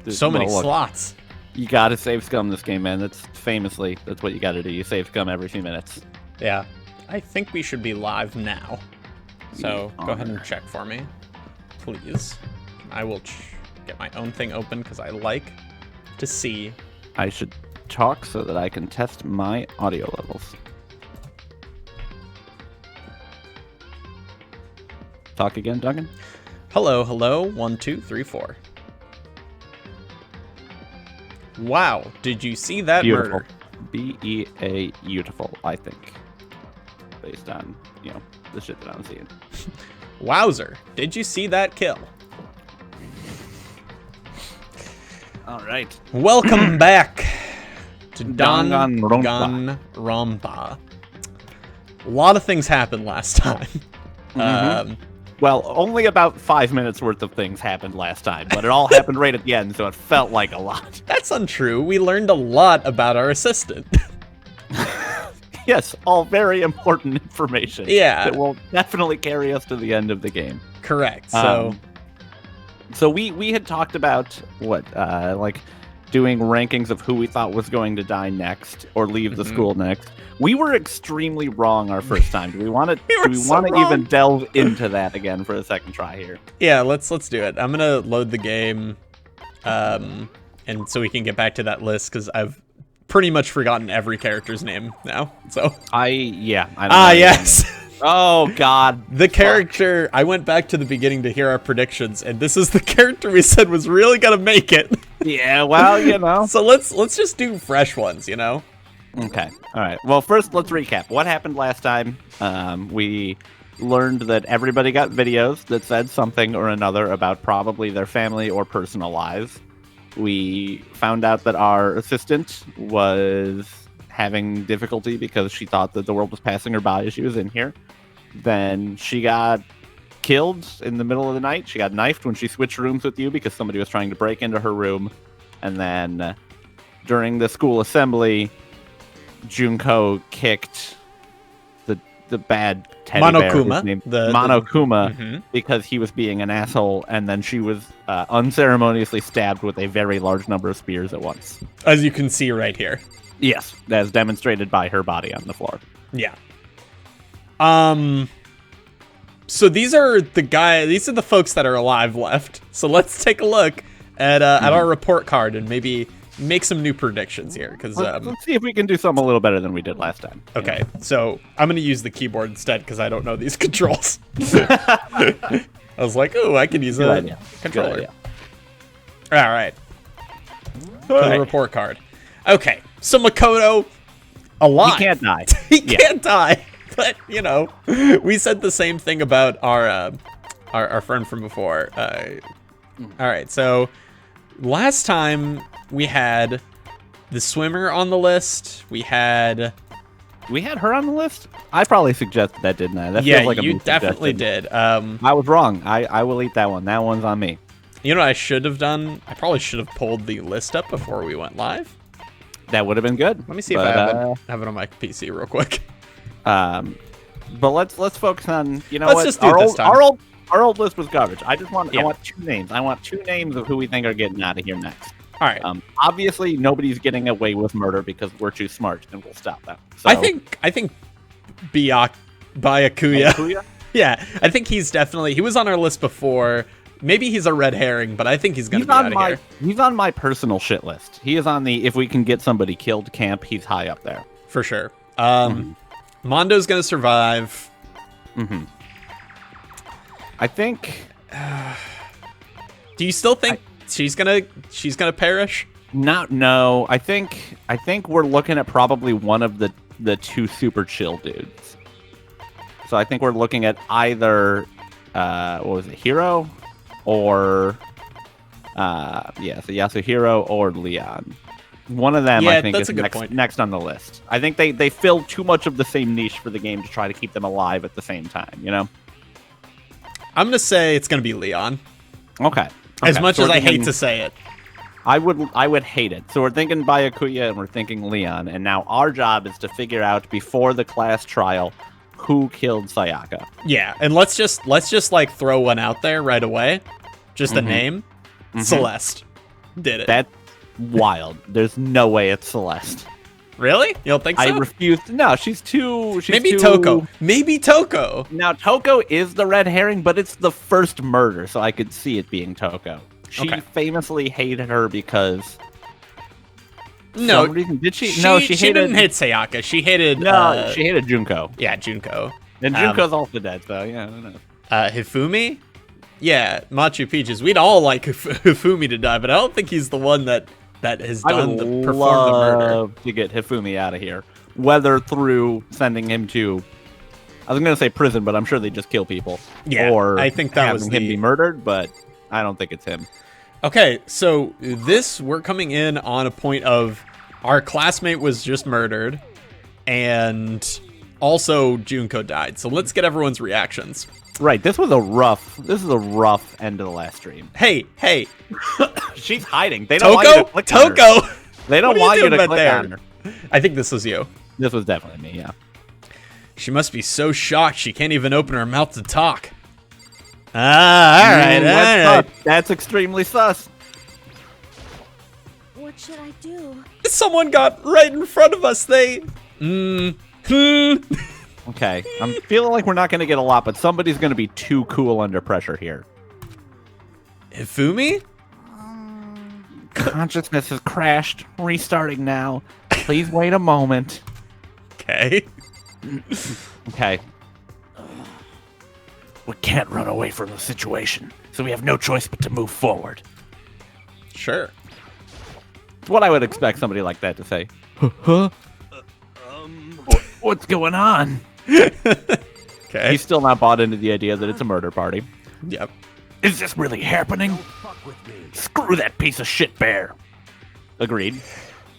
So many look, slots. You gotta save scum this game, man. That's what you gotta do. You save scum every few minutes. Yeah. I think we should be live now. So go ahead and check for me, please. I will get my own thing open because I like to see. I should talk so that I can test my audio levels. Talk again, Duncan? Hello, hello. 1, 2, 3, 4. Wow, did you see that Beautiful. murder? B-E-A, beautiful, I think. Based on, the shit that I'm seeing. Wowzer, did you see that kill? All right. Welcome back to Danganronpa. Danganronpa. A lot of things happened last time. Well, only about 5 minutes worth of things happened last time, but it all happened right at the end, so it felt like a lot. That's untrue. We learned a lot about our assistant. Yes, all very important information. Yeah. That will definitely carry us to the end of the game. Correct. So we had talked about like doing rankings of who we thought was going to die next or leave the school next. We were extremely wrong our first time. Do we want to even delve into that again for a second try here? Yeah, let's do it. I'm gonna load the game, and so we can get back to that list because I've pretty much forgotten every character's name now. So I don't know yes. Oh God, the character. I went back to the beginning to hear our predictions, and this is the character we said was really gonna make it. Yeah, well, So let's just do fresh ones, Okay. All right. Well, first, let's recap. What happened last time? We learned that everybody got videos that said something or another about probably their family or personal lives. We found out that our assistant was having difficulty because she thought that the world was passing her by as she was in here. Then she got killed in the middle of the night. She got knifed when she switched rooms with you because somebody was trying to break into her room. And then during the school assembly, Junko kicked the bad teddy Monokuma, bear, Monokuma, because he was being an asshole, and then she was unceremoniously stabbed with a very large number of spears at once. As you can see right here. Yes, as demonstrated by her body on the floor. Yeah. So these are the folks that are alive left. So let's take a look at our report card and maybe make some new predictions here, because let's see if we can do something a little better than we did last time. Okay, so I'm gonna use the keyboard instead because I don't know these controls. I was like, oh, I can use a controller. All right. The report card. Okay, so Makoto, alive. He can't die. He can't die. But we said the same thing about our friend from before. All right, so last time we had the swimmer on the list. We had her on the list. I probably suggested that, didn't I? That yeah, feels like you definitely did. I was wrong. I will eat that one. That one's on me. You know what I should have done? I probably should have pulled the list up before we went live. That would have been good. Let me see if I have it on my PC real quick. But let's focus on let's just do it this time. Our old list was garbage. I want two names. I want two names of who we think are getting out of here next. All right. Obviously, nobody's getting away with murder because we're too smart, and we'll stop that. So, I think Byakuya. Yeah, I think he was on our list before. Maybe he's a red herring, but I think he's gonna be out of here. He's on my personal shit list. He is on the if we can get somebody killed camp. He's high up there for sure. Mondo's gonna survive. I think. Do you still think she's gonna perish? No. I think we're looking at probably one of the two super chill dudes. So I think we're looking at either what was it, Hiro, or so Yasuhiro or Leon. One of them, I think, is next on the list. I think they fill too much of the same niche for the game to try to keep them alive at the same time, I'm going to say it's going to be Leon. Okay. As much as I hate to say it. I would hate it. So we're thinking Byakuya and we're thinking Leon, and now our job is to figure out before the class trial who killed Sayaka. Yeah, and let's just like throw one out there right away. Just a name. Celeste. did it. That's wild. There's no way it's Celeste. Really? You don't think so? I refuse. No, she's too. Maybe Toko. Maybe Toko. Now Toko is the red herring, but it's the first murder, so I could see it being Toko. She famously hated her because. No, some reason. Did she? She didn't hate Sayaka. She hated. She hated Junko. Yeah, Junko. And Junko's also dead, so yeah, I don't know. Hifumi? Yeah, Machu Picchu's. We'd all like Hifumi to die, but I don't think he's the one that has performed the murder. To get Hifumi out of here, whether through sending him to, I was gonna say prison, but I'm sure they just kill people. Yeah, or I think that was him be murdered, but I don't think it's him. Okay, so we're coming in on a point of our classmate was just murdered, and also Junko died. So let's get everyone's reactions. Right, this is a rough end of the last stream. Hey. She's hiding. They don't want you to click on her. Toko! They don't want you to click on her. I think this was you. This was definitely me, yeah. She must be so shocked she can't even open her mouth to talk. All right. That's extremely sus. What should I do? Someone got right in front of us. Okay, I'm feeling like we're not going to get a lot, but somebody's going to be too cool under pressure here. Hifumi? Consciousness has crashed. Restarting now. Please wait a moment. Okay. Okay. We can't run away from the situation, so we have no choice but to move forward. Sure. It's what I would expect somebody like that to say. Huh? What's going on? Okay. He's still not bought into the idea that it's a murder party. Yep. Is this really happening? Screw that piece of shit bear. Agreed.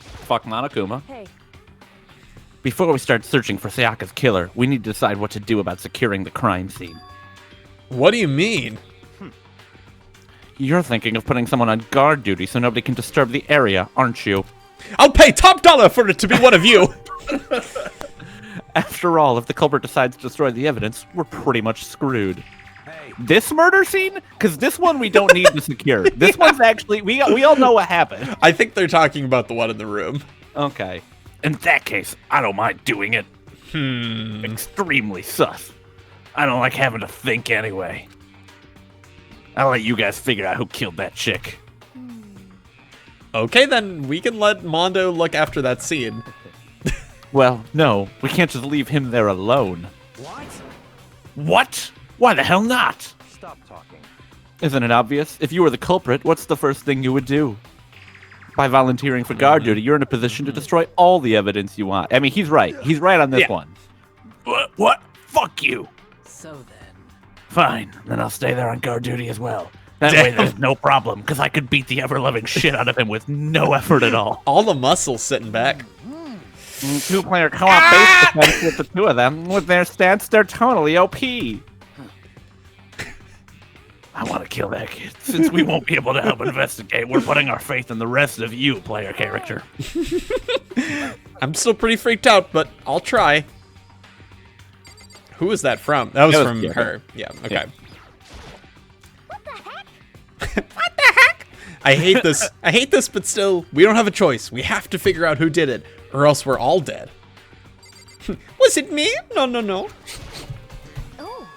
Fuck Monokuma. Hey. Before we start searching for Sayaka's killer, we need to decide what to do about securing the crime scene. What do you mean? You're thinking of putting someone on guard duty so nobody can disturb the area, aren't you? I'll pay top dollar for it to be one of you. After all, if the culprit decides to destroy the evidence, we're pretty much screwed. This murder scene? Because this one we don't need to secure. This one's actually, we all know what happened. I think they're talking about the one in the room. Okay. In that case, I don't mind doing it. Extremely sus. I don't like having to think anyway. I'll let you guys figure out who killed that chick. Okay, then we can let Mondo look after that scene. Well, no, we can't just leave him there alone. What? What? Why the hell not? Stop talking. Isn't it obvious? If you were the culprit, what's the first thing you would do? By volunteering for guard duty, you're in a position to destroy all the evidence you want. I mean, he's right. He's right on this one. What? Fuck you. So then. Fine, then I'll stay there on guard duty as well. That way there's no problem, because I could beat the ever-loving shit out of him with no effort at all. All the muscles sitting back. Two-player co-op base defense with the two of them. With their stats, they're totally OP. I want to kill that kid. Since we won't be able to help investigate, we're putting our faith in the rest of you, player character. I'm still pretty freaked out, but I'll try. Who was that from? That was from her. Yeah, okay. Yeah. What the heck? What the heck? I hate this. I hate this, but still, we don't have a choice. We have to figure out who did it, or else we're all dead. Was it me? No. Oh.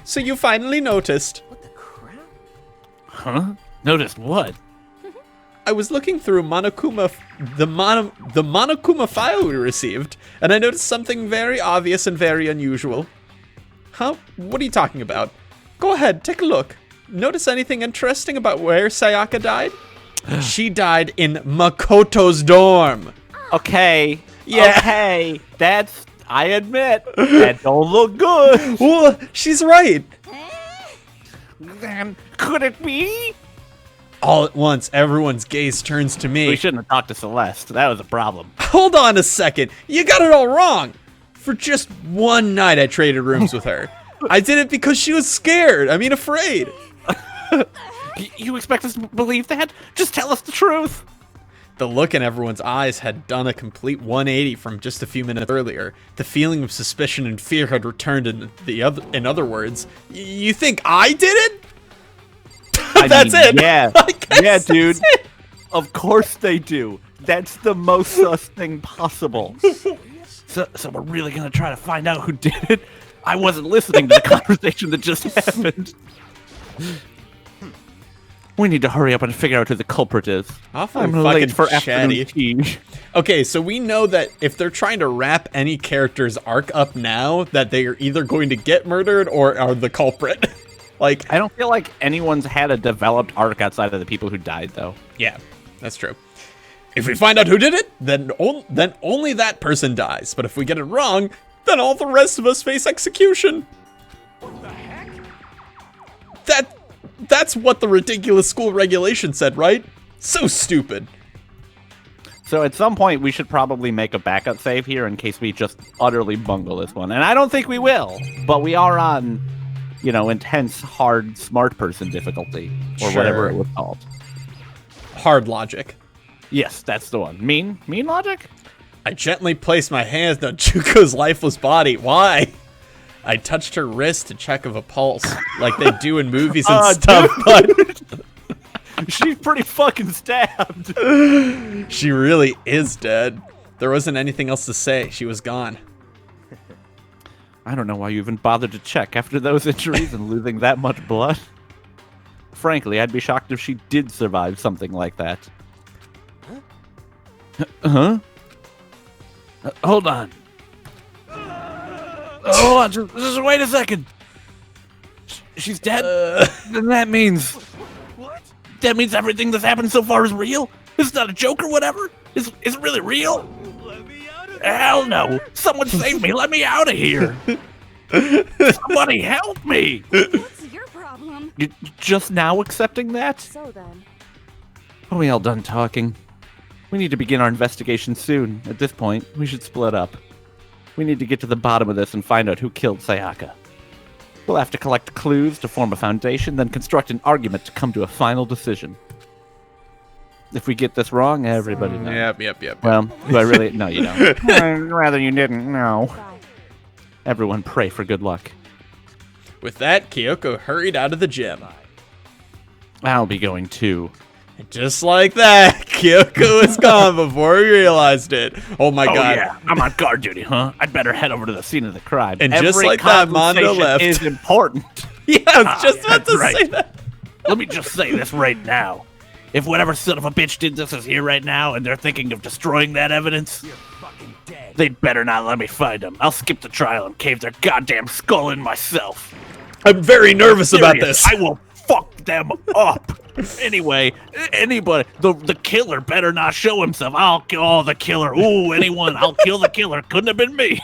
So you finally noticed. What the crap? Huh? Noticed what? I was looking through the Monokuma file we received, and I noticed something very obvious and very unusual. Huh? What are you talking about? Go ahead, take a look. Notice anything interesting about where Sayaka died? She died in Makoto's dorm. Okay. Yeah. Okay. That's, I admit, that don't look good. Well, she's right. Then, could it be? All at once, everyone's gaze turns to me. We shouldn't have talked to Celeste. That was a problem. Hold on a second. You got it all wrong. For just one night, I traded rooms with her. I did it because she was scared. I mean, afraid. You expect us to believe that? Just tell us the truth. The look in everyone's eyes had done a complete 180 from just a few minutes earlier. The feeling of suspicion and fear had returned. In other words, you think I did it? That's it. Yeah. I guess Yeah, that's dude. it. Of course they do. That's the most sus thing possible. So we're really gonna try to find out who did it? I wasn't listening to the conversation that just happened. We need to hurry up and figure out who the culprit is. Awfully I'm fucking late for chatty. afternoon tea. Okay, so we know that if they're trying to wrap any character's arc up now, that they are either going to get murdered or are the culprit. Like, I don't feel like anyone's had a developed arc outside of the people who died, though. yeah, that's true. If we find out who did it, then only that person dies. But if we get it wrong, then all the rest of us face execution. What the heck? That's what the ridiculous school regulation said, right? So stupid. So at some point, we should probably make a backup save here in case we just utterly bungle this one. And I don't think we will, but we are on, you know, intense, hard, smart person difficulty, or whatever it was called. Hard logic. Yes, that's the one. Mean logic? I gently placed my hands on Chuko's lifeless body. Why? I touched her wrist to check of a pulse, like they do in movies and stuff, but she's pretty fucking stabbed. She really is dead. There wasn't anything else to say. She was gone. I don't know why you even bothered to check after those injuries and losing that much blood. Frankly, I'd be shocked if she did survive something like that. Huh? Hold on. Hold on, just wait a second. She's dead? Then that means... What? That means everything that's happened so far is real? It's not a joke or whatever? Is it really real? Let me out of here. Hell no! Someone save me! Let me out of here! Somebody help me! What's your problem? You just now accepting that? So then. Are we all done talking? We need to begin our investigation soon. At this point, we should split up. We need to get to the bottom of this and find out who killed Sayaka. We'll have to collect clues to form a foundation, then construct an argument to come to a final decision. If we get this wrong, everybody knows. Yep. Well, do I really? No, you don't. I'd rather you didn't. No. Bye. Everyone pray for good luck. With that, Kyoko hurried out of the gym. I'll be going too. And just like that, Kyoko is gone before we realized it. Oh my god. Yeah, I'm on guard duty, huh? I'd better head over to the scene of the crime. And just like that, Mondo conversation left. is important. Yeah, I was just about to say that. Let me just say this right now. If whatever son of a bitch did this is here right now and they're thinking of destroying that evidence, they'd better not let me find them. I'll skip the trial and cave their goddamn skull in myself. I'm very nervous about this. I will fuck them up. Anyway, anybody, the killer better not show himself. I'll kill the killer. Ooh, anyone, I'll kill the killer. Couldn't have been me.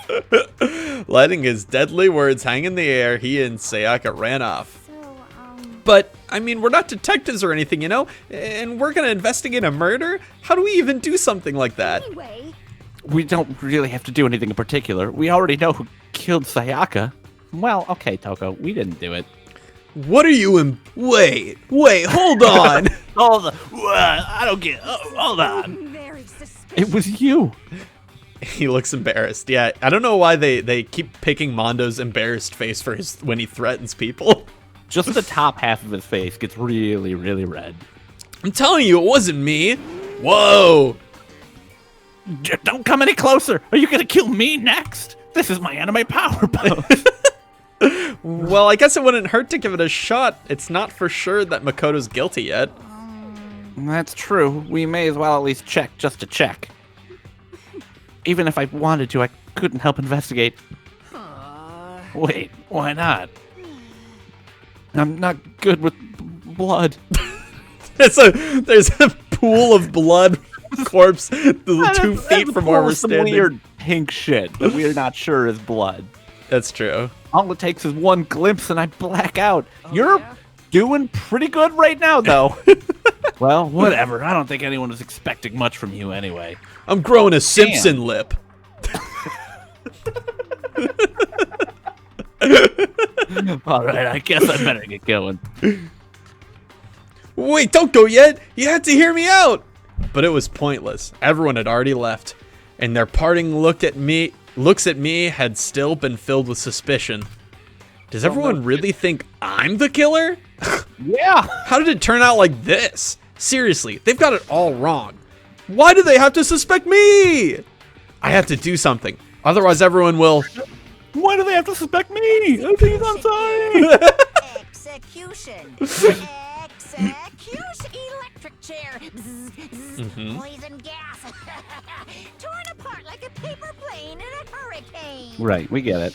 Letting his deadly words hang in the air, he and Sayaka ran off. So, But, I mean, we're not detectives or anything, you know? And we're gonna investigate a murder? How do we even do something like that? anyway. We don't really have to do anything in particular. We already know who killed Sayaka. Well, okay, Toko, we didn't do it. What are you in? Wait, hold on. I don't get. Hold on. Very suspicious. It was you. He looks embarrassed. Yeah, I don't know why they keep picking Mondo's embarrassed face for his when he threatens people. Just the top half of his face gets really, really red. I'm telling you, it wasn't me. Whoa. Don't come any closer. Are you gonna kill me next? This is my anime power pose. Well, I guess it wouldn't hurt to give it a shot. It's not for sure that Makoto's guilty yet. That's true. We may as well at least check just to check. Even if I wanted to, I couldn't help investigate. Wait, why not? I'm not good with blood. There's a pool of blood corpse 2 feet from where we're standing. Weird pink shit that we're not sure is blood. That's true. All it takes is one glimpse and I black out. You're doing pretty good right now, though. Well, whatever. I don't think anyone was expecting much from you anyway. I'm growing a Simpson lip. All right, I guess I better get going. Wait, don't go yet. You had to hear me out. But it was pointless. Everyone had already left, and their parting looks at me had still been filled with suspicion. Does everyone really think I'm the killer? Yeah. How did it turn out like this? Seriously, they've got it all wrong. Why do they have to suspect me? I have to do something. Otherwise, everyone will... Why do they have to suspect me? Oh, please, I'm sorry. Execution. Execution. Electric chair. Bzz, bzz. Poison gas. Torn apart like a paper plane in a hurricane. Right, we get it.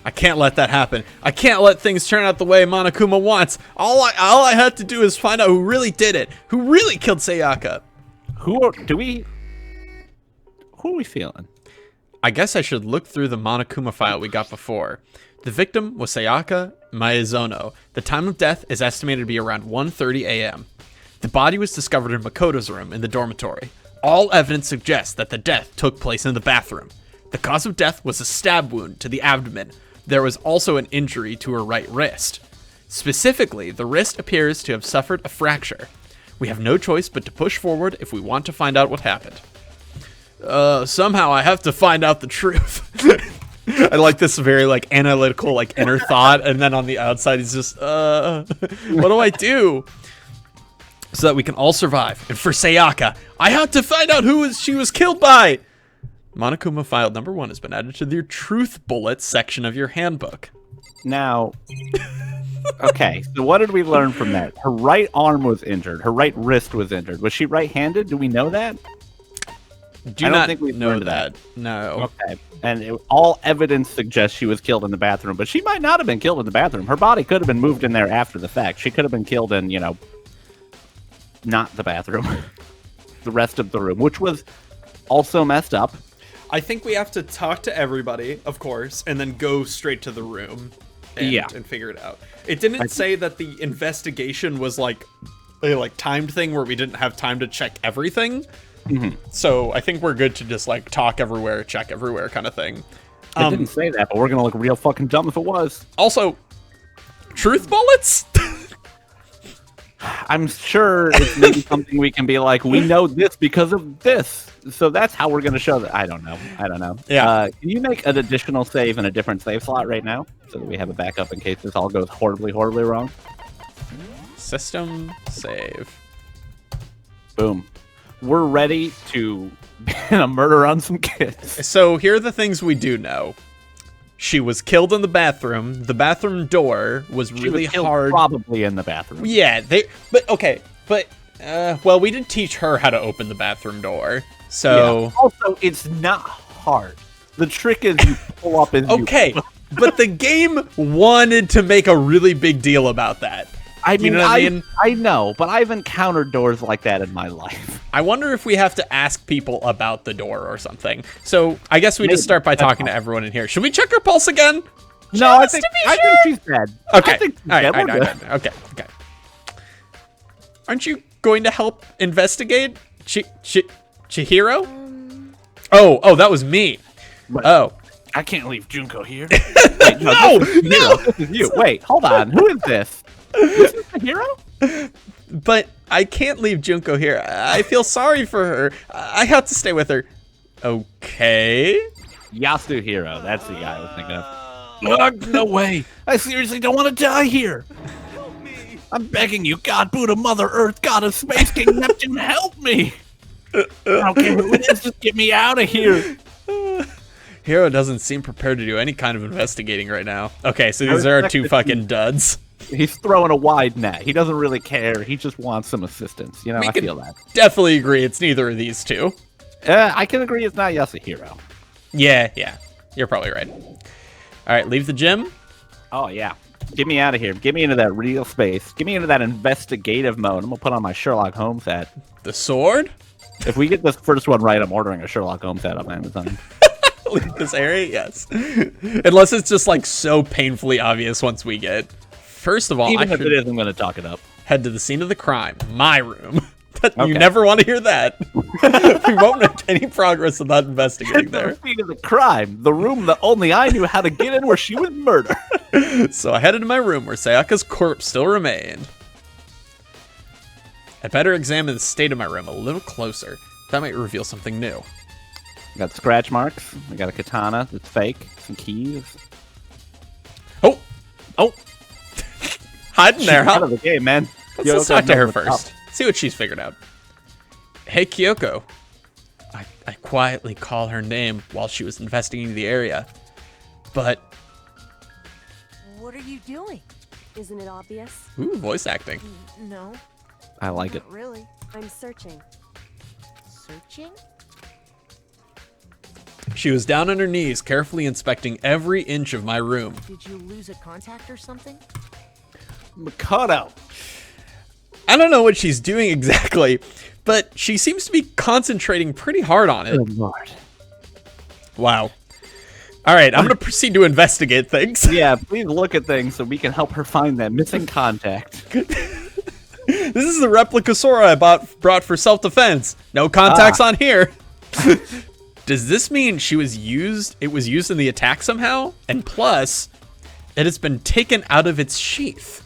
I can't let that happen. I can't let things turn out the way Monokuma wants. All I had to do is find out who really did it. Who really killed Sayaka. Who are we feeling? I guess I should look through the Monokuma file we got before. The victim was Sayaka Maezono. The time of death is estimated to be around 1:30 a.m. The body was discovered in Makoto's room in the dormitory. All evidence suggests that the death took place in the bathroom. The cause of death was a stab wound to the abdomen. There was also an injury to her right wrist. Specifically, the wrist appears to have suffered a fracture. We have no choice but to push forward if we want to find out what happened. Somehow I have to find out the truth. I like this very like analytical like inner thought, and then on the outside he's just what do I do so that we can all survive? And for Sayaka, I have to find out who she was killed by. Monokuma file number 1 has been added to your truth bullets section of your handbook. Now, okay, so what did we learn from that? Her right arm was injured. Her right wrist was injured. Was she right-handed? Do we know that? I don't think we know that. No. Okay. And all evidence suggests she was killed in the bathroom, but she might not have been killed in the bathroom. Her body could have been moved in there after the fact. She could have been killed in, not the bathroom. The rest of the room, which was also messed up. I think we have to talk to everybody, of course, and then go straight to the room and figure it out. It didn't say that the investigation was like a timed thing where we didn't have time to check everything. So I think we're good to just like talk everywhere, check everywhere kind of thing. It didn't say that, but we're gonna look real fucking dumb if it was. Also, truth bullets? I'm sure it's maybe something we can be like, we know this because of this. So that's how we're gonna show that. I don't know. Yeah. Can you make an additional save in a different save slot right now so that we have a backup in case this all goes horribly, horribly wrong? System save. Boom. We're ready to begin a murder on some kids. So here are the things we do know. She was killed in the bathroom. The bathroom door was really hard. Probably in the bathroom. Yeah, well, we did teach her how to open the bathroom door. So yeah. Also, it's not hard. The trick is you pull up and okay, but the game wanted to make a really big deal about that. I mean, you know what I mean? I know, but I've encountered doors like that in my life. I wonder if we have to ask people about the door or something. So I guess we just start by talking to everyone in here. Should we check her pulse again? No, I think she's dead. Okay. All right. Okay. Aren't you going to help investigate? Chihiro? Oh, that was me. What? Oh. I can't leave Junko here. Wait, no. This is you. Wait, hold on. Who is this? This is the hero? But I can't leave Junko here. I feel sorry for her. I have to stay with her. Okay. Yasuhiro, that's the guy I was thinking of. No way. I seriously don't want to die here. Help me. I'm begging you, God, Buddha, Mother Earth, God of Space, King Neptune, help me. I don't care who it is, just get me out of here. Hiro doesn't seem prepared to do any kind of investigating right now. Okay, so these are our two fucking duds. He's throwing a wide net. He doesn't really care. He just wants some assistance. I feel that. Definitely agree it's neither of these two. I can agree it's not Yasuhiro. Yeah. You're probably right. All right, leave the gym. Oh, yeah. Get me out of here. Get me into that real space. Get me into that investigative mode. I'm going to put on my Sherlock Holmes hat. The sword? If we get this first one right, I'm ordering a Sherlock Holmes hat on Amazon. Leave this area? Yes. Unless it's just like so painfully obvious once we get... First of all, even if it is, I'm going to talk it up. Head to the scene of the crime, my room. Okay. You never want to hear that. We won't make any progress without investigating there. The scene of the crime, the room that only I knew how to get in where she was murdered. So I headed to my room where Sayaka's corpse still remained. I'd better examine the state of my room a little closer. That might reveal something new. Got scratch marks. I got a katana that's fake. Some keys. Oh! Hiding there, Out huh? of the game, man. Let's talk to her first. See what she's figured out. Hey, Kyoko. I quietly call her name while she was investigating the area. But... What are you doing? Isn't it obvious? Ooh, voice acting. No, I like it. not really. I'm searching. Searching? She was down on her knees, carefully inspecting every inch of my room. Did you lose a contact or something? Mikado. I don't know what she's doing exactly, but she seems to be concentrating pretty hard on it. Good lord. Wow. All right, I'm going to proceed to investigate things. Yeah, please look at things so we can help her find that missing contact. This is the replica sword I brought for self-defense. No contacts on here. Does this mean it was used in the attack somehow? And plus, it has been taken out of its sheath.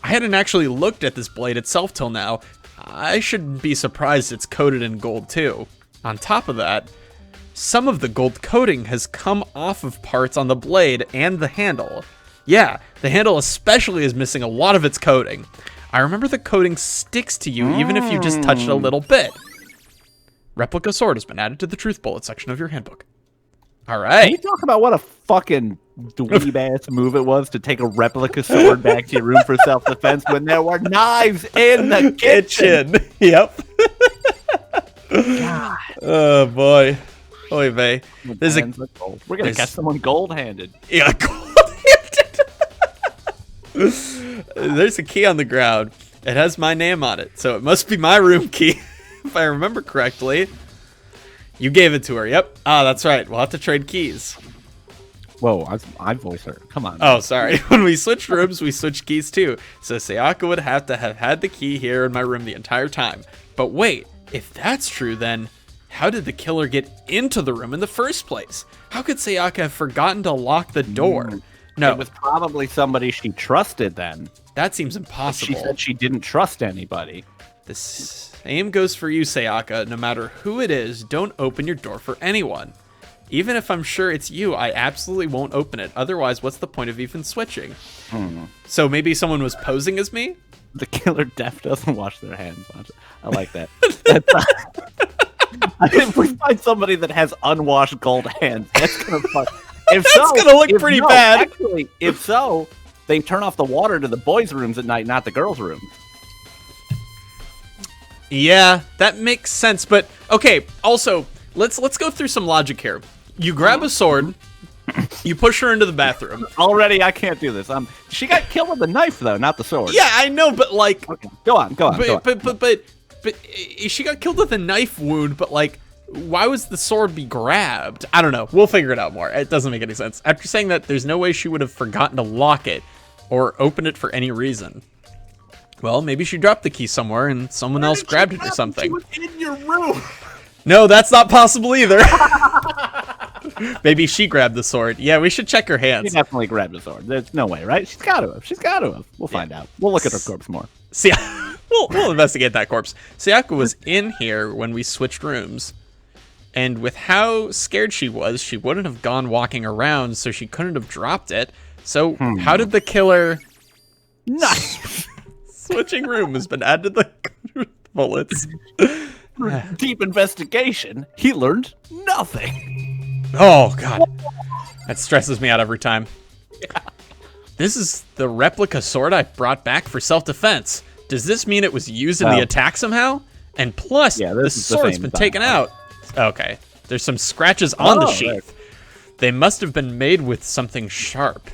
I hadn't actually looked at this blade itself till now. I shouldn't be surprised it's coated in gold too. On top of that, some of the gold coating has come off of parts on the blade and the handle. Yeah, the handle especially is missing a lot of its coating. I remember the coating sticks to you even if you just touch it a little bit. Replica sword has been added to the truth bullet section of your handbook. All Can you right. talk about what a fucking dweeb-ass move it was to take a replica sword back to your room for self-defense when there were knives in the kitchen? Yep. God. Oh boy. Oy vey. There's a Hands of gold. We're gonna there's- catch someone gold-handed. yeah, there's a key on the ground. It has my name on it, so it must be my room key, if I remember correctly. You gave it to her. Yep. Ah, that's right. We'll have to trade keys. Whoa, I voice her. Come on. Oh, sorry. When we switched rooms, we switched keys too. So Sayaka would have to have had the key here in my room the entire time. But wait, if that's true, then how did the killer get into the room in the first place? How could Sayaka have forgotten to lock the door? No, It was probably somebody she trusted then. that seems She impossible. said she didn't trust anybody. The same goes for you, Sayaka. No matter who it is, don't open your door for anyone. Even if I'm sure it's you, I absolutely won't open it. Otherwise, what's the point of even switching? So maybe someone was posing as me? The killer def doesn't wash their hands. I like that. If we find somebody that has unwashed gold hands, that's gonna fuck. If That's so, gonna look if pretty no, bad. Actually, if so, they turn off the water to the boys' rooms at night, not the girls' rooms. Yeah, that makes sense. But okay, also let's go through some logic here. You grab a sword, you push her into the bathroom. Already, I can't do this. She got killed with a knife though, not the sword. Yeah, I know, but like, Okay, go on. but she got killed with a knife wound. But like, why was the sword be grabbed? I don't know. We'll figure it out more. It doesn't make any sense. After saying that, there's no way she would have forgotten to lock it or open it for any reason. Well, maybe she dropped the key somewhere and someone else grabbed it or something. She was in your room. No, that's not possible either. Maybe she grabbed the sword. Yeah, we should check her She hands. definitely grabbed the sword. There's no way, right? She's got to have. She's got to have. We'll find out. We'll look at her corpse more. See, we'll investigate that corpse. Sayaka was in here when we switched rooms. And with how scared she was, she wouldn't have gone walking around, so she couldn't have dropped it. So how did the killer... Nice. Switching room has been added to the bullets. Deep investigation. He learned nothing. Oh, God. That stresses me out every time. This is the replica sword I brought back for self-defense. Does this mean it was used in the attack somehow? And plus, Yeah, the this is the sword's same been thing. taken out. Okay. There's some scratches on the sheath. They must have been made with something sharp.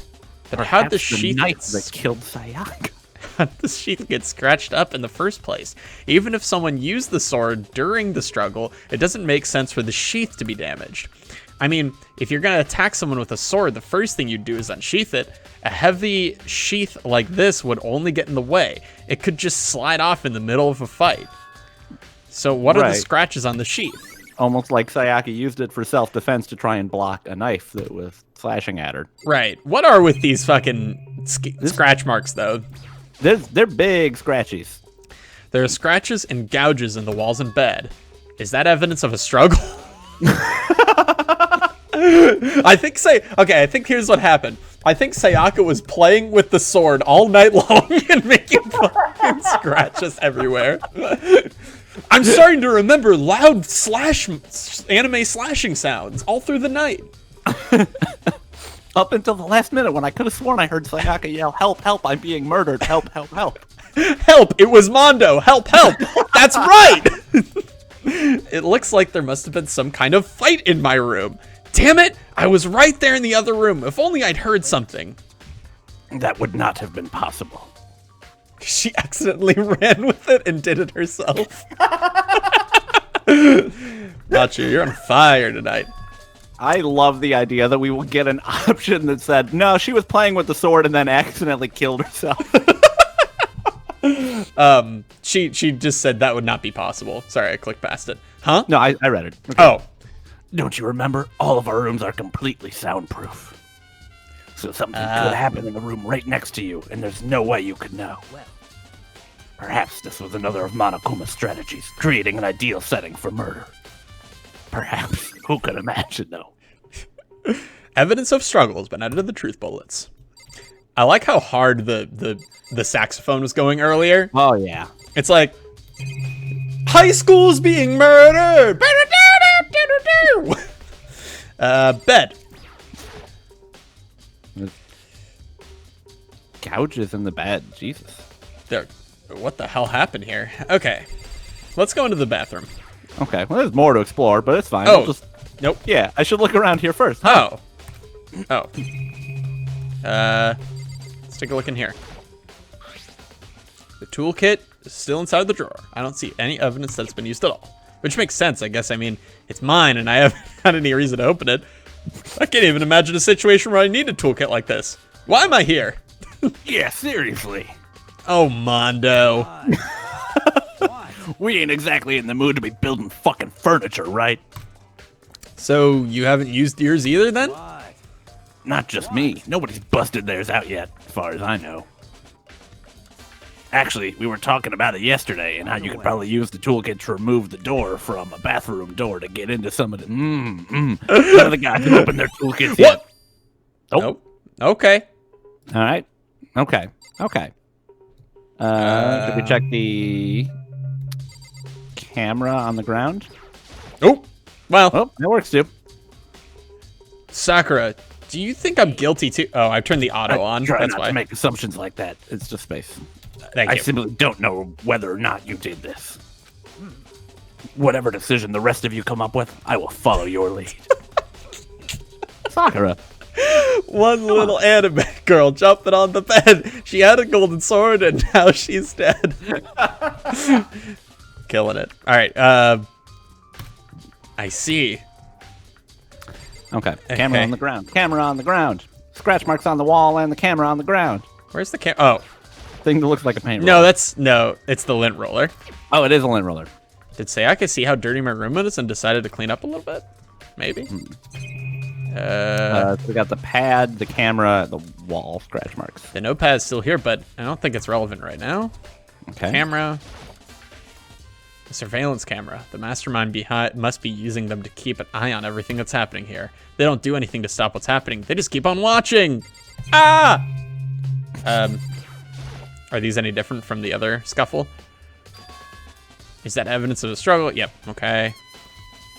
But how'd the Perhaps sheath knife that killed Sayaka. how'd the sheath get scratched up in the first place? Even if someone used the sword during the struggle, it doesn't make sense for the sheath to be damaged. I mean, if you're gonna attack someone with a sword, the first thing you'd do is unsheath it. A heavy sheath like this would only get in the way. It could just slide off in the middle of a fight. So what are the Right. scratches on the sheath? Almost like Sayaka used it for self-defense to try and block a knife that was slashing at her. Right. What are with these fucking scratch marks, though? They're big scratchies. There are scratches and gouges in the walls and bed. Is that evidence of a struggle? I think here's what happened. I think Sayaka was playing with the sword all night long and making fucking scratches everywhere. I'm starting to remember loud anime slashing sounds all through the night. Up until the last minute when I could have sworn I heard Sayaka yell, "Help, help, I'm being murdered, help, help, help." Help, it was Mondo, help, help. That's right. It looks like there must have been some kind of fight in my room. Damn it, I was right there in the other room. If only I'd heard something. That would not have been possible. She accidentally ran with it and did it herself. Nacho, you're on fire tonight. I love the idea that we will get an option that said, no, she was playing with the sword and then accidentally killed herself. She just said that would not be possible. Sorry, I clicked past it. Huh? No, I read it. Okay. Oh. Don't you remember? All of our rooms are completely soundproof. So something could happen in the room right next to you, and there's no way you could know. Perhaps this was another of Monokuma's strategies, creating an ideal setting for murder. Perhaps. Who could imagine, though? Evidence of struggle has been added to the truth bullets. I like how hard the saxophone was going earlier. Oh, yeah. It's like, high school's being murdered! Bed. Gouges in the bed. Jesus. There. What the hell happened here? Okay. Let's go into the bathroom. Okay, well, there's more to explore, but it's fine. Oh. We'll just... Nope. Yeah, I should look around here first. Huh? Oh. Let's take a look in here. The toolkit is still inside the drawer. I don't see any evidence that it's been used at all. Which makes sense, I guess. I mean, it's mine, and I haven't had any reason to open it. I can't even imagine a situation where I need a toolkit like this. Why am I here? Yeah, seriously. Oh, Mondo. We ain't exactly in the mood to be building fucking furniture, right? So, you haven't used yours either, then? Not just me. Nobody's busted theirs out yet, as far as I know. Actually, we were talking about it yesterday, and how you could probably use the toolkit to remove the door from a bathroom door to get into some of the... None of the guys have opened their toolkits yet. Nope. Okay. All right. Okay. Okay. Did we check the camera on the ground? Oh. Well. Oh, that works too. Sakura, do you think I'm guilty too? Oh, I've turned the auto on. Try That's not why. to make assumptions like that. It's just space. Thank I you. simply don't know whether or not you did this. Whatever decision the rest of you come up with, I will follow your lead. Sakura. One little anime girl jumping on the bed. She had a golden sword and now she's dead. Killing it. All right. I see. Okay. Camera on the ground. Camera on the ground. Scratch marks on the wall and the camera on the ground. Where's the camera? Oh. Thing that looks like a paint No, roller. it's the lint roller. Oh, it is a lint roller. Did Sayaka see how dirty my room is and decided to clean up a little bit? Maybe. So we got the pad, the camera, the wall scratch marks. The notepad's still here, but I don't think it's relevant right now. Okay. Camera. The surveillance camera. The mastermind behind must be using them to keep an eye on everything that's happening here. They don't do anything to stop what's happening. They just keep on watching. Ah! Are these any different from the other scuffle? Is that evidence of a struggle? Yep. Okay.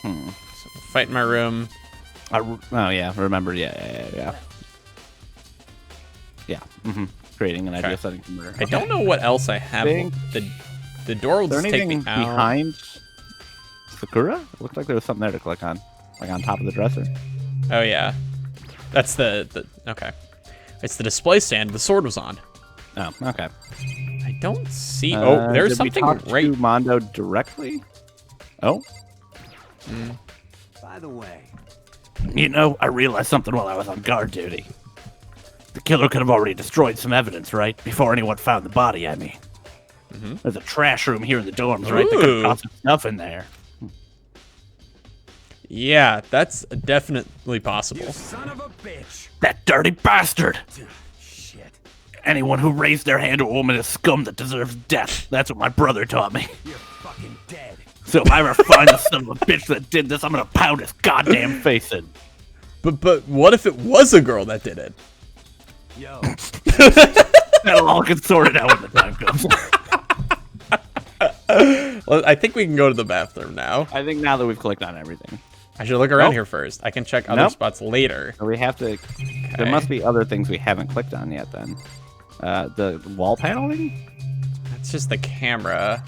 So, fight in my room. Oh, yeah. Remember. Yeah. Creating an ideal setting for murder. I don't know what else I have. Think- The door will Is there just take me anything out. behind Sakura? It looked like there was something there to click on. Like on top of the dresser. Oh, yeah. That's the okay. It's the display stand the sword was on. Oh, okay. I don't see. Oh, there's did we something talk right. to Mondo directly? Oh. By the way, You know, I realized something while I was on guard duty. The killer could have already destroyed some evidence, right? Before anyone found the body, I mean. There's a trash room here in the dorms, right? They could have tossed some stuff in there. Yeah, that's definitely possible. son of a bitch. That dirty bastard! Shit. Anyone who raised their hand to a woman is scum that deserves death. That's what my brother taught me. You're fucking dead. So if I ever find the son of a bitch that did this, I'm gonna pound his goddamn face in. But what if it was a girl that did it? Yo. That'll all get sorted out when the time comes. Well, I think we can go to the bathroom now. I think now that we've clicked on everything. I should look around Nope. here first. I can check other Nope. spots later. So we have to... There Okay. must be other things we haven't clicked on yet then. The wall paneling? That's just the camera.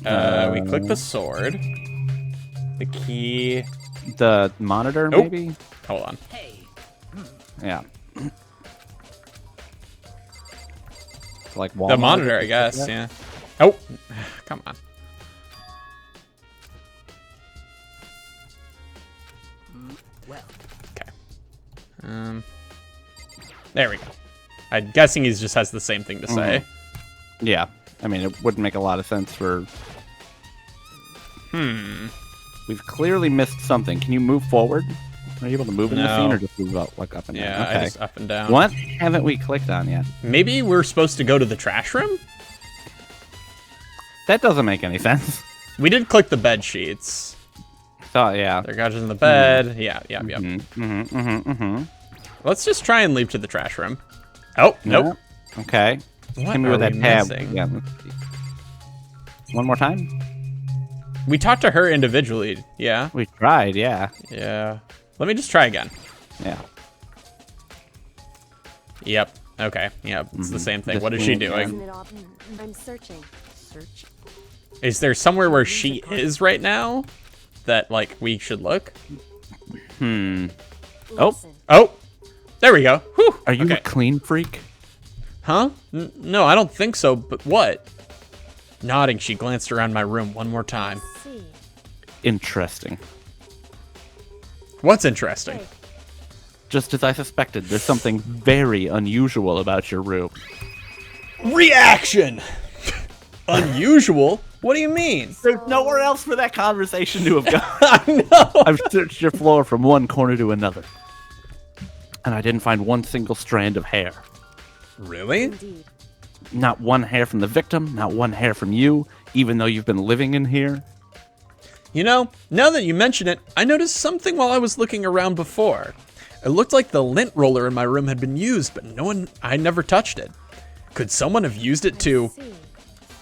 We click the sword. The key. The monitor, Nope. maybe? Hold on. Yeah. Like wall The monitor, I guess. Yeah. Oh, come on. Well. Okay. There we go. I'm guessing he just has the same thing to say. Yeah. I mean, it wouldn't make a lot of sense for... We've clearly missed something. Can you move forward? Are you able to move in the scene No. or just move up, like up and down? Yeah, Okay. I just up and down. What haven't we clicked on yet? Maybe we're supposed to go to the trash room? That doesn't make any sense. We did click the bed sheets. Oh, yeah. There are couches in the bed. Yeah. Let's just try and leave to the trash room. Oh, nope. Yeah. Okay. What Hit me are with that we tab. missing? Yeah. Let's see. One more time? We talked to her individually. Yeah. We tried, yeah. Yeah. Let me just try again. Yeah. Yep. Okay. Yep. It's the same thing. Just What is she move doing? Isn't it obvious? I'm searching. Search. Is there somewhere where she is right now that, like, we should look? Oh. Listen. Oh! There we go. Whew. Are you okay. a clean freak? Huh? No, I don't think so, but what? Nodding, she glanced around my room one more time. See. Interesting. What's interesting? Hey, Just as I suspected, there's something very unusual about your room. Reaction! Unusual? What do you mean? There's nowhere else for that conversation to have gone. I know! I've searched your floor from one corner to another. And I didn't find one single strand of hair. Really? indeed. Not one hair from the victim, not one hair from you, even though you've been living in here. You know, now that you mention it, I noticed something while I was looking around before. It looked like the lint roller in my room had been used, but I never touched it. Could someone have used it to... See.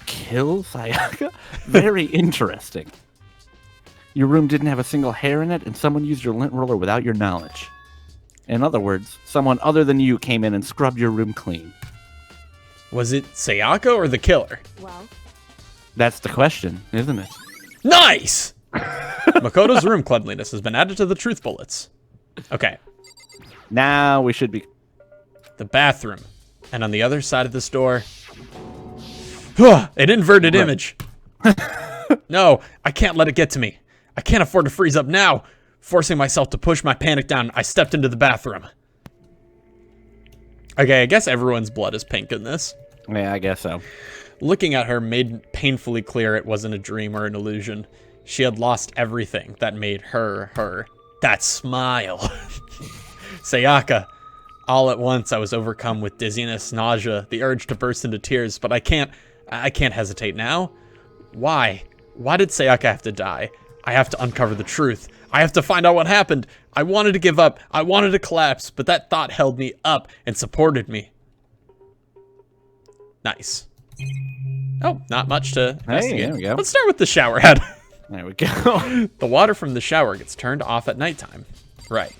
Kill Sayaka? Very interesting. Your room didn't have a single hair in it, and someone used your lint roller without your knowledge. In other words, someone other than you came in and scrubbed your room clean. Was it Sayaka or the killer? Well, That's the question, isn't it? Nice! Makoto's room cleanliness has been added to the truth bullets. Okay, Now we should be... the bathroom. And on the other side of this door... an inverted image. No, I can't let it get to me. I can't afford to freeze up now. Forcing myself to push my panic down, I stepped into the bathroom. Okay, I guess everyone's blood is pink in this. Yeah, I guess so. Looking at her made painfully clear it wasn't a dream or an illusion. She had lost everything that made her her. That smile. Sayaka. All at once, I was overcome with dizziness, nausea, the urge to burst into tears, but I can't hesitate now. Why? Why did Sayaka have to die? I have to uncover the truth. I have to find out what happened. I wanted to give up. I wanted to collapse, but that thought held me up and supported me. Nice. Oh, not much to investigate. there we go. Let's start with the shower head. There we go. The water from the shower gets turned off at nighttime. Right.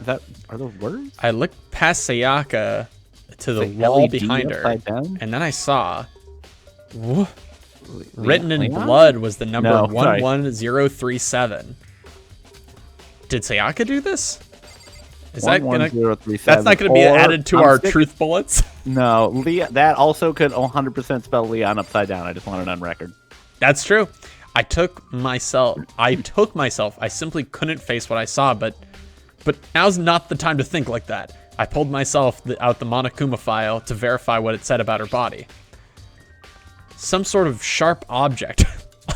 Are those words? I looked past Sayaka to the Say wall LED behind her, upside down? and then I saw... Written in Leon? blood was the number No, sorry. 11037. Did Sayaka do this? Is that gonna... 11037. That's not gonna be Or added to I'm our stick- truth bullets? No, that also could 100% spell Leon upside down. I just want it on record. That's true. I took myself. I simply couldn't face what I saw, but now's not the time to think like that. I pulled myself out the Monokuma file to verify what it said about her body. Some sort of sharp object,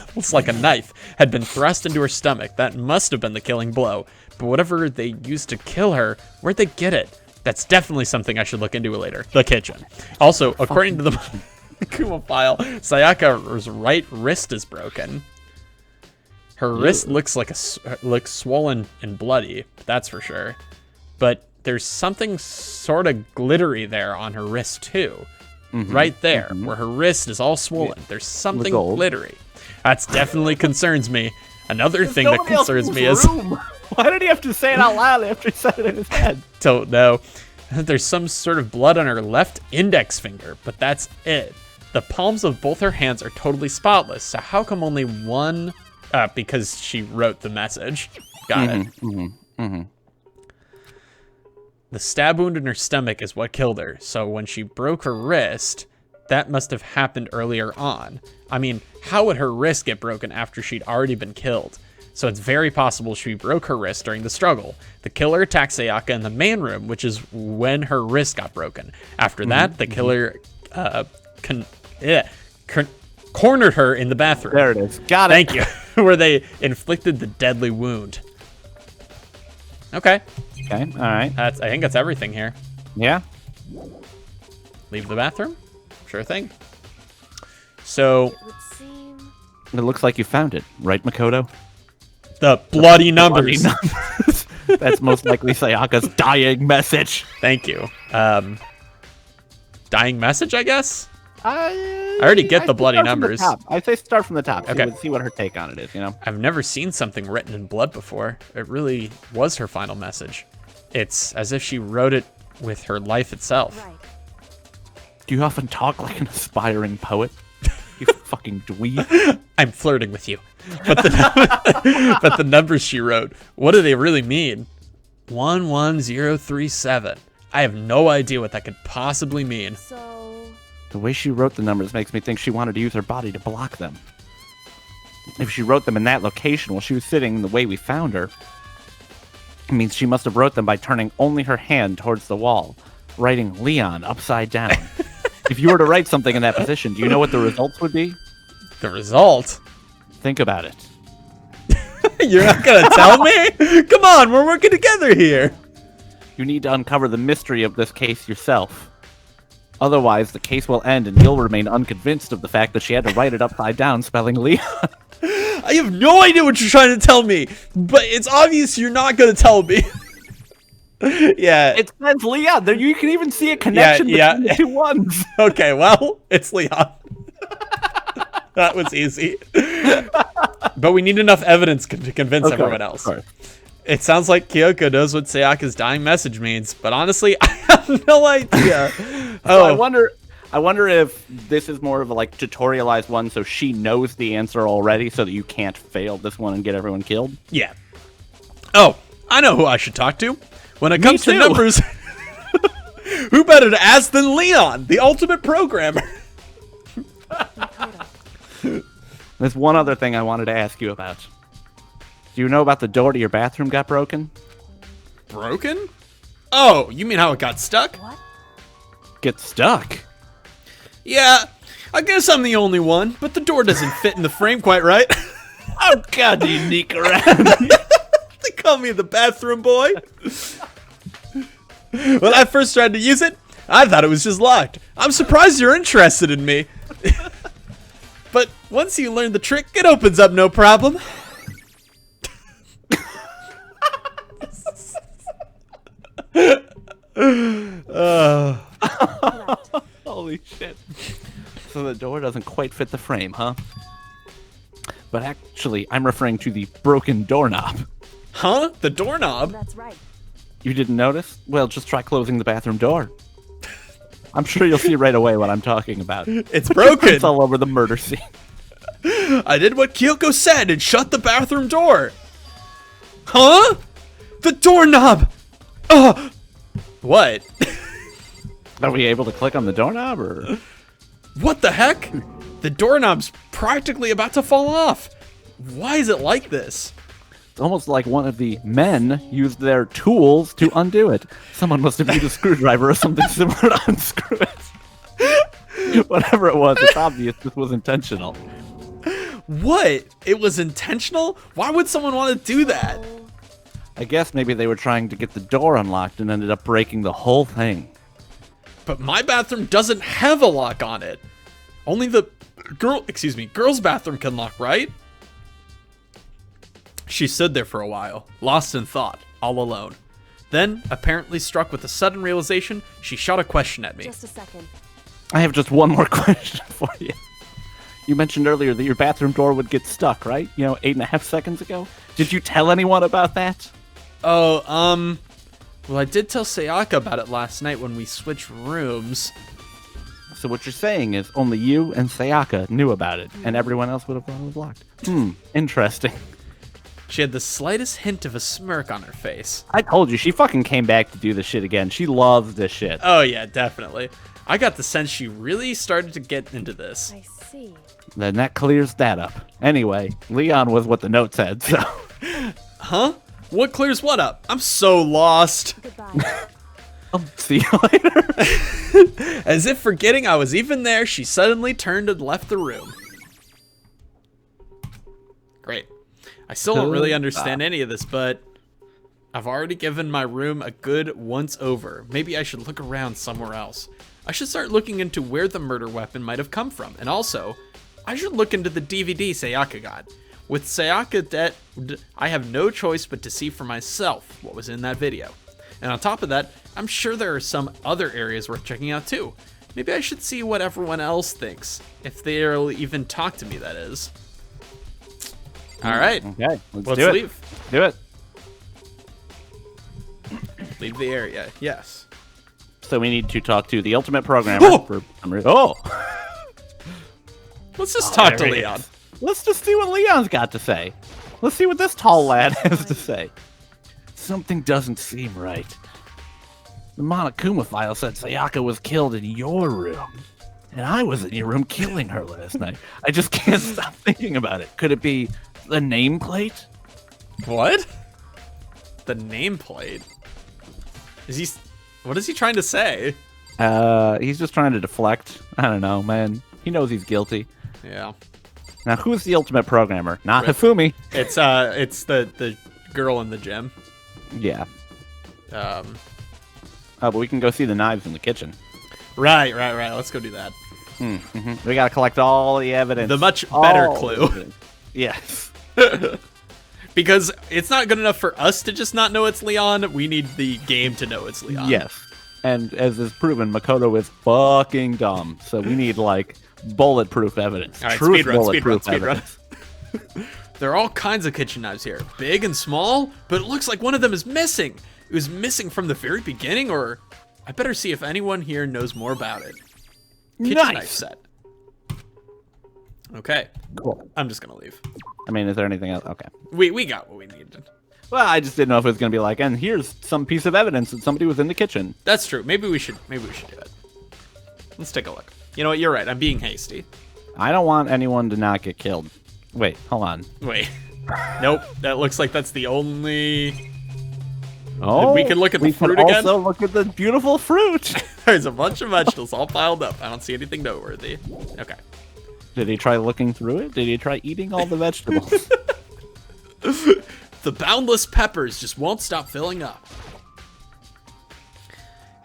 almost like a knife, had been thrust into her stomach. That must have been the killing blow. But whatever they used to kill her, where'd they get it? That's definitely something I should look into later. The kitchen. Also, according to the Monokuma file, Sayaka's right wrist is broken. Her wrist looks like looks swollen and bloody, that's for sure. But there's something sort of glittery there on her wrist too. Right there, where her wrist is all swollen. There's something glittery. That's definitely concerns me. Another thing that concerns me is... Why did he have to say it out loud after he said it in his head? Don't know. There's some sort of blood on her left index finger, but that's it. The palms of both her hands are totally spotless, so how come only one... because she wrote the message. Got it. The stab wound in her stomach is what killed her, so when she broke her wrist, that must have happened earlier on. I mean, how would her wrist get broken after she'd already been killed? So it's very possible she broke her wrist during the struggle. The killer attacked Sayaka in the main room, which is when her wrist got broken. After that, the killer cornered her in the bathroom. There it is. Got it. Thank you. Where they inflicted the deadly wound. Okay. Okay, all right. I think that's everything here. Yeah? Leave the bathroom? Sure thing. So, It would seem. It looks like you found it, right, Makoto? the bloody numbers. That's most likely Sayaka's dying message. Thank you. Dying message, I guess? I already get the bloody numbers. I say start from the top. Okay. See what her take on it is, you know? I've never seen something written in blood before. It really was her final message. It's as if she wrote it with her life itself. Right. Do you often talk like an aspiring poet? You fucking dweeb. I'm flirting with you. But the numbers she wrote, what do they really mean? 11037. I have no idea what that could possibly mean. So. The way she wrote the numbers makes me think she wanted to use her body to block them. If she wrote them in that location while she was sitting the way we found her, it means she must have wrote them by turning only her hand towards the wall, writing Leon upside down. If you were to write something in that position, do you know what the results would be? The result? Think about it. You're not going to tell me? Come on, we're working together here. You need to uncover the mystery of this case yourself. Otherwise, the case will end and you'll remain unconvinced of the fact that she had to write it upside down, spelling Leon. I have no idea what you're trying to tell me, but it's obvious you're not going to tell me. Yeah. It says Leon. There, you can even see a connection between the two ones. Okay, well, it's Leon. That was easy. But we need enough evidence to convince everyone else. It sounds like Kyoko knows what Sayaka's dying message means, but honestly, I have no idea. So I wonder if this is more of a like tutorialized one, so she knows the answer already, so that you can't fail this one and get everyone killed. Yeah. Oh, I know who I should talk to. When it comes to numbers, who better to ask than Leon, the ultimate programmer? There's one other thing I wanted to ask you about. Do you know about the door to your bathroom got broken? Broken? Oh, you mean how it got stuck? What? Get stuck? Yeah, I guess I'm the only one, but the door doesn't fit in the frame quite right. Oh god, do you sneak around? They call me the bathroom boy. When I first tried to use it, I thought it was just locked. I'm surprised you're interested in me. But once you learn the trick, it opens up no problem. Holy shit. So the door doesn't quite fit the frame, huh? But actually, I'm referring to the broken doorknob. Huh? The doorknob? That's right. You didn't notice? Well, just try closing the bathroom door. I'm sure you'll see right away what I'm talking about. It's broken. It's all over the murder scene. I did what Kyoko said and shut the bathroom door. Huh? The doorknob! Oh! What? Are we able to click on the doorknob, or...? What the heck? The doorknob's practically about to fall off. Why is it like this? It's almost like one of the men used their tools to undo it. Someone must have used a screwdriver or something similar to unscrew it. Whatever it was, it's obvious this was intentional. What? It was intentional? Why would someone want to do that? I guess maybe they were trying to get the door unlocked and ended up breaking the whole thing. But my bathroom doesn't have a lock on it. Only the girl's bathroom can lock, right? She stood there for a while, lost in thought, all alone. Then, apparently struck with a sudden realization, she shot a question at me. Just a second. I have just one more question for you. You mentioned earlier that your bathroom door would get stuck, right? 8.5 seconds ago? Did you tell anyone about that? Oh, well, I did tell Sayaka about it last night when we switched rooms. So what you're saying is only you and Sayaka knew about it, and everyone else would have thought it was locked. Interesting. She had the slightest hint of a smirk on her face. I told you, she fucking came back to do this shit again. She loves this shit. Oh, yeah, definitely. I got the sense she really started to get into this. I see. Then that clears that up. Anyway, Leon was what the note said, so... Huh? What clears what up? I'm so lost. Goodbye. I'll see you later. As if forgetting I was even there, she suddenly turned and left the room. Great. I still don't really understand any of this, but I've already given my room a good once over. Maybe I should look around somewhere else. I should start looking into where the murder weapon might have come from. And also, I should look into the DVD Sayaka got. With Sayaka dead, I have no choice but to see for myself what was in that video. And on top of that, I'm sure there are some other areas worth checking out too. Maybe I should see what everyone else thinks. If they'll even talk to me, that is. Alright. Okay, let's do leave. Do it. Leave the area, yes. So we need to talk to the ultimate programmer for some reason. Oh! Let's just talk to there he Leon. is. Let's just see what Leon's got to say. Let's see what this tall lad has to say. Something doesn't seem right. The Monokuma file said Sayaka was killed in your room. And I was in your room killing her last night. I just can't stop thinking about it. Could it be the nameplate? What? The nameplate? What is he trying to say? He's just trying to deflect. I don't know, man. He knows he's guilty. Yeah. Now, who's the ultimate programmer? Not Hifumi. It's the girl in the gym. Yeah. Oh, but we can go see the knives in the kitchen. Right. Let's go do that. We gotta collect all the evidence. The much better clue. Yes. Because it's not good enough for us to just not know it's Leon. We need the game to know it's Leon. Yes. And as is proven, Makoto is fucking dumb. So we need, like, bulletproof evidence. All right, Truth speedrun. evidence. There are all kinds of kitchen knives here. Big and small, but it looks like one of them is missing. It was missing from the very beginning, or... I better see if anyone here knows more about it. Kitchen knife set. Okay. Cool. I'm just gonna leave. I mean, is there anything else? Okay. We got what we needed. Well, I just didn't know if it was going to be like, and here's some piece of evidence that somebody was in the kitchen. That's true. Maybe we should do it. Let's take a look. You know what? You're right. I'm being hasty. I don't want anyone to not get killed. Wait, hold on. Wait. Nope. That looks like that's the only... Oh, we can look at the fruit we can again? also look at the beautiful fruit. There's a bunch of vegetables all piled up. I don't see anything noteworthy. Okay. Did he try looking through it? Did he try eating all the vegetables? The boundless peppers just won't stop filling up.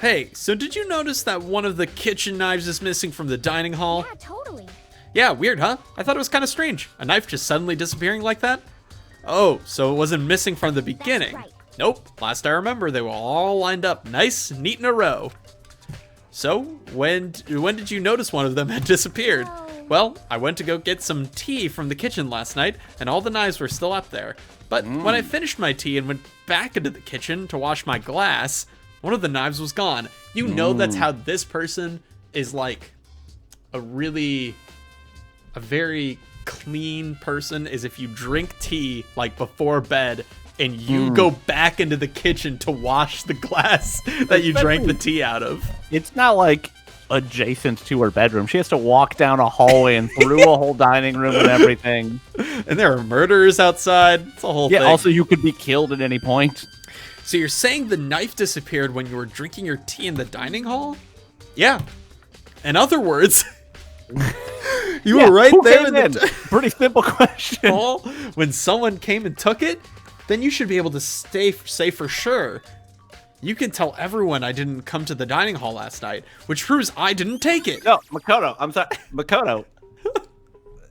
Hey, so did you notice that one of the kitchen knives is missing from the dining hall? Yeah, totally. Yeah, weird, huh? I thought it was kind of strange. A knife just suddenly disappearing like that? Oh, so it wasn't missing from the beginning. That's right. Nope. Last I remember, they were all lined up nice, neat in a row. So, when did you notice one of them had disappeared? Well, I went to go get some tea from the kitchen last night, and all the knives were still up there. But when I finished my tea and went back into the kitchen to wash my glass, one of the knives was gone. You know that's how this person is like a very clean person, is if you drink tea like before bed and you go back into the kitchen to wash the glass that you drank the tea out of. It's not like adjacent to her bedroom. She has to walk down a hallway and through a whole dining room and everything. And there are murderers outside. It's a whole thing. Yeah, also you could be killed at any point. So you're saying the knife disappeared when you were drinking your tea in the dining hall? Yeah. In other words, you were right there in the Pretty simple question. hall when someone came and took it? Then you should be able to say for sure. You can tell everyone I didn't come to the dining hall last night, which proves I didn't take it. No, Makoto, I'm sorry. Makoto,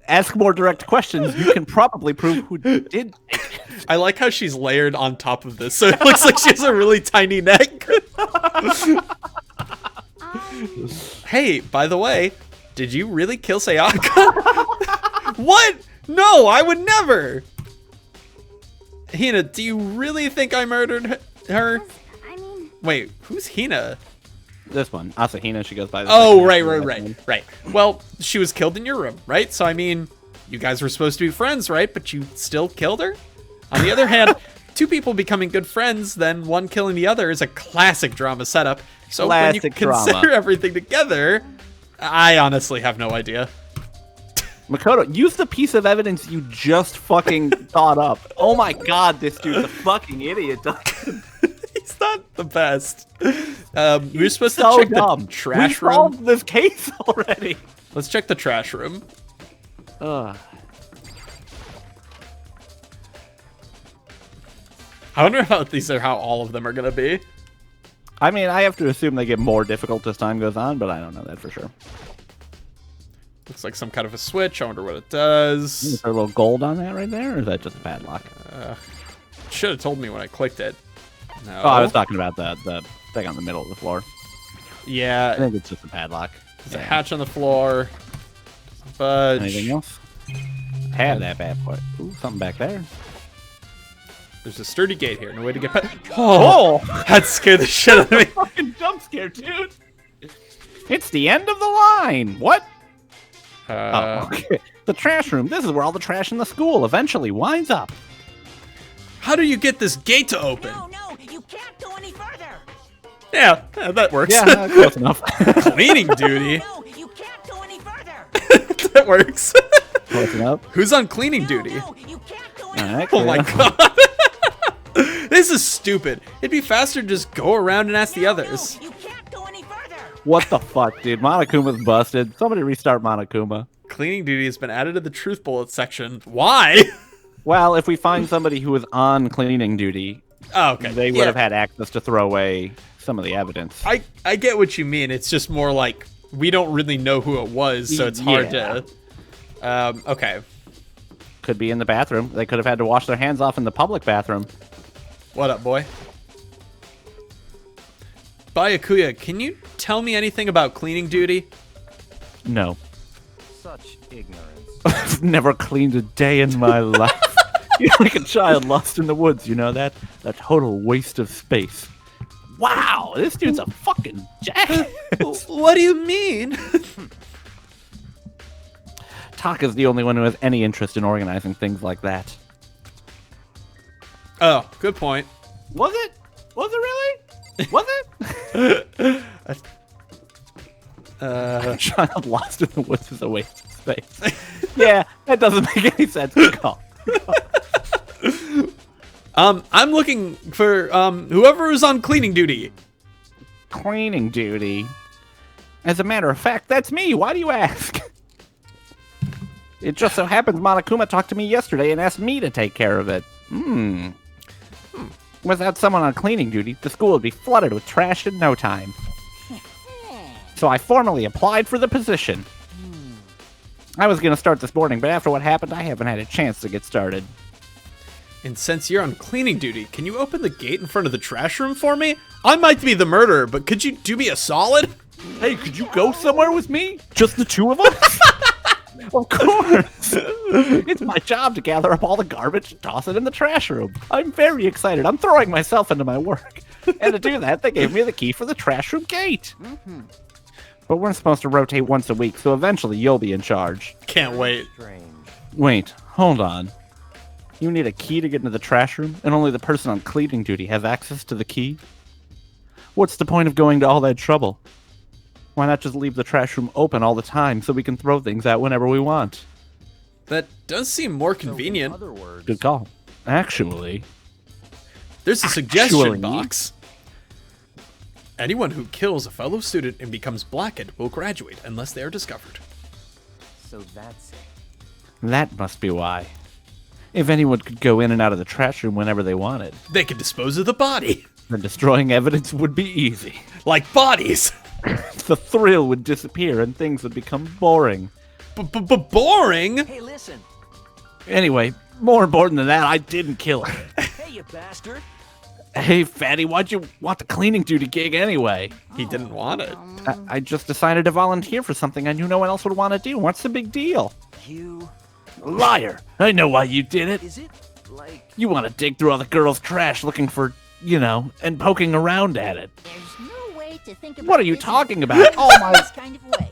ask more direct questions. You can probably prove who did take it. I like how she's layered on top of this, so it looks like she has a really tiny neck. Hey, by the way, did you really kill Sayaka? What? No, I would never. Hina, do you really think I murdered her? I mean, Wait, who's Hina? This one, Asahina, she goes by. Oh, right. Well, she was killed in your room, right? So, I mean, you guys were supposed to be friends, right? But you still killed her? On the other hand, two people becoming good friends, then one killing the other is a classic drama setup. So when you consider everything together, I honestly have no idea. Makoto, use the piece of evidence you just fucking thought up. Oh my god, this dude's a fucking idiot. He's not the best. We're supposed to check the trash room. We solved this case already. Let's check the trash room. Ugh. I wonder if these are how all of them are going to be. I mean, I have to assume they get more difficult as time goes on, but I don't know that for sure. Looks like some kind of a switch. I wonder what it does. Is there a little gold on that right there, or is that just a padlock? Should have told me when I clicked it. No. Oh, I was talking about the thing on the middle of the floor. I Yeah, think it's just a padlock. there's a hatch on the floor. Budge. Anything else? Have that bad boy. Ooh, something back there. There's a sturdy gate here. No way to get past. Oh, that scared the shit out of me. Fucking jump scare, dude. It's the end of the line. What? Oh, okay. The trash room. This is where all the trash in the school eventually winds up. How do you get this gate to open? no, you can't go any further. Yeah, that works. Yeah, close enough. Cleaning duty. No, you can't go any further. That works. Close enough. Who's on cleaning duty? No, you can't go any All right, Oh my clear. god. This is stupid. It'd be faster to just go around and ask the others. No, you can't go any further. What the fuck, dude? Monokuma's busted. Somebody restart Monokuma. Cleaning duty has been added to the truth bullet section. Why? Well, if we find somebody who was on cleaning duty, Oh, okay. they would have had access to throw away some of the evidence. I get what you mean. It's just more like we don't really know who it was, so it's hard to. Okay. Could be in the bathroom. They could have had to wash their hands off in the public bathroom. What up, boy? Byakuya, can you tell me anything about cleaning duty? No. Such ignorance. I've never cleaned a day in my life. You're like a child lost in the woods, you know that? A total waste of space. Wow, this dude's a fucking jack. What do you mean? Taka's the only one who has any interest in organizing things like that. Oh, good point. Was it? Was it really? Was it? A child lost in the woods is a waste of space. Yeah, that doesn't make any sense. Good call. I'm looking for whoever is on cleaning duty. Cleaning duty. As a matter of fact, that's me. Why do you ask? It just so happens Monokuma talked to me yesterday and asked me to take care of it. Without someone on cleaning duty, the school would be flooded with trash in no time. So I formally applied for the position. I was going to start this morning, but after what happened, I haven't had a chance to get started. And since you're on cleaning duty, can you open the gate in front of the trash room for me? I might be the murderer, but could you do me a solid? Hey, could you go somewhere with me? Just the two of us? Of course! It's my job to gather up all the garbage and toss it in the trash room. I'm very excited. I'm throwing myself into my work. And to do that, they gave me the key for the trash room gate. But we're supposed to rotate once a week, so eventually you'll be in charge. Can't wait. Strange. Wait, hold on. You need a key to get into the trash room, and only the person on cleaning duty has access to the key? What's the point of going to all that trouble? Why not just leave the trash room open all the time so we can throw things out whenever we want? That does seem more convenient. In other words, Good call. Actually, There's a suggestion Actually. box. Anyone who kills a fellow student and becomes blackened will graduate unless they are discovered. so that's it. that must be why. If anyone could go in and out of the trash room whenever they wanted, They can dispose of the body. then destroying evidence would be easy. Like bodies. The thrill would disappear and things would become boring. Boring? Hey, listen. Anyway, More important than that, I didn't kill her. Hey, you bastard! Hey, fatty, why'd you want the cleaning duty gig anyway? He didn't want it. I just decided to volunteer for something I knew no one else would want to do. What's the big deal? You... Liar! I know why you did it. Is it, like... You want to dig through all the girls' trash looking for, you know, and poking around at it. There's no way to think about What are you business talking about? Oh my... this kind of way.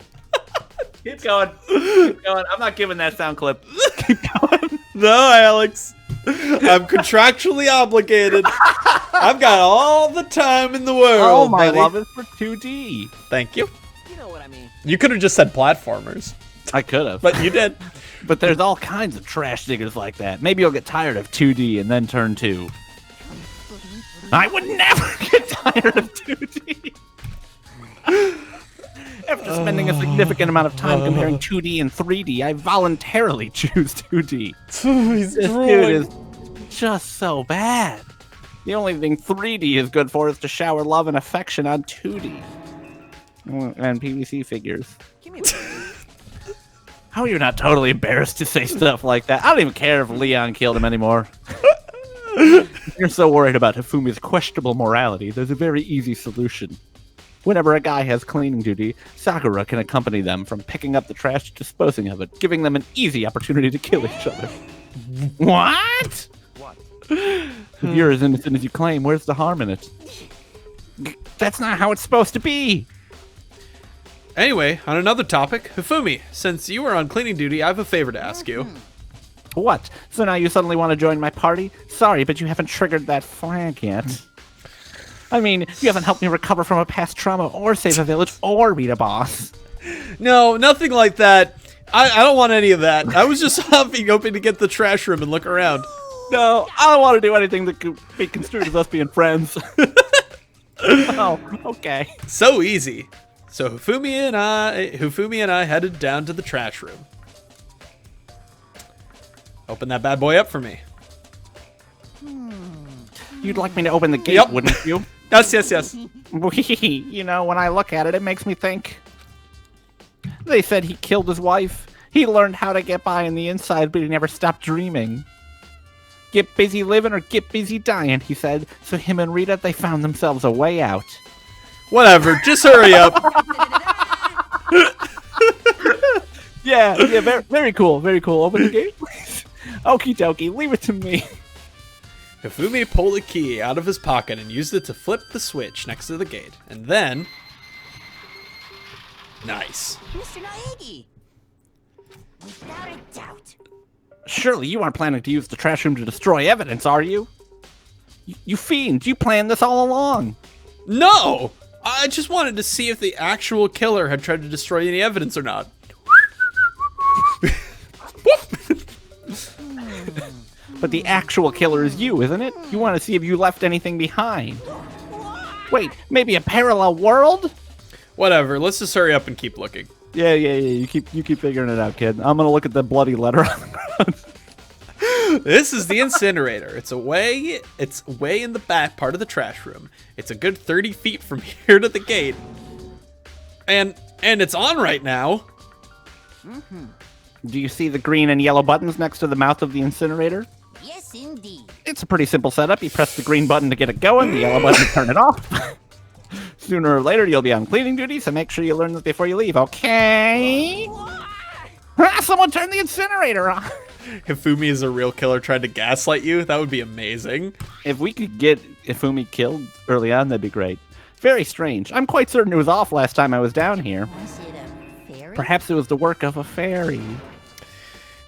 Keep going. Keep going. I'm not giving that sound clip. Keep going. No, Alex. I'm contractually obligated. I've got all the time in the world. Oh, my buddy. love is for 2D. Thank you. You know what I mean. You could have just said platformers, I could have. but you did. But there's all kinds of trash diggers like that. Maybe you'll get tired of 2D and then turn 2. I would never get tired of 2D. After spending a significant amount of time comparing 2D and 3D, I voluntarily choose 2D. He's This drooling. dude is just so bad. The only thing 3D is good for is to shower love and affection on 2D. And PVC figures. Give me that. How are you not totally embarrassed to say stuff like that? I don't even care if Leon killed him anymore. You're so worried about Hifumi's questionable morality, there's a very easy solution. Whenever a guy has cleaning duty, Sakura can accompany them from picking up the trash to disposing of it, giving them an easy opportunity to kill each other. What? What? If you're as innocent as you claim, where's the harm in it? That's not how it's supposed to be! Anyway, on another topic, Hifumi, since you were on cleaning duty, I have a favor to ask you. What? So now you suddenly want to join my party? Sorry, but you haven't triggered that flag yet. I mean, you haven't helped me recover from a past trauma, or save a village, or beat a boss. No, nothing like that. I don't want any of that. I was just hoping to get the trash room and look around. No, I don't want to do anything that could be construed as us being friends. Oh, okay. So easy. So Hifumi and I headed down to the trash room. Open that bad boy up for me. You'd like me to open the gate, Yep. wouldn't you? Yes. You know, when I look at it, it makes me think. They said he killed his wife. He learned how to get by on the inside, but he never stopped dreaming. Get busy living or get busy dying, he said. So him and Rita, they found themselves a way out. Whatever, just hurry up. Yeah, very, very cool, very cool. Open the gate, please. Okie dokie, leave it to me. Hifumi pulled a key out of his pocket and used it to flip the switch next to the gate. And then... Nice. Mr. Naegi! Without a doubt. Surely you aren't planning to use the trash room to destroy evidence, are you? You fiend, you planned this all along. No! I just wanted to see if the actual killer had tried to destroy any evidence or not. But the actual killer is you, isn't it? You want to see if you left anything behind. Wait, maybe a parallel world? Whatever, let's just hurry up and keep looking. Yeah. You keep figuring it out, kid. I'm gonna look at the bloody letter on the ground. This is the incinerator. It's way in the back part of the trash room. It's a good 30 feet from here to the gate. And it's on right now. Do you see the green and yellow buttons next to the mouth of the incinerator? Yes, indeed. It's a pretty simple setup. You press the green button to get it going, the yellow button to turn it off. Sooner or later, you'll be on cleaning duty, so make sure you learn this before you leave, okay? Someone turn the incinerator on! Hifumi is a real killer trying to gaslight you. That would be amazing. If we could get Hifumi killed early on, that'd be great. Very strange. I'm quite certain it was off last time I was down here. Was it a fairy? Perhaps it was the work of a fairy.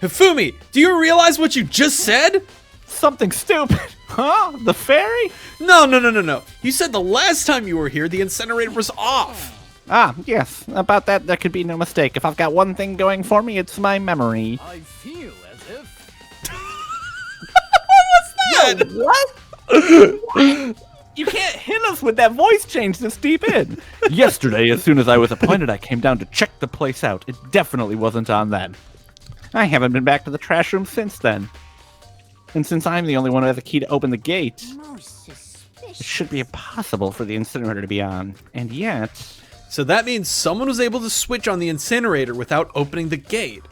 Hifumi, do you realize what you just said? Something stupid. Huh? The fairy? No. You said the last time you were here, the incinerator was off. Ah, yes. About that, there could be no mistake. If I've got one thing going for me, it's my memory. I feel as if... What? You can't hit us with that voice change this deep in. Yesterday, as soon as I was appointed, I came down to check the place out. It definitely wasn't on then. I haven't been back to the trash room since then. And since I'm the only one who has a key to open the gate, Most suspicious. it should be impossible for the incinerator to be on. And yet... So that means someone was able to switch on the incinerator without opening the gate.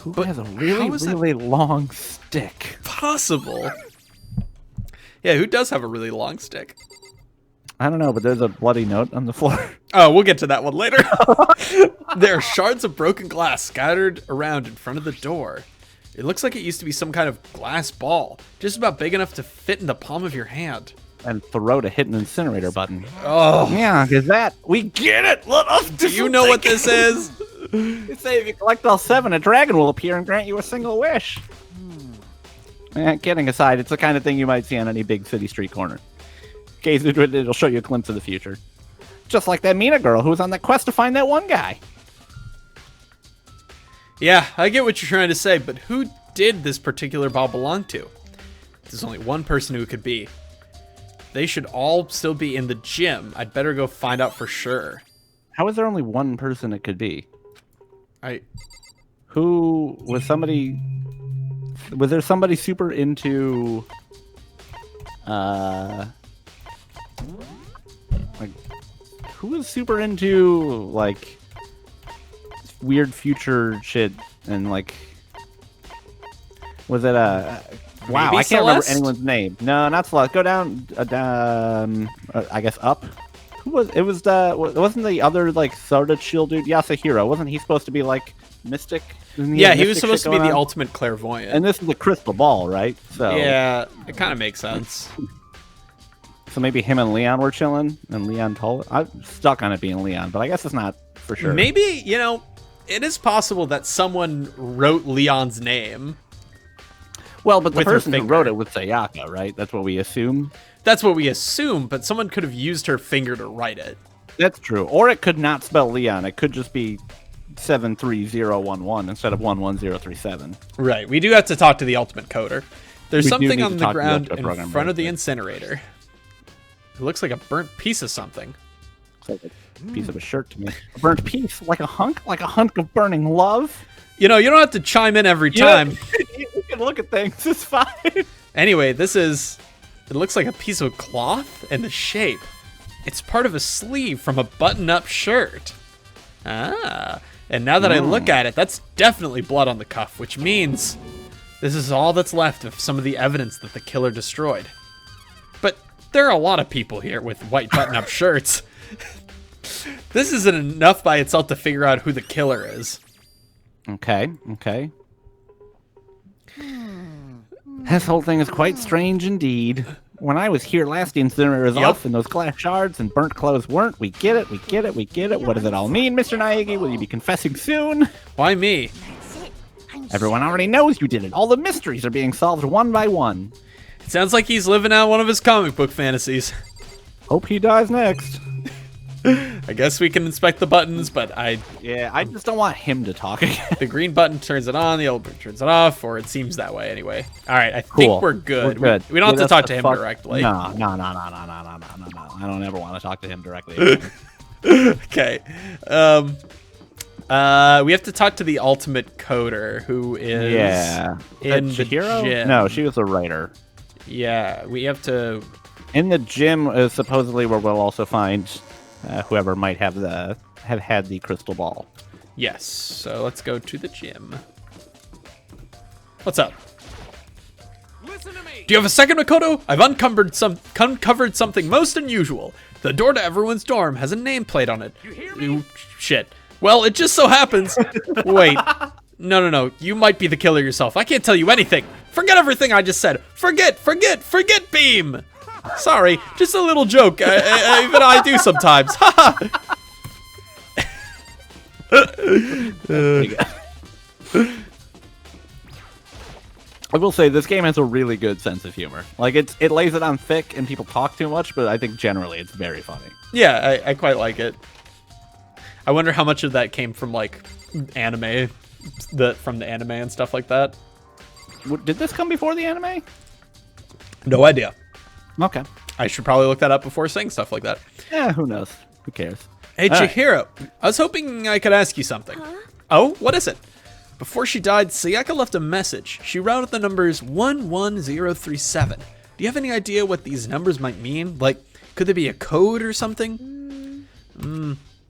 Who But has a how really, is that really long stick? possible? Yeah, who does have a really long stick? I don't know, but there's a bloody note on the floor. Oh, we'll get to that one later. There are shards of broken glass scattered around in front of the door. It looks like it used to be some kind of glass ball, just about big enough to fit in the palm of your hand. And throw to hit an incinerator button. Oh, Yeah, because that, we get it! Let us do you know what this is? They say if you collect all 7, a dragon will appear and grant you a single wish. Kidding aside, it's the kind of thing you might see on any big city street corner. Gaze into it, it'll show you a glimpse of the future. Just like that Mina girl who was on that quest to find that one guy. Yeah, I get what you're trying to say, but who did this particular ball belong to? There's only one person who it could be. They should all still be in the gym. I'd better go find out for sure. How is there only one person it could be? Who was somebody... Was there somebody super into... like... Who was super into, like... weird future shit and, like... Was it a... Wow, Maybe I can't remember Celeste? anyone's name. No, not Celeste. Go down, I guess up. Who was? It was the. Wasn't the other like Sword Shield dude Yasuhiro? Wasn't he supposed to be like mystic? Yeah, he was supposed to be the ultimate clairvoyant. And this is the crystal ball, right? So yeah, it kind of makes sense. So maybe him and Leon were chilling, and Leon told. I'm stuck on it being Leon, but I guess it's not for sure. Maybe, you know, it is possible that someone wrote Leon's name. Well, but the with her person who finger. wrote it was Sayaka, right? That's what we assume. That's what we assume, but someone could have used her finger to write it. That's true. Or it could not spell Leon. It could just be 73011 instead of 11037. Right. We do have to talk to the ultimate coder. There's We do something need on to the talk to the ground ultimate in programmer, front of the but- incinerator. It looks like a burnt piece of something. It's like a piece of a shirt to me. A burnt piece, like a hunk of burning love. You know, you don't have to chime in every time. You can look at things. It's fine. Anyway, it looks like a piece of cloth and the shape. It's part of a sleeve from a button-up shirt. Ah, and now that I look at it, that's definitely blood on the cuff, which means this is all that's left of some of the evidence that the killer destroyed. But there are a lot of people here with white button-up shirts. This isn't enough by itself to figure out who the killer is. Okay. This whole thing is quite strange indeed. When I was here last, the incinerator was off and those glass shards and burnt clothes weren't. We get it. What does it all mean, Mr. Naegi? Will you be confessing soon? Why me? That's it. Everyone already knows you did it. All the mysteries are being solved one by one. It sounds like he's living out one of his comic book fantasies. Hope he dies next. I guess we can inspect the buttons, but Yeah, I just don't want him to talk again. the green button turns it on, the yellow button turns it off, or it seems that way anyway. All right, I Cool. think we're good. We don't have to talk to him directly. No. I don't ever want to talk to him directly again. Okay. We have to talk to the ultimate coder, who is in the Chihiro? gym. No, she was a writer. Yeah, we have to. In the gym is supposedly where we'll also find whoever might have had the crystal ball. Yes. So let's go to the gym. What's up? Listen to me. Do you have a second, Makoto? I've uncovered something most unusual. The door to everyone's dorm has a nameplate on it. You hear me? Ooh, shit. Well, it just so happens. Wait. No. You might be the killer yourself. I can't tell you anything. Forget everything I just said. Forget Beam. Sorry, just a little joke. Even I do sometimes. I will say this game has a really good sense of humor. Like it lays it on thick and people talk too much, but I think generally it's very funny. Yeah, I quite like it. I wonder how much of that came from like anime, from the anime and stuff like that. Did this come before the anime? No idea. Okay. I should probably look that up before saying stuff like that. Yeah, who knows? Who cares? Hey, All right. Chihiro, I was hoping I could ask you something. Oh, what is it? Before she died, Sayaka left a message. She wrote the numbers 11037. Do you have any idea what these numbers might mean? Like, could there be a code or something?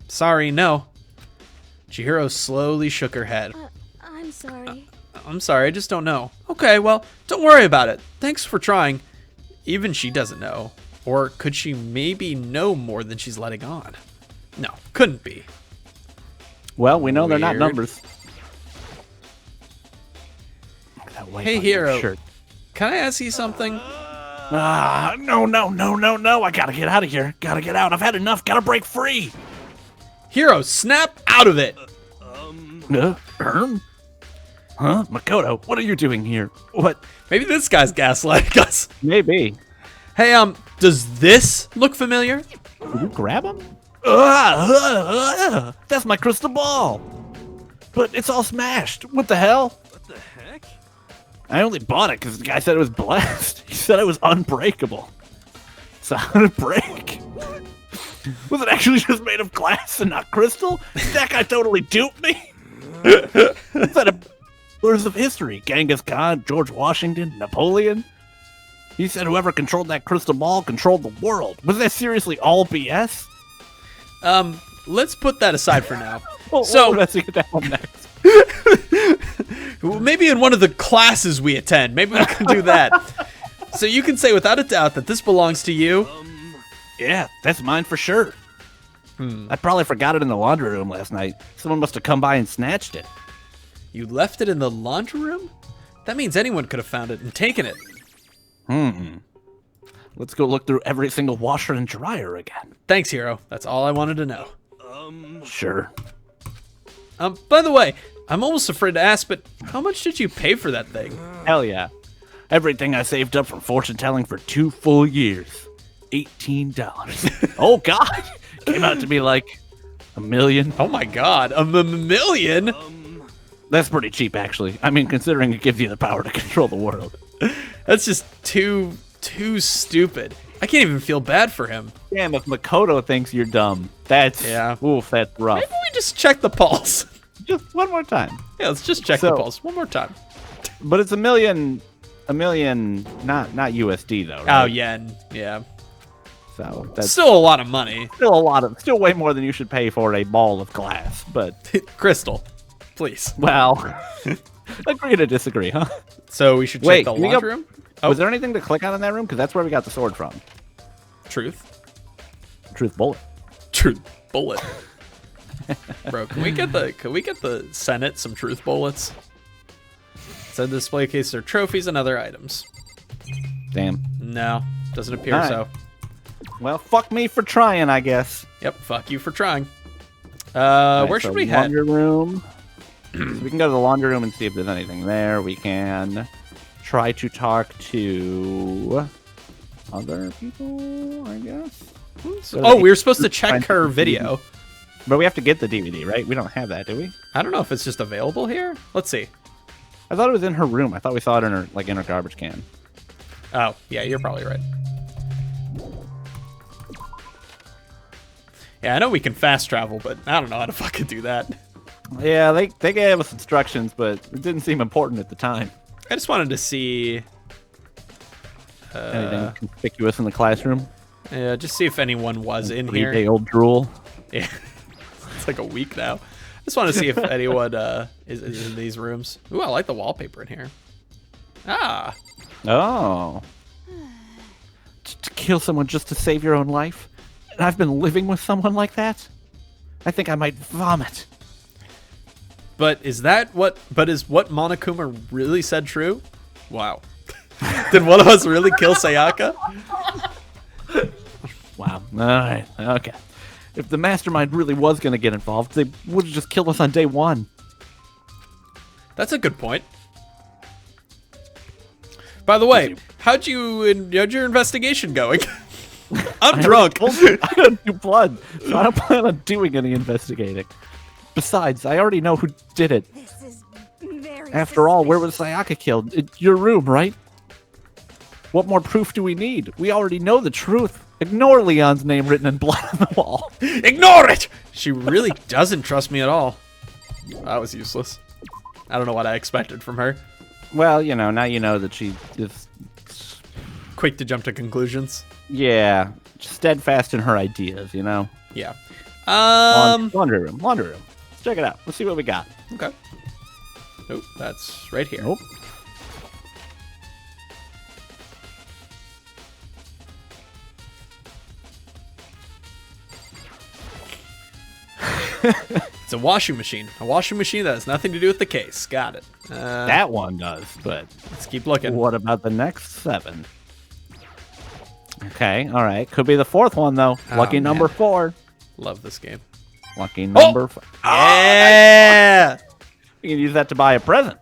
Sorry, no. Chihiro slowly shook her head. I'm I'm sorry. I'm sorry, I just don't know. Okay, well, don't worry about it. Thanks for trying. Even she doesn't know. Or could she maybe know more than she's letting on? No, couldn't be. Well, we know they're not Weird. numbers. Look at that white Hey, on your Hero. shirt. Can I ask you something? No. I gotta get out of here. Gotta get out. I've had enough. Gotta break free. Hero, snap out of it! Huh? Makoto, what are you doing here? What? Maybe this guy's gaslighting us. Maybe. Hey, does this look familiar? Did you grab him? That's my crystal ball. But it's all smashed. What the hell? What the heck? I only bought it because the guy said it was blessed. He said it was unbreakable. So how did it break? Was it actually just made of glass and not crystal? That guy totally duped me. Is that a rulers of history? Genghis Khan, George Washington, Napoleon? He said whoever controlled that crystal ball controlled the world. Was that seriously all BS? Let's put that aside for now. We'll So, investigate that one next. maybe in one of the classes we attend, maybe we can do that. So you can say without a doubt that this belongs to you. Yeah, that's mine for sure. I probably forgot it in the laundry room last night. Someone must have come by and snatched it. You left it in the laundry room? That means anyone could have found it and taken it. Let's go look through every single washer and dryer again. Thanks, Hero. That's all I wanted to know. Sure. By the way, I'm almost afraid to ask, but how much did you pay for that thing? Hell yeah. Everything I saved up from fortune telling for 2 full years. $18. Oh, God. Came out to be like $1 million. Oh my god, a million? That's pretty cheap, actually. I mean, considering it gives you the power to control the world. That's just too stupid. I can't even feel bad for him. Damn, if Makoto thinks you're dumb, that's oof, that's rough. Maybe we just check the pulse. Just one more time. Yeah, let's just check the pulse one more time. But it's $1 million, not USD though. Right? Oh, yen. Yeah. So that's Still a lot of money. still way more than you should pay for a ball of glass. But Crystal, please. well, agree to disagree, huh? So we should check Wait, the can we laundry go- room? Was there anything to click on in that room? Because that's where we got the sword from. Truth. Truth bullet. Truth bullet. Bro, can we get the Senate some truth bullets? Said display case are trophies and other items. Damn. No, doesn't appear Alright. so. Well, fuck me for trying, I guess. Yep, fuck you for trying. Alright, Where so should we head? laundry room. So we can go to the laundry room and see if there's anything there. We can try to talk to other people, I guess. Oh, we were supposed to check Find her some video. But we have to get the DVD, right? We don't have that, do we? I don't know if it's just available here. Let's see. I thought it was in her room. I thought we saw it in her garbage can. Oh, yeah, you're probably right. Yeah, I know we can fast travel, but I don't know how to fucking do that. Yeah, they gave us instructions, but it didn't seem important at the time. I just wanted to see, Anything conspicuous in the classroom? just see if anyone was in here. 3-day-old drool. Yeah, it's like a week now. Just want to see if anyone is in these rooms. Ooh, I like the wallpaper in here. Ah, Oh. To kill someone just to save your own life? And I've been living with someone like that? I think I might vomit. but is what Monokuma really said true? Wow. Did one of us really kill Sayaka? Wow. Alright, okay. If the mastermind really was going to get involved, they would have just killed us on day one. That's a good point. By the way, how'd your investigation going? I'm drunk. I don't do blood, so I don't plan on doing any investigating. Besides, I already know who did it. This is very After all, where was Sayaka killed? Your room, right? What more proof do we need? We already know the truth. Ignore Leon's name written in blood on the wall. Ignore it! She really doesn't trust me at all. That was useless. I don't know what I expected from her. Well, now you know that she is, Quick to jump to conclusions. yeah, steadfast in her ideas, Yeah. Laundry room. Let's check it out. Let's see what we got. Okay. Nope, that's right here. Nope. It's a washing machine. A washing machine that has nothing to do with the case. Got it. That one does, but Let's keep looking. what about the next 7? Okay, all right. Could be the 4th one, though. Oh, Lucky number man. 4. Love this game. Lucky number 4. Yeah! You can use that to buy a present.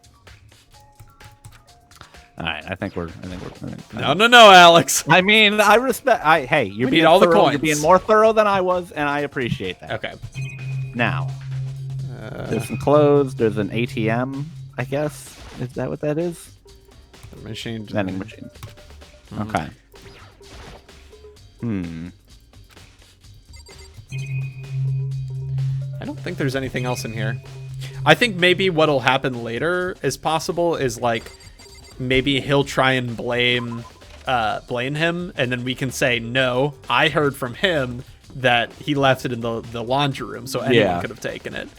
All right, I think we're. No, Alex. I mean, I respect. Hey, you're We being need all the thorough. coins. You're being more thorough than I was, and I appreciate that. Okay. Now, there's some clothes. There's an ATM. I guess is that what that is? Machine. Vending machine. Okay. I don't think there's anything else in here. I think maybe what'll happen later is possible is like maybe he'll try and blame him, and then we can say no. I heard from him that he left it in the laundry room, so anyone could have taken it.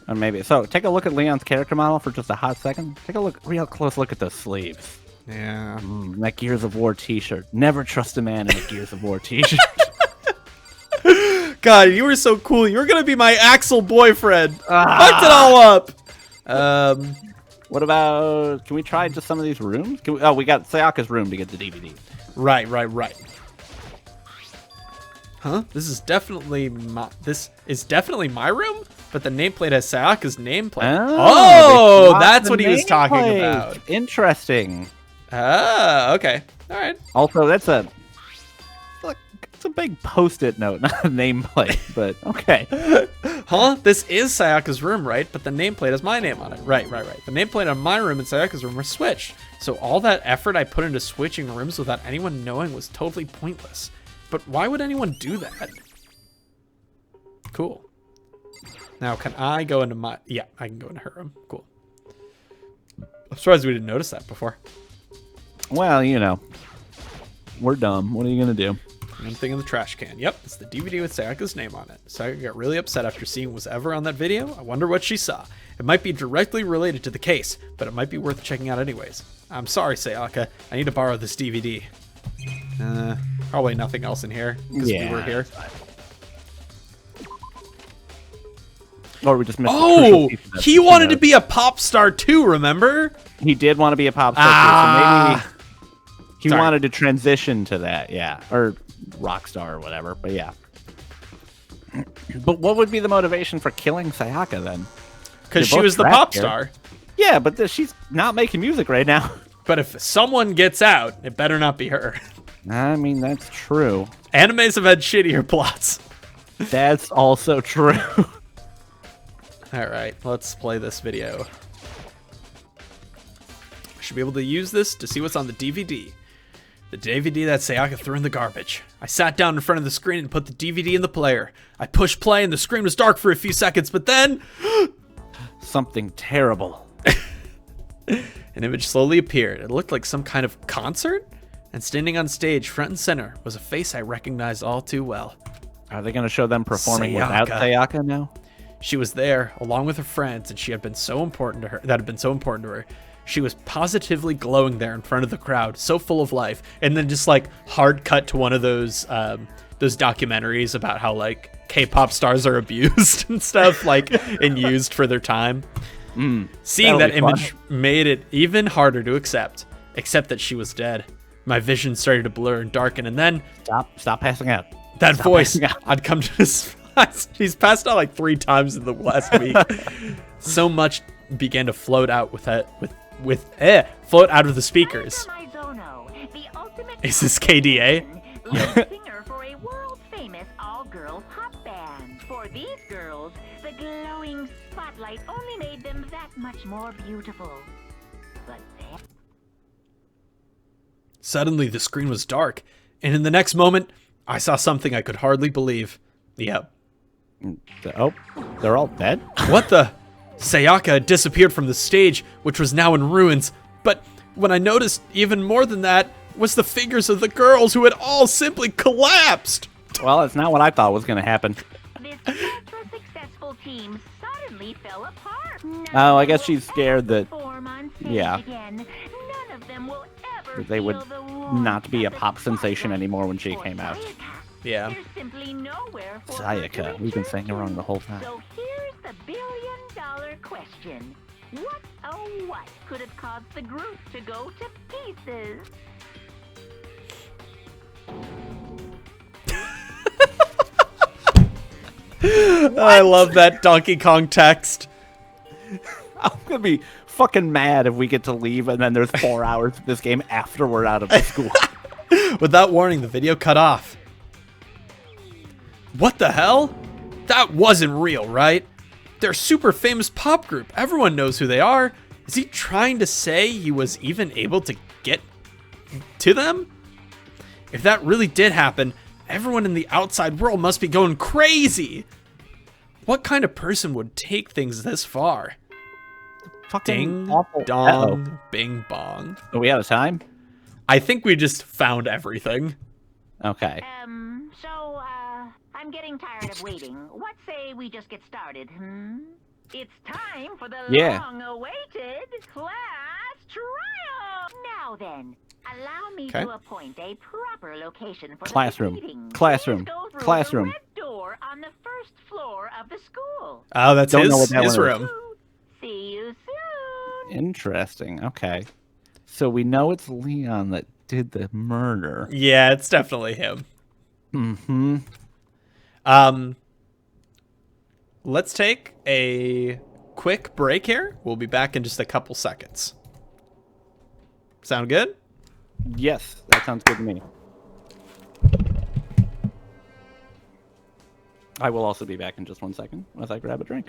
Or maybe. So take a look at Leon's character model for just a hot second. Take a real close look at those sleeves. Yeah. That Gears of War T-shirt. Never trust a man in a Gears of War T-shirt. God, you were so cool. You were gonna be my Axel boyfriend. Fucked it all up. What about? Can we try just some of these rooms? We got Sayaka's room to get the DVD. Right. Huh? This is definitely my room, but the nameplate has Sayaka's nameplate. Oh, that's what he was talking about. Interesting. Ah, okay. All right. Also, it's a big post-it note, not a nameplate, but okay. Huh? This is Sayaka's room, right? But the nameplate has my name on it. Right. The nameplate on my room and Sayaka's room were switched. So all that effort I put into switching rooms without anyone knowing was totally pointless. But why would anyone do that? Cool. Now, can I go into my... Yeah, I can go into her room. Cool. I'm surprised we didn't notice that before. Well, you know, we're dumb. What are you going to do? One thing in the trash can. Yep, it's the DVD with Sayaka's name on it. Sayaka got really upset after seeing what was ever on that video. I wonder what she saw. It might be directly related to the case, but it might be worth checking out anyways. I'm sorry, Sayaka. I need to borrow this DVD. Probably nothing else in here, because we were here. Or we just missed Oh, he wanted to be a pop star too, remember? He did want to be a pop star too, so maybe he Sorry. wanted to transition to that, yeah. Or rock star or whatever, but yeah. But what would be the motivation for killing Sayaka then? Because They're she was the both pop trapped here. star. Yeah, but she's not making music right now. But if someone gets out, it better not be her. I mean, that's true. Animes have had shittier plots. That's also true. All right, let's play this video. I should be able to use this to see what's on the DVD. The DVD that Sayaka threw in the garbage. I sat down in front of the screen and put the DVD in the player. I pushed play and the screen was dark for a few seconds, but then... Something terrible. An image slowly appeared. It looked like some kind of concert? And standing on stage, front and center, was a face I recognized all too well. Are they going to show them performing Sayaka. without Sayaka now? She was there, along with her friends, and she had been so important to her. That had been so important to her. She was positively glowing there in front of the crowd, so full of life. And then just like hard cut to one of those documentaries about how like K-pop stars are abused and stuff, like and used for their time. Seeing that image made it even harder to accept that she was dead. My vision started to blur and darken, and then Stop passing out. that Stop voice, passing out. I'd come to this. She's passed out like 3 times in the last week. So much began to float out float out of the speakers. Is this KDA? Lead singer for a world-famous all-girl pop band. For these girls, the glowing spotlight only made them that much more beautiful. But then... Suddenly, the screen was dark, and in the next moment, I saw something I could hardly believe. Yep. Oh, they're all dead? What the? Sayaka had disappeared from the stage, which was now in ruins. But when I noticed even more than that was the figures of the girls who had all simply collapsed. Well, it's not what I thought was going to happen. This ultra-successful team suddenly fell apart. Oh, I guess she's scared that Yeah. that they would not be a pop sensation anymore when she came out. Yeah. There's simply nowhere for Sayaka. We've been saying it wrong the whole time. So here's the billion-dollar question. What, oh what, could have caused the group to go to pieces? I love that Donkey Kong text. I'm gonna be fucking mad if we get to leave and then there's 4 hours of this game after we're out of the school. Without warning, the video cut off. What the hell? That wasn't real, right? They're a super famous pop group. Everyone knows who they are. Is he trying to say he was even able to get to them? If that really did happen, everyone in the outside world must be going crazy. What kind of person would take things this far? Fucking Ding, awful. dong, bing, bong. Are we out of time? I think we just found everything. Okay. So, I'm getting tired of waiting. What say we just get started, It's time for the long-awaited class trial! Now then, allow me to appoint a proper location for Classroom. the meeting. Classroom. Please go through Classroom. the red door on the first floor of the school. Oh, that's Don't know what that his one is. room. See you soon! Interesting. Okay. So we know it's Leon that did the murder. Yeah, it's definitely him. Mm-hmm. Let's take a quick break here. We'll be back in just a couple seconds. Sound good? Yes, that sounds good to me. I will also be back in just 1 second as I grab a drink.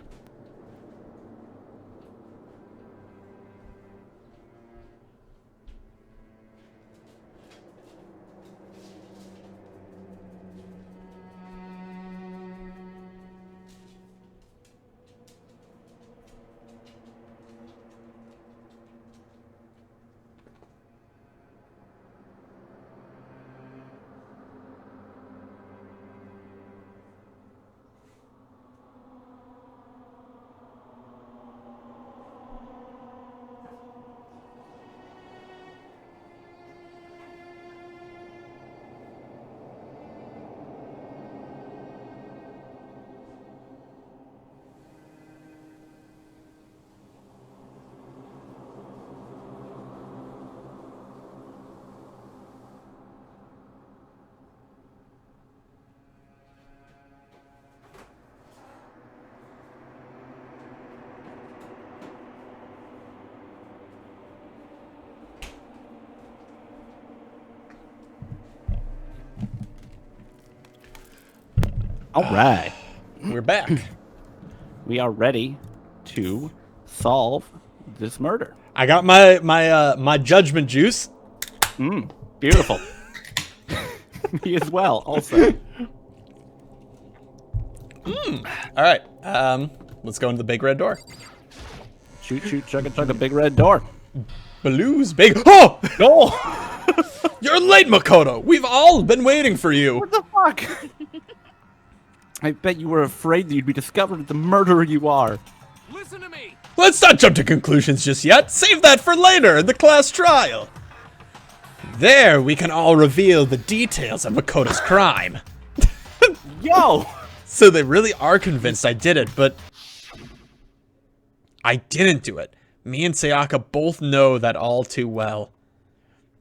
All right. We're back. We are ready to solve this murder. I got my judgment juice. Beautiful. Me as well, also. All right. Let's go into the big red door. Shoot, shoot, chugga, chugga, big red door. Blues big. Oh! Oh! You're late, Makoto. We've all been waiting for you. What the fuck? I bet you were afraid that you'd be discovered the murderer you are. Listen to me. Let's not jump to conclusions just yet. Save that for later in the class trial. There, we can all reveal the details of Makoto's crime. Yo! So they really are convinced I did it, but I didn't do it. Me and Sayaka both know that all too well.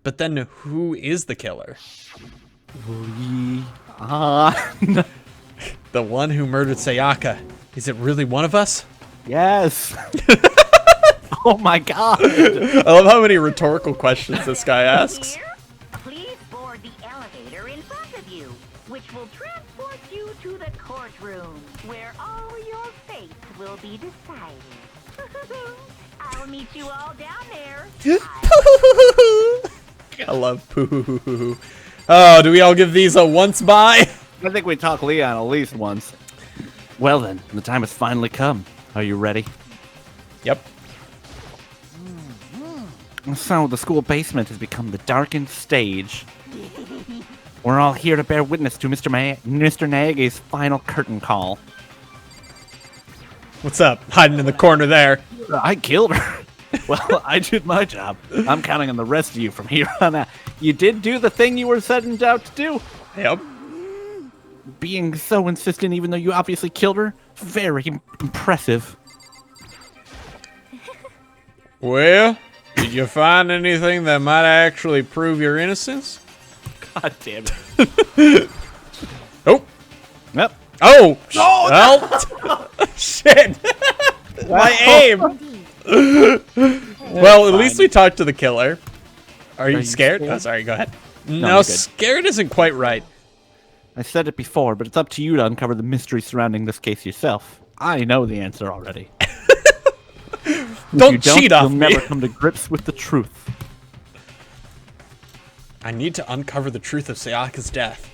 But then who is the killer? The one who murdered Sayaka. Is it really one of us? Yes. Oh my god. I love how many rhetorical questions this guy asks. Here, please board the elevator in front of you, which will transport you to the courtroom, where all your fates will be decided. I'll meet you all down there. I love poo. Oh, do we all give these a once buy? I think we talk Leon at least once. Well then, the time has finally come. Are you ready? Yep. So, the school basement has become the darkened stage. We're all here to bear witness to Mr. Nagi's final curtain call. What's up? Hiding in the corner there. I killed her. Well, I did my job. I'm counting on the rest of you from here on out. You did do the thing you were setting out to do. Yep. Being so insistent, even though you obviously killed her. Very impressive. Well, did you find anything that might actually prove your innocence? God damn it. Oh. Yep. Oh. Oh. Shit. My aim. Well, at least we talked to the killer. Are you scared? Oh, sorry. Go ahead. No, scared isn't quite right. I said it before, but it's up to you to uncover the mystery surrounding this case yourself. I know the answer already. Don't cheat off me. You'll never come to grips with the truth. I need to uncover the truth of Sayaka's death.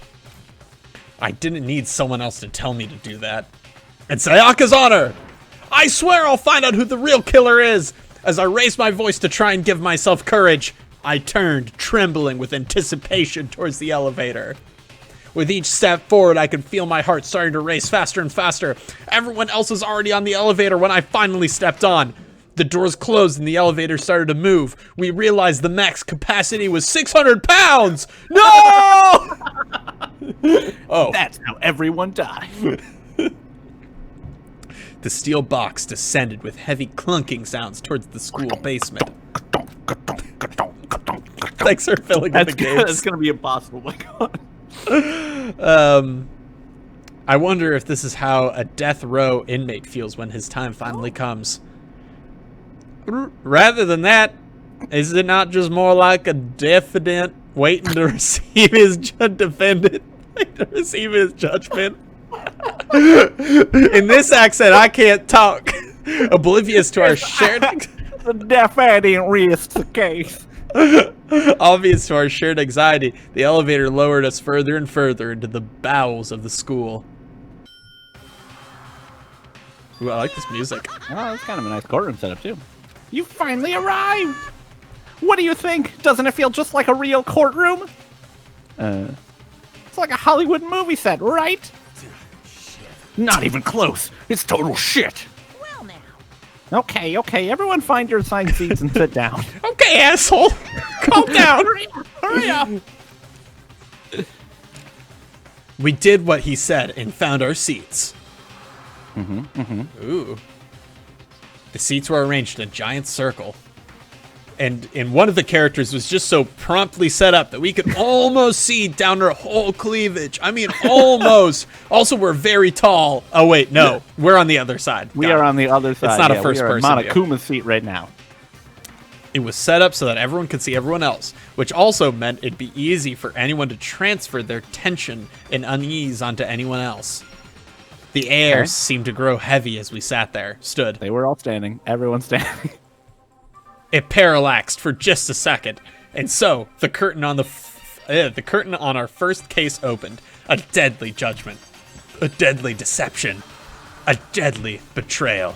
I didn't need someone else to tell me to do that. And Sayaka's honor! I swear I'll find out who the real killer is! As I raised my voice to try and give myself courage, I turned, trembling with anticipation towards the elevator. With each step forward, I could feel my heart starting to race faster and faster. Everyone else was already on the elevator when I finally stepped on. The doors closed and the elevator started to move. We realized the max capacity was 600 pounds! No! Oh. That's how everyone died. The steel box descended with heavy clunking sounds towards the school basement. Thanks for filling in the games. That's gonna be impossible. My God. I wonder if this is how a death row inmate feels when his time finally comes. Rather than that, is it not just more like a defendant waiting to receive his defendant, to receive his judgment? In this accent, I can't talk. Oblivious to our shared... The defendant risks the case. Obvious to our shared anxiety, the elevator lowered us further and further into the bowels of the school. Ooh, I like this music. Oh, it's kind of a nice courtroom setup, too. You finally arrived! What do you think? Doesn't it feel just like a real courtroom? It's like a Hollywood movie set, right? Not even close. It's total shit. Well now. Okay, everyone find your assigned seats and sit down. Okay, asshole. Calm down. Hurry up. We did what he said and found our seats. Ooh. The seats were arranged in a giant circle. And one of the characters was just so promptly set up that we could almost see down her whole cleavage. I mean, almost. Also, we're very tall. Oh, wait, no. We're on the other side. We are on the other side. It's not a first-person view. Monokuma's seat right now. It was set up so that everyone could see everyone else, which also meant it'd be easy for anyone to transfer their tension and unease onto anyone else. The air seemed to grow heavy as we stood. They were all standing. Everyone standing. It parallaxed for just a second, and so the curtain on our first case opened. A deadly judgment, a deadly deception, a deadly betrayal,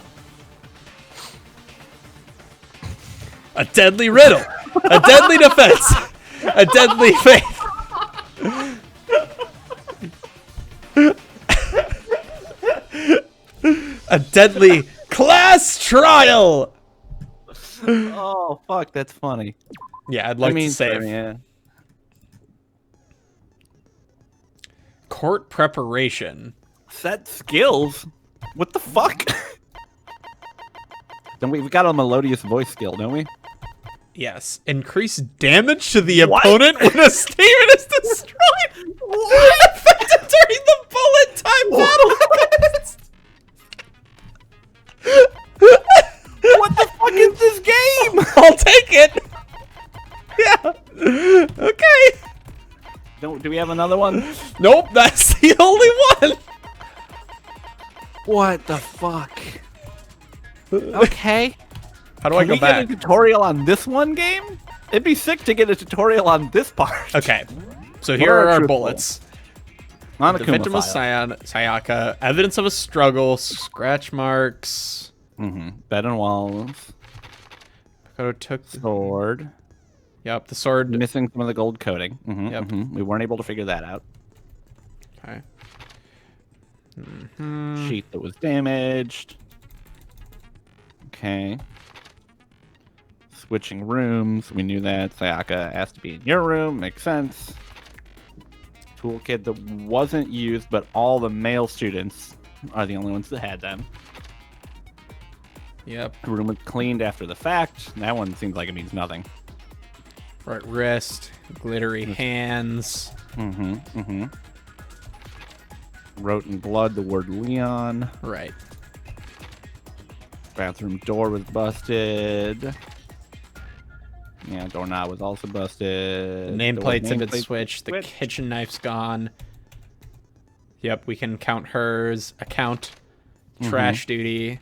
a deadly riddle, a deadly defense, a deadly faith. A deadly class trial. Oh, fuck, that's funny. Yeah, I'd like to save. Yeah. Court preparation. Set skills? What the fuck? Then we've got a melodious voice skill, don't we? Yes. Increase damage to the opponent when a statement is destroyed. What? Affected during the bullet time battle. What the fuck is this game? I'll take it. Yeah. Okay. Do we have another one? Nope, that's the only one. What the fuck? Okay. How do I go back? Get a tutorial on this one game? It'd be sick to get a tutorial on this part. Okay. So here are our bullets. On The victim was Sayaka. Evidence of a struggle. Scratch marks. Bed and walls. Makoto took the sword. Yep, the sword. Missing some of the gold coating. Yep. We weren't able to figure that out. Okay. Sheet that was damaged. Okay. Switching rooms. We knew that. Sayaka asked to be in your room. Makes sense. Toolkit that wasn't used, but all the male students are the only ones that had them. Yep. The room was cleaned after the fact. That one seems like it means nothing. Right wrist, glittery hands. Wrote in blood the word Leon. Right. Bathroom door was busted. Yeah, doorknob was also busted. The nameplates have been switched. The kitchen knife's gone. Yep, we can count hers. Account. Trash duty.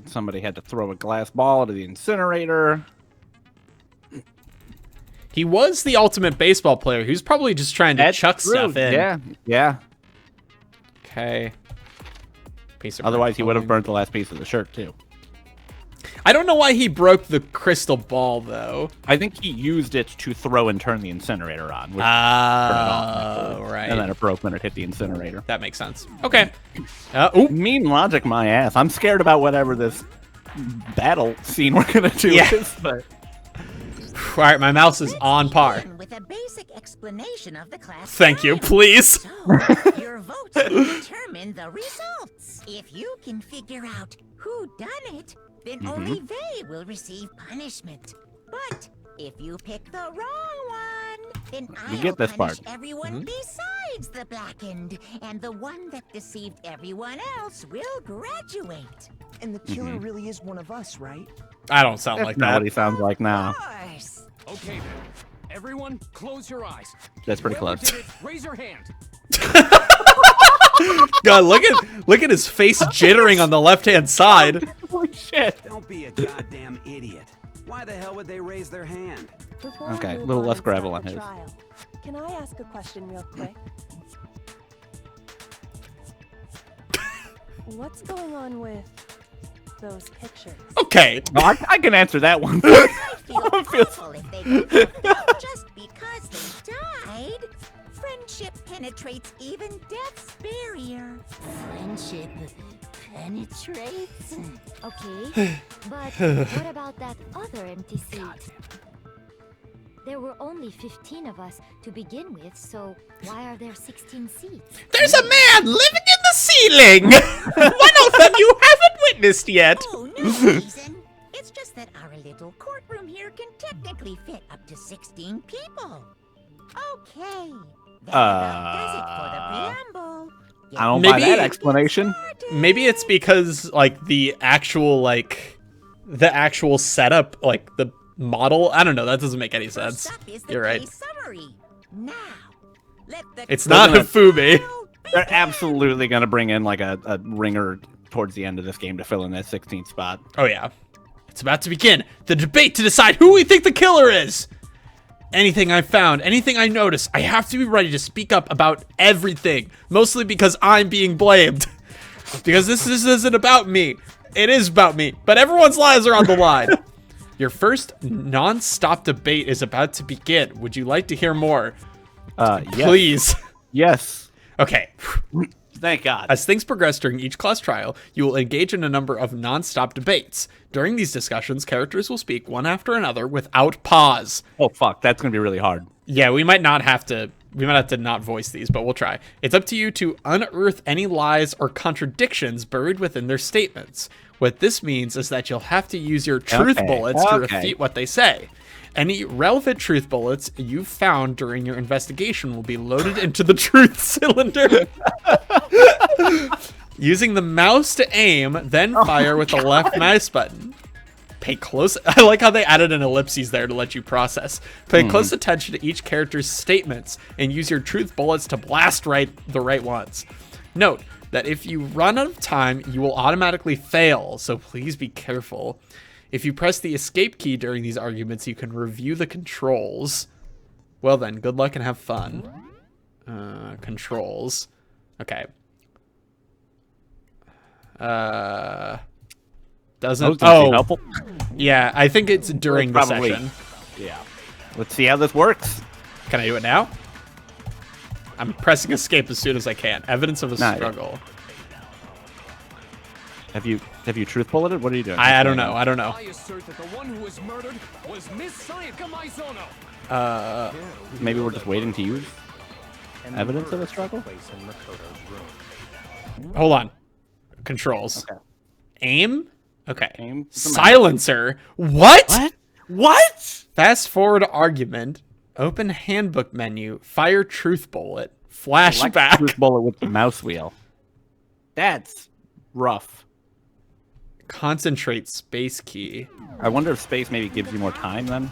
Somebody had to throw a glass ball to the incinerator. He was the ultimate baseball player. He was probably just trying to chuck stuff in. Yeah, yeah. Okay. Otherwise, he would have burnt the last piece of the shirt, too. I don't know why he broke the crystal ball, though. I think he used it to throw and turn the incinerator on. Which Right. And then it broke when it hit the incinerator. That makes sense. Okay. Ooh. Mean logic, my ass. I'm scared about whatever this battle scene we're going to do is, but... All right, my mouse is on par. With a basic explanation of the class. Thank you, please. So, your votes will determine the results. If you can figure out who done it, then only they will receive punishment. But if you pick the wrong one, then I'll punish everyone besides the blackened, and the one that deceived everyone else will graduate. And the killer really is one of us, right? I don't sound like Not that. what he sounds like now. Of course. Okay, then. Everyone, close your eyes. That's pretty Whoever close. did it, raise your hand. God, look at his face jittering on the left-hand side. Holy shit. Don't be a goddamn idiot. Why the hell would they raise their hand? Before Okay, I a move little on less and gravel start on the his. trial, can I ask a question real quick? What's going on with those pictures? Okay. No, I can answer that one. I feel awful if they get left out just because they died. Friendship penetrates even death's barrier. Friendship penetrates? Okay, but what about that other empty seat? There were only 15 of us to begin with, so why are there 16 seats? There's a man living in the ceiling. One of them you haven't witnessed yet. Oh, no reason. It's just that our little courtroom here can technically fit up to 16 people. Okay. That about does it for the preamble. I don't buy that explanation. Maybe it's because like the actual setup, like the model. I don't know. That doesn't make any sense. You're right. Summary. Now, let the It's not Hifumi. They're absolutely going to bring in like a ringer towards the end of this game to fill in that 16th spot. Oh yeah. It's about to begin. The debate to decide who we think the killer is. Anything I found, anything I notice, I have to be ready to speak up about everything. Mostly because I'm being blamed. Because this isn't about me. It is about me. But everyone's lives are on the line. Your first non-stop debate is about to begin. Would you like to hear more? Yes. Please. Yes. Okay. Thank God. As things progress during each class trial, you will engage in a number of non-stop debates. During these discussions, characters will speak one after another without pause. Oh, fuck. That's going to be really hard. Yeah, we might have to not voice these, but we'll try. It's up to you to unearth any lies or contradictions buried within their statements. What this means is that you'll have to use your truth bullets to refute what they say. Any relevant truth bullets you've found during your investigation will be loaded into the truth cylinder. Using the mouse to aim, then fire with the left mouse button. Pay close... I like how they added an ellipses there to let you process. Pay close attention to each character's statements and use your truth bullets to blast the right ones. Note that if you run out of time, you will automatically fail, so please be careful. If you press the escape key during these arguments, you can review the controls. Well then, good luck and have fun. Controls. Okay. Doesn't... helpful. Yeah, I think it's during the session. Yeah. Let's see how this works. Can I do it now? I'm pressing escape as soon as I can. Evidence of a struggle. Have you truth bulleted? What are you doing? I don't know. I don't know. I assert that the one who was murdered was Miss Sayaka Maizono. Maybe we're just waiting to use evidence of a struggle. Hold on. Controls. Okay. Aim? Okay. Aim. Silencer. What? What? Fast forward argument. Open handbook menu. Fire truth bullet. Flashback. Truth bullet with the mouse wheel. That's rough. Concentrate space key. I wonder if space maybe gives you more time then.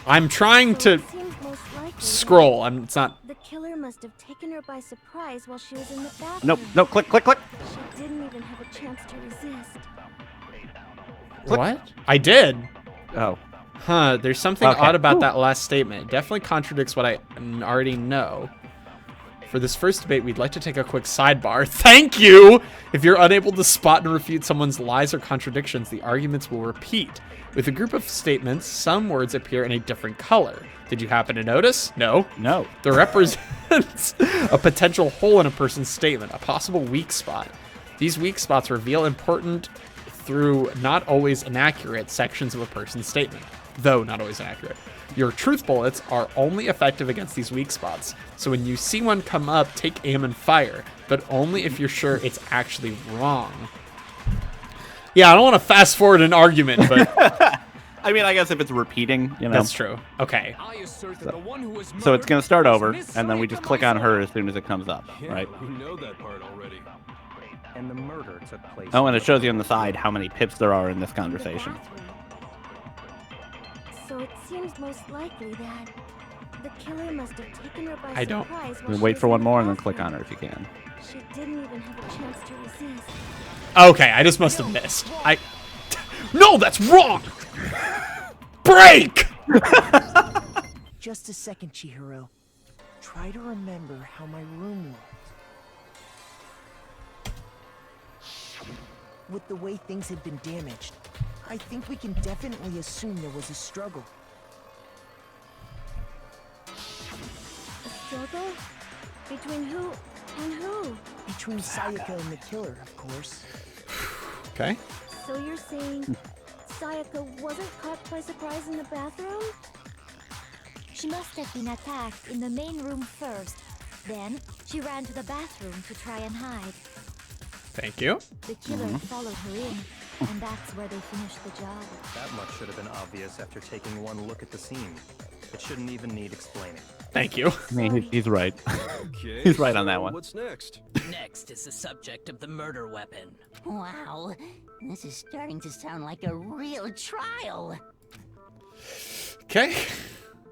I'm trying to scroll. It's not. The killer must have taken her by surprise while she was in the bathroom. Nope. No. Click. Click. Click. She didn't even have a chance to resist. What? I did. Oh. Huh. There's something Okay. odd about that last statement. It definitely contradicts what I already know. For this first debate, we'd like to take a quick sidebar. Thank you! If you're unable to spot and refute someone's lies or contradictions, the arguments will repeat. With a group of statements, some words appear in a different color. Did you happen to notice? No. No. That represents a potential hole in a person's statement, a possible weak spot. These weak spots reveal important through not always inaccurate sections of a person's statement, though not always inaccurate. Your truth bullets are only effective against these weak spots. So when you see one come up, take aim and fire, but only if you're sure it's actually wrong. Yeah, I don't want to fast forward an argument, but I mean, I guess if it's repeating, you know. that's true. Okay. I assert that the one who was So it's going to start murdered over, was Miss and then we just Sayaka click on her Maizono. as soon as it comes up, right? We know that part already. And the murder took place. Oh, and it shows you on the side how many pips there are in this conversation. So it seems most likely that the killer must have taken her by I don't- surprise while Then she wait was for in one the more and then click bathroom. on her if you can. She didn't even have a chance to resist. Okay, I just must have missed. No, that's wrong! Break! Just a second, Chihiro. Try to remember how my room looked. With the way things had been damaged, I think we can definitely assume there was a struggle. A struggle? Between who and who? Between Sayaka and the killer, of course. Okay. So you're saying Sayaka wasn't caught by surprise in the bathroom? She must have been attacked in the main room first. Then, she ran to the bathroom to try and hide. Thank you. The killer followed her in, and that's where they finished the job. That much should have been obvious after taking one look at the scene. It shouldn't even need explaining. Thank you. I mean, he's right. Okay, He's right on so that one. What's next? Next is the subject of the murder weapon. Wow, this is starting to sound like a real trial. Okay.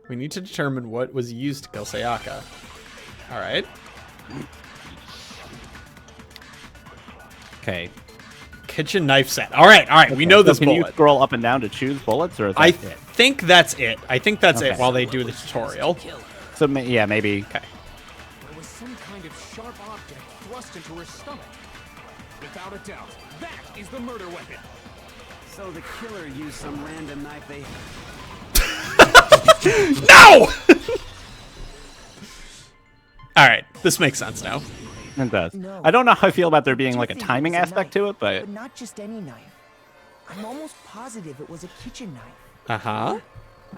We need to determine what was used to kill Sayaka. All right. Okay. Kitchen knife set. All right. All right. We know So this can you bullet. scroll up and down to choose bullets, or is that I it? think that's it. I think that's it Okay. while they do the tutorial. So yeah, maybe. Okay. There was some kind of sharp object thrust into her stomach. Without a doubt, that is the murder weapon. So the killer used some random knife they... No! All right. This makes sense now. It does. No. I don't know how I feel about there being I like a do think timing it was a aspect knife, to it, but not just any knife. I'm almost positive it was a kitchen knife. Uh-huh.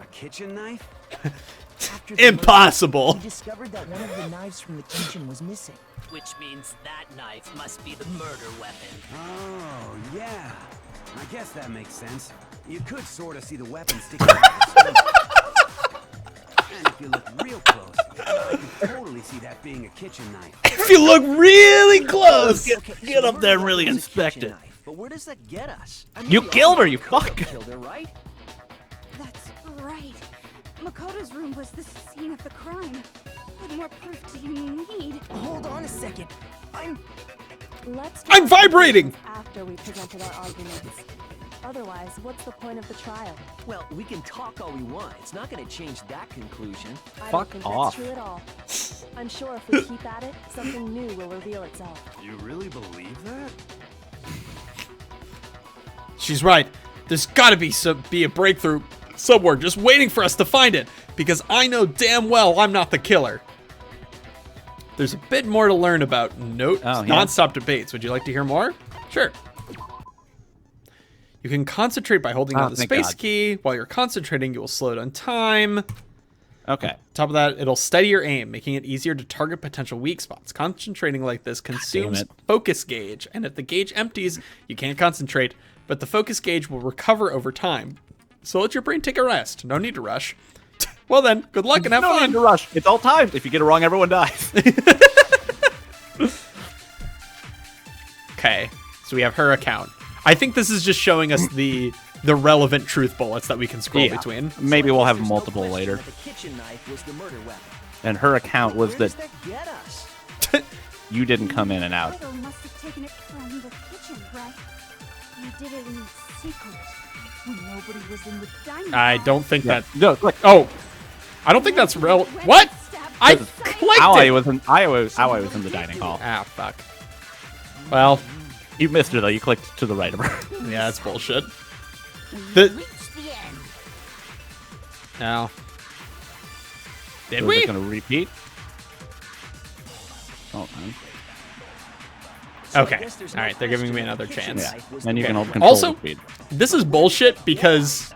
A kitchen knife? After the murder, Impossible. we discovered that one of the knives from the kitchen was missing. Which means that knife must be the murder weapon. Oh, yeah. I guess that makes sense. You could sort of see the weapon sticking out of the stomach. And if you look real close, I can totally see that being a kitchen knife. If you look really close. Okay, get so up there and we're really gonna use a inspect kitchen it. knife, but where does that get us? I You we killed all her, you know Makoto fuck. killed her, right? That's right. Makoto's room was the scene of the crime. What more proof do you need? Hold on a second. Let's I'm vibrating. after we presented our arguments. Otherwise, what's the point of the trial? Well, we can talk all we want. It's not going to change that conclusion. I Fuck don't think off. that's true at all. I'm sure if we keep at it, something new will reveal itself. You really believe that? She's right. There's got to be a breakthrough somewhere just waiting for us to find it, because I know damn well I'm not the killer. There's a bit more to learn about Oh, yeah? non-stop debates. Would you like to hear more? Sure. You can concentrate by holding down the space key. While you're concentrating, you will slow down time. Okay. Top of that, it'll steady your aim, making it easier to target potential weak spots. Concentrating like this consumes focus gauge, and if the gauge empties, you can't concentrate, but the focus gauge will recover over time. So let your brain take a rest. No need to rush. Well then, good luck and have fun. No need to rush. It's all timed. If you get it wrong, everyone dies. Okay, so we have her account. I think this is just showing us the relevant truth bullets that we can scroll between. Maybe we'll have multiple later. The kitchen knife was the murder weapon. And her account was Where that does that get us? you didn't come in and out. Michael must have taken it from the kitchen, right? You did it in secret when nobody was in the dining hall. I don't think that. No, click. Oh, I don't think that's real. What? I clicked it. I was in the dining hall. Ah, fuck. Well, you missed her though. You clicked to the right of her. Yeah, that's bullshit. No. Did we? Is it gonna repeat? Oh, man. Okay. All right, they're giving me another chance. Yeah. And you can hold control Also, speed. this is bullshit because.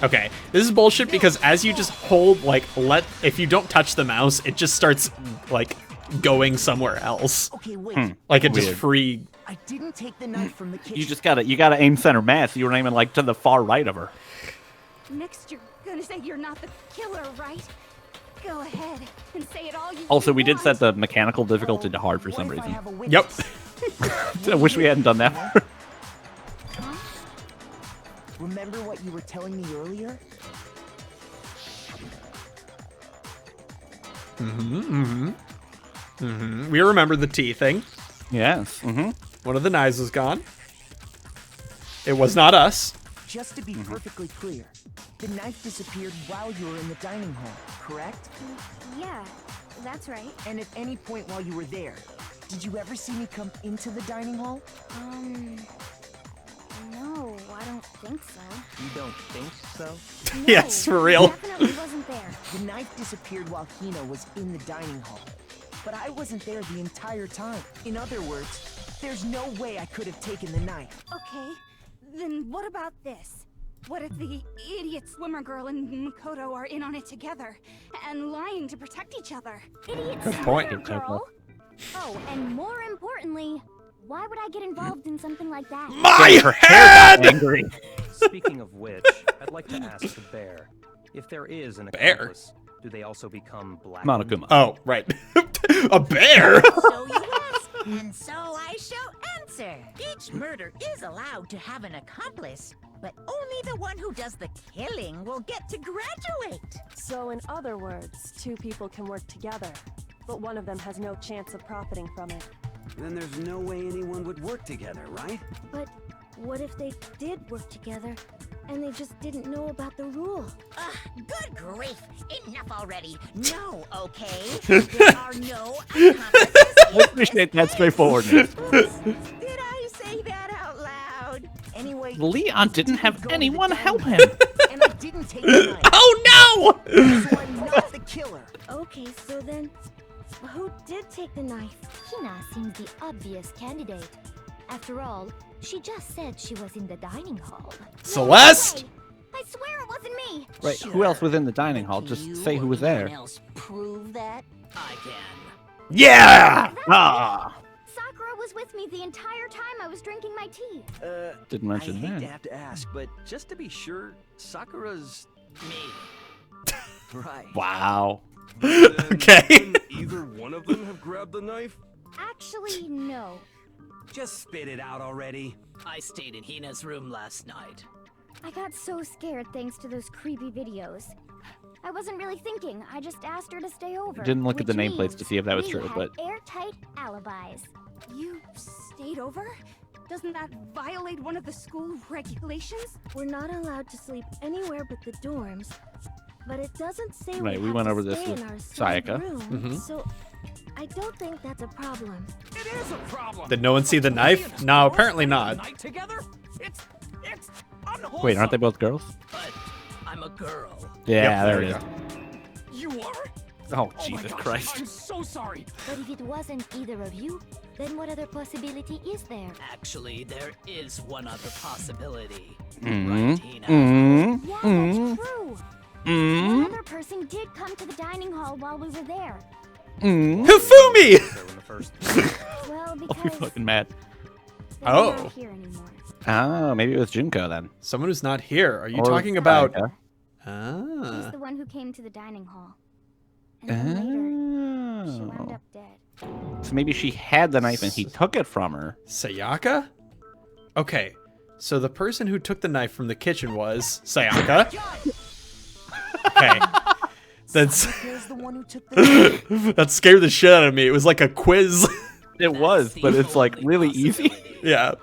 Okay, this is bullshit because as you just hold, like, if you don't touch the mouse, it just starts, like, going somewhere else. Okay, wait. Like it just free. I didn't take the knife from the kitchen. You gotta aim center mass. You were aiming like to the far right of her. Next, you're gonna say you're not the killer, right? Go ahead and say it all you Also, we want. did set the mechanical difficulty to hard for some reason. Yep. I wish we hadn't done that. Huh? Remember what you were telling me earlier? We remember the tea thing. Yes. One of the knives was gone. It was not us. Just to be perfectly clear, the knife disappeared while you were in the dining hall, correct? Yeah, that's right. And at any point while you were there, did you ever see me come into the dining hall? No, I don't think so. You don't think so? No, Yes, for real. Definitely wasn't there. The knife disappeared while Hina was in the dining hall. But I wasn't there the entire time. In other words, there's no way I could have taken the knife. Okay, then what about this? What if the idiot swimmer girl and Makoto are in on it together and lying to protect each other? Idiot Good point. swimmer girl. Oh, and more importantly, why would I get involved in something like that? My Her head! hair got angry. Speaking of which, I'd like to ask the bear, if there is an accomplice, do they also become black? Monokuma. Oh, right. A bear? So you ask, and so I shall answer. Each murder is allowed to have an accomplice, but only the one who does the killing will get to graduate. So in other words, two people can work together, but one of them has no chance of profiting from it. Then there's no way anyone would work together, right? But what if they did work together and they just didn't know about the rule? Good grief! Enough already. No, okay? There are no accomplices. I appreciate that straightforwardness. Did I say that out loud? Anyway, Leon didn't have anyone help him. and I didn't take the knife. Oh no! So I'm not the killer. Okay, so then, who did take the knife? Hina seems the obvious candidate. After all, she just said she was in the dining hall. Celeste? I swear it wasn't me! Right, who else was in the dining hall? Just say who was there. Else prove that? I can. Yeah! Ah! Sakura was with me the entire time I was drinking my tea. Didn't mention I hate that. to have to ask, but just to be sure, Sakura's me. Right. Wow. Okay. Couldn't either one of them have grabbed the knife? Actually, no. Just spit it out already. I stayed in Hina's room last night. I got so scared thanks to those creepy videos. I wasn't really thinking. I just asked her to stay over. Didn't look at the which nameplates to see if that was means true, we had but airtight alibis. You stayed over? Doesn't that violate one of the school regulations? We're not allowed to sleep anywhere but the dorms. But it doesn't say Right, we have went to over this stay with in our side Sayaka. room, so I don't think that's a problem. It is a problem. Did no one see the knife? No, apparently not. Night together? It's unwholesome. wait, aren't they both girls? But I'm a girl. Yeah, Yep, there we it is. go. You are? Oh, Jesus my gosh, Christ. I'm so sorry. But if it wasn't either of you, then what other possibility is there? Actually, there is one other possibility. Mm-hmm. Right, Tina? Mm-hmm. Yeah, Mm-hmm. that's true. Mm-hmm. One other person did come to the dining hall while we were there. Mm-hmm. Hifumi! Well, Oh, you because fucking mad. they're Oh. not here anymore. Oh, maybe it was Junko then. Someone who's not here. Are you Or talking about... Sayaka. She's Ah. the one who came to the dining hall. And then later, she wound Oh. up dead. So maybe she had the knife and he took it from her. Sayaka? Okay, so the person who took the knife from the kitchen was Sayaka. Okay. That's Sayaka's the one who took the that scared the shit out of me. It was like a quiz. It was, but it's like really easy. Yeah.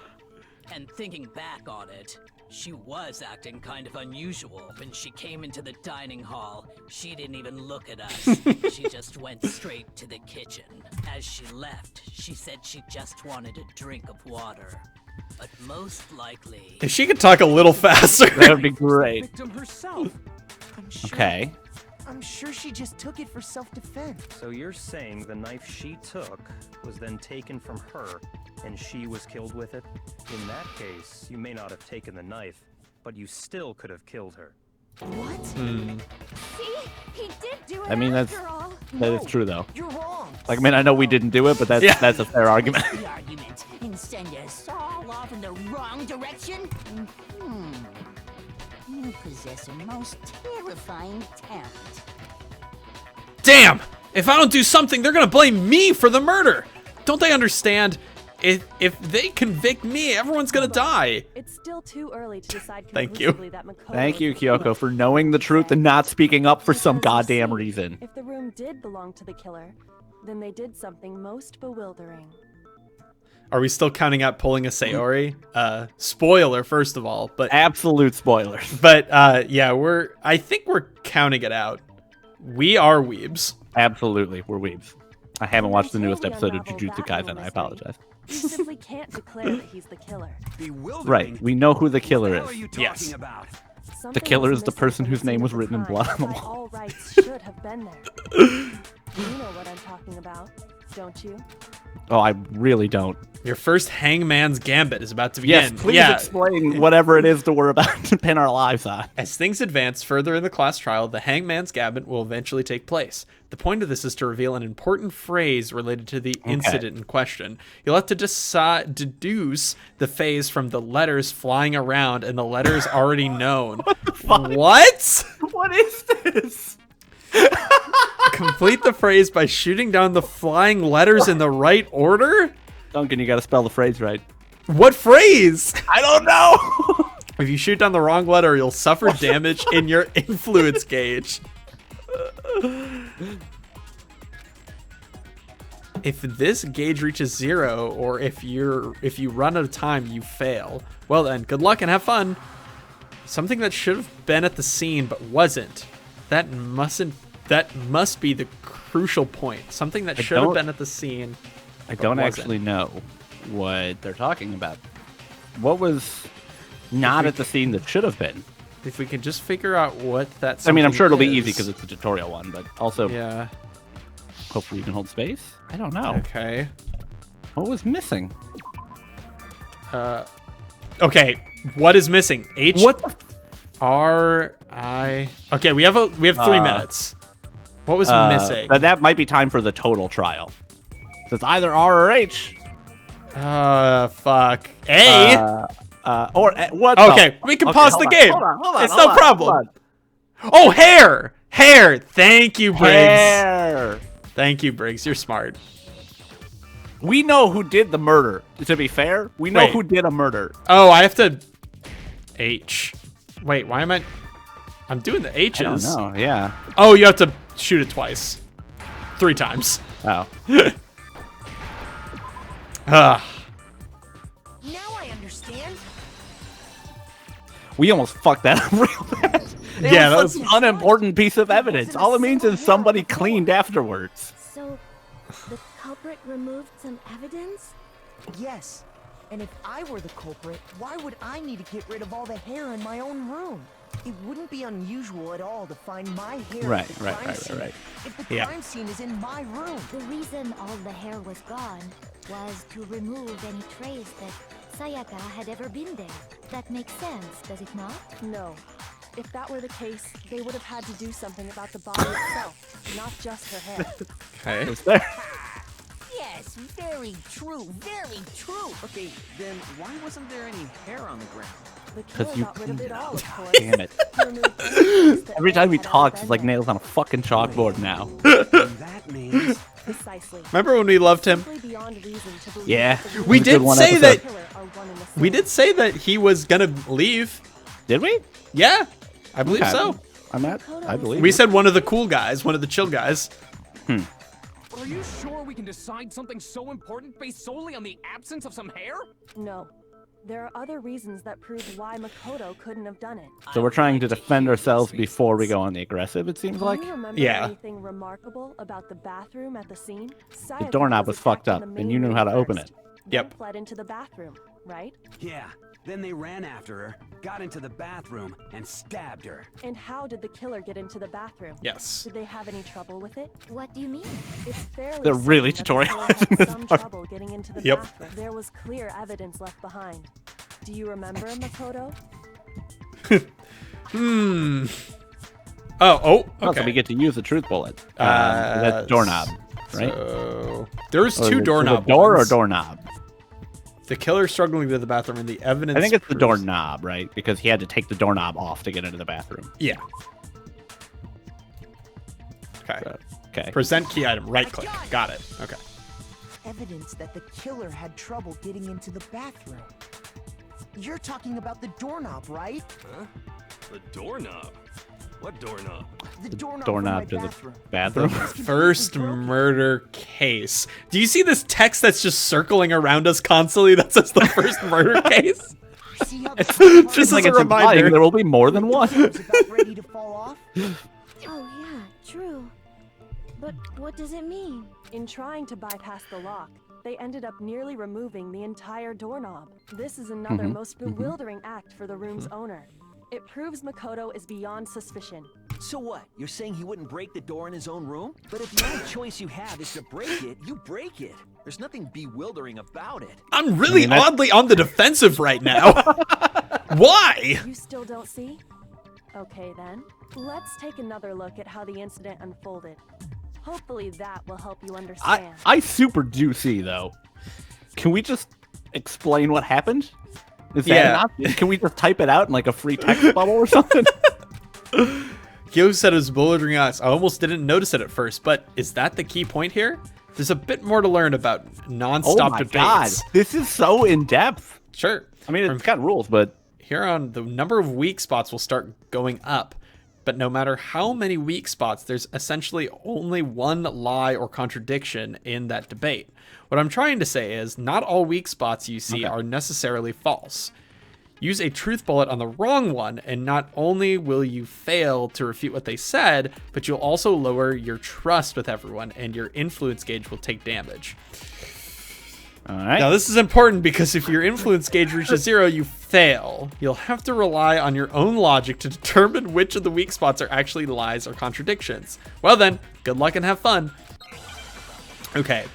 And thinking back on it, she was acting kind of unusual. When she came into the dining hall, she didn't even look at us. She just went straight to the kitchen. As she left, she said she just wanted a drink of water. But most likely... If she could talk a little faster. That would be great. Victim herself. I'm sure, Okay. I'm sure she just took it for self-defense. So you're saying the knife she took was then taken from her, and she was killed with it? In that case, you may not have taken the knife, but you still could have killed her. What? See? He did do it I mean, that's after all. that is true though. You're wrong. Like, I mean, I know we didn't do it, but that's a fair argument. The argument and send us all off in the wrong direction? You possess a most terrifying talent. Damn! If I don't do something, they're gonna blame me for the murder. Don't they understand? If they convict me, everyone's gonna die. It's still too early to decide Thank you. conclusively that Makoto Thank you, was the killer. Kyoko, for knowing the truth and not speaking up for some Because, you goddamn see, reason. If the room did belong to the killer, then they did something most bewildering. Are we still counting out pulling a Sayori? Spoiler, first of all, but Absolute spoilers. but yeah, I think we're counting it out. We are weebs. Absolutely, we're weebs. I haven't watched the Until newest we episode of unravel Jujutsu that Kaisen. little I mystery, apologize. You simply can't declare that he's the killer. Bewildering. Right, we know who the killer What the hell are is. you talking Yes. about? Something killer was is the missing person from whose the name scene was of the written in crime, blood on the but wall. all rights should have been there. You know what I'm talking about, don't you? Oh, I really don't. Your first Hangman's Gambit is about to begin. Yes, please yeah. explain whatever it is that we're about to pin our lives on. As things advance further in the class trial, the Hangman's Gambit will eventually take place. The point of this is to reveal an important phrase related to the incident in question. You'll have to deduce the phase from the letters flying around and the letters already known. What? What is this? Complete the phrase by shooting down the flying letters in the right order? Duncan, you gotta spell the phrase right. What phrase? I don't know! If you shoot down the wrong letter, you'll suffer damage in your influence gauge. If this gauge reaches 0, or if you run out of time, you fail. Well then, good luck and have fun. Something that should have been at the scene but wasn't. That must be the crucial point. Something that should have been at the scene. I don't wasn't. actually know what they're talking about. What was not at the scene that should have been? If we can just figure out what that. I mean, I'm sure it'll be something easy is. because it's a tutorial one, but also, Yeah. hopefully you can hold space. I don't know. Okay. What was missing? Okay. What is missing? H. What the R I. Okay, we have 3 minutes. What was missing? But that might be time for the total trial. So it's either R or H. Fuck. A. What? Okay, we can pause the game. It's no problem. Oh, hair. Hair. Thank you, Briggs. Hair. Thank you, Briggs. You're smart. We know who did the murder. To be fair, we know Wait. who did a murder. Oh, I have to. H. Wait, why am I? I'm doing the H's. I don't know. Yeah. Oh, you have to shoot it twice. 3 times. Oh. Ugh. Now I understand. We almost fucked that up real bad. Yeah, that was such an unimportant piece of evidence. All it means is somebody cleaned afterwards. So, the culprit removed some evidence? Yes. And if I were the culprit, why would I need to get rid of all the hair in my own room? It wouldn't be unusual at all to find my hair Right, at the right, crime right, scene right. if the Yeah. crime scene is in my room. The reason all the hair was gone was to remove any trace that Sayaka had ever been there. That makes sense, does it not? No. If that were the case, they would have had to do something about the body itself, not just her hair. Okay. Is there? Yes, very true, very true. Okay, then why wasn't there any hair on the ground? The 'Cause killer you got rid of cleaned it it all, out. of course. Damn it. He removed any trace that Every time he had ever talks, been it's like there. nails on a fucking chalkboard now. That means Precisely. Remember when we loved him? Simply beyond reason to believe Yeah. that the We It was a did good one say episode. that. killer are one and the We same. did say that he was gonna leave. Did we? Yeah, I believe Okay. so. I believe. We said one of the cool guys, one of the chill guys. Are you sure we can decide something so important based solely on the absence of some hair? No. There are other reasons that prove why Makoto couldn't have done it. So we're trying to defend ourselves before we go on the aggressive, it seems like. Do you remember Yeah. anything remarkable about the bathroom at the scene? The doorknob was fucked up, and you knew how to open it. Yep. Fled into the bathroom, right? yeah. Then they ran after her, got into the bathroom, and stabbed her. And how did the killer get into the bathroom? Yes. Did they have any trouble with it? What do you mean? It's fairly They're really certain that the killer tutorializing had this some part. trouble getting into the Yep. bathroom. There was clear evidence left behind. Do you remember, Makoto? Hmm. Oh, Oh, okay. so we get to use the truth bullet. That's doorknob, right? So there's Or is two it doorknob. door or ones. doorknob? The killer struggling to the bathroom and the evidence. I think it's the proves- doorknob, right? Because he had to take the doorknob off to get into the bathroom. Yeah. Okay. So, okay. Present key item. Right click. Got it. Okay. Evidence that the killer had trouble getting into the bathroom. You're talking about the doorknob, right? Huh? The doorknob? What doorknob? The doorknob, Doorknob to from my the bathroom. bathroom. First murder case. Do you see this text that's just circling around us constantly that says the first murder case? See how the Just It's like as a it's implying reminder. there will be more than one. is about ready to fall off? Oh yeah, true. But what does it mean? In trying to bypass the lock, they ended up nearly removing the entire doorknob. This is another most bewildering act for the room's owner. It proves Makoto is beyond suspicion. So what? You're saying he wouldn't break the door in his own room? But if the only choice you have is to break it, you break it. There's nothing bewildering about it. I'm really that's- oddly on the defensive right now. Why? You still don't see? Okay then, let's take another look at how the incident unfolded. Hopefully that will help you understand. I super do see though. Can we just explain what happened? Is that Yeah. an option? Can we just type it out in like a free text bubble or something? Kyo said it was bewildering us. I almost didn't notice it at first, but is that the key point here? There's a bit more to learn about non-stop Oh my debates. god, this is so in depth. Sure. I mean, it's got rules, but Here on, the number of weak spots will start going up. But no matter how many weak spots, there's essentially only one lie or contradiction in that debate. What I'm trying to say is not all weak spots you see are necessarily false. Use a truth bullet on the wrong one, and not only will you fail to refute what they said, but you'll also lower your trust with everyone, and your influence gauge will take damage. all right. Now, this is important because if your influence gauge reaches 0, you fail. You'll have to rely on your own logic to determine which of the weak spots are actually lies or contradictions. Well then, good luck and have fun. Okay.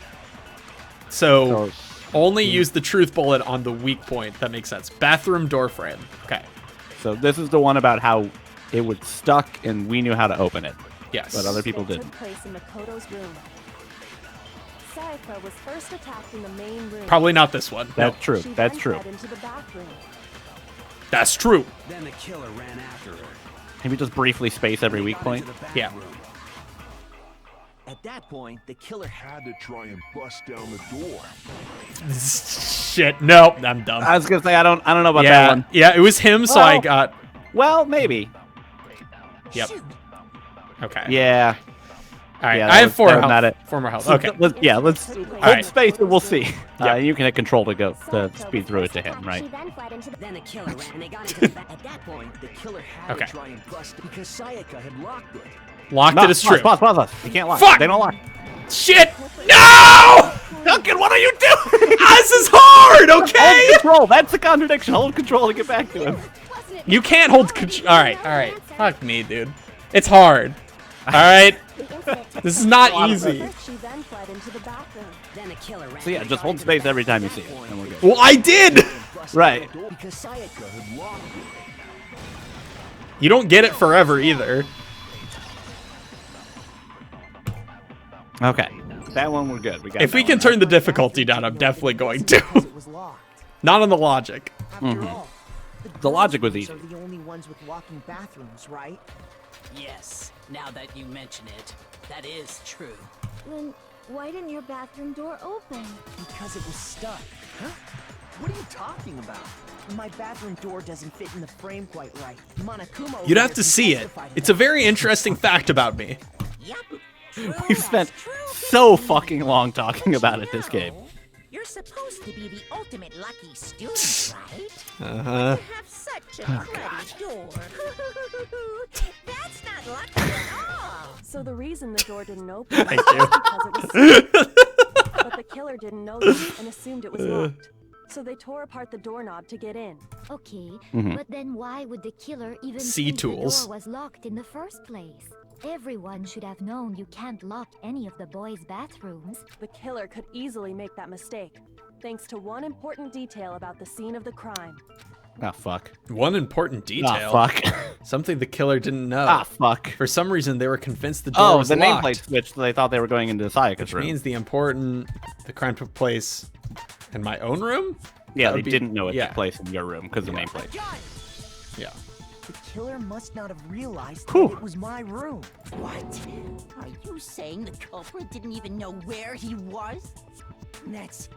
So only use the truth bullet on the weak point. That makes sense. Bathroom door frame. Okay. So this is the one about how it was stuck and we knew how to open it. Yes. But other people It didn't. took place in Makoto's room. Sayaka was first attacked in the main room. Probably not this one. That's No. true. She That's then true. fled into the bathroom. That's true. Then the killer ran after her. Can we just briefly space every weak Got point? into the Yeah. bathroom. At that point, the killer had to try and bust down the door. Shit. No, I'm dumb. I was gonna say I don't know about that Yeah. one. Yeah, it was him, so I Well- got... Well, maybe. Yep. Okay. Yeah. All right. Yeah, I that have was 4 health. not it. 4 more health. So Okay. let's right. space it. We'll see. Yep. You can hit control to go to speed through it to him, right? Then the killer ran and they got into the At that point, the killer had Okay. to try and bust because Sayaka had locked it. Locked No, it is true. pause. You can't lock. Fuck! They don't lock. Shit! No! Duncan, what are you doing? This is hard, okay? Hold control. That's the contradiction. Hold control to get back to him. You can't hold control. All right. Fuck me, dude. It's hard. All right. This is not easy. So yeah, just hold space every time you see it, and we're good. Well, I did. Right. You don't get it forever either. Okay. That one we're good. We got. If we can turn the difficulty down, I'm definitely going to. Not on the logic. The logic was easy. Are the only ones with walking bathrooms, right? Yes, now that you mention it, that is true. Then why didn't your bathroom door open? Because it was stuck. Huh? What are you talking about? My bathroom door doesn't fit in the frame quite right. Monokuma. You'd have to see it. It's a very interesting fact about me. We've spent so fucking long talking about it this game. You're supposed to be the ultimate lucky student, right? Uh-huh. You have such a pretty door. That's not lucky at all. So the reason the door didn't open Thank you. was because it was stuck. But the killer didn't know this and assumed it was locked. So they tore apart the doorknob to get in. Okay, but then why would the killer even think the door was locked in the first place? Everyone should have known you can't lock any of the boys' bathrooms. The killer could easily make that mistake, thanks to one important detail about the scene of the crime. Ah, fuck. One important detail. Ah, fuck. Something the killer didn't know. Ah, fuck. For some reason, they were convinced the door was the locked. nameplate switched. They thought they were going into Sayaka's room. Which means the crime took place in my own room? Yeah, they didn't know it took place in your room because of the nameplate. Yeah. The killer must not have realized that it was my room. What? Are you saying the culprit didn't even know where he was? That's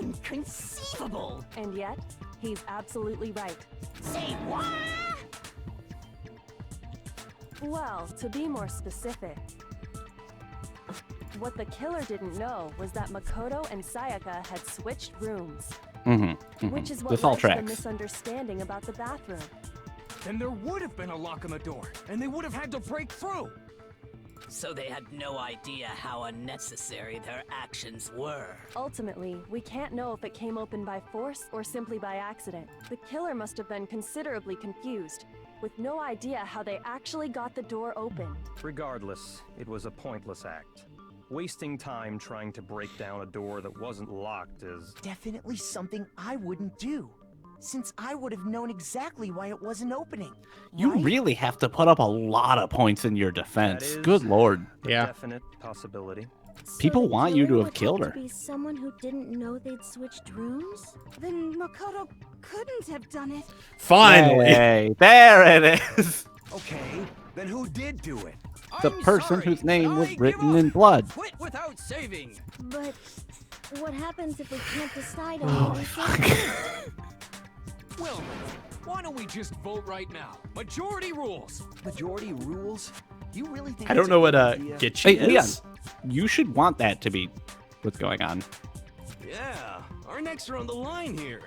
inconceivable. And yet, he's absolutely right. Say what? Well, to be more specific, what the killer didn't know was that Makoto and Sayaka had switched rooms. Which is what this all led to the tracks. misunderstanding about the bathroom. Then there would have been a lock on the door, and they would have had to break through. So they had no idea how unnecessary their actions were. Ultimately, we can't know if it came open by force or simply by accident. The killer must have been considerably confused, with no idea how they actually got the door open. Regardless, it was a pointless act. Wasting time trying to break down a door that wasn't locked is definitely something I wouldn't do, since I would have known exactly why it wasn't opening. You really have to put up a lot of points in your defense. Good lord. a definite possibility. People want you to have killed her. To be someone who didn't know they'd switched rooms? Then Makoto couldn't have done it. Finally. Hey, there it is. Okay, then who did do it? The person whose name was written in blood. Quit without saving. But what happens if we can't decide on Oh, what we fuck. think? Well, why don't we just vote right now? Majority rules. Majority rules? You really think I don't know what Gitchy Hey, is. Leon, you should want that to be what's going on. Yeah, our necks are on the line here.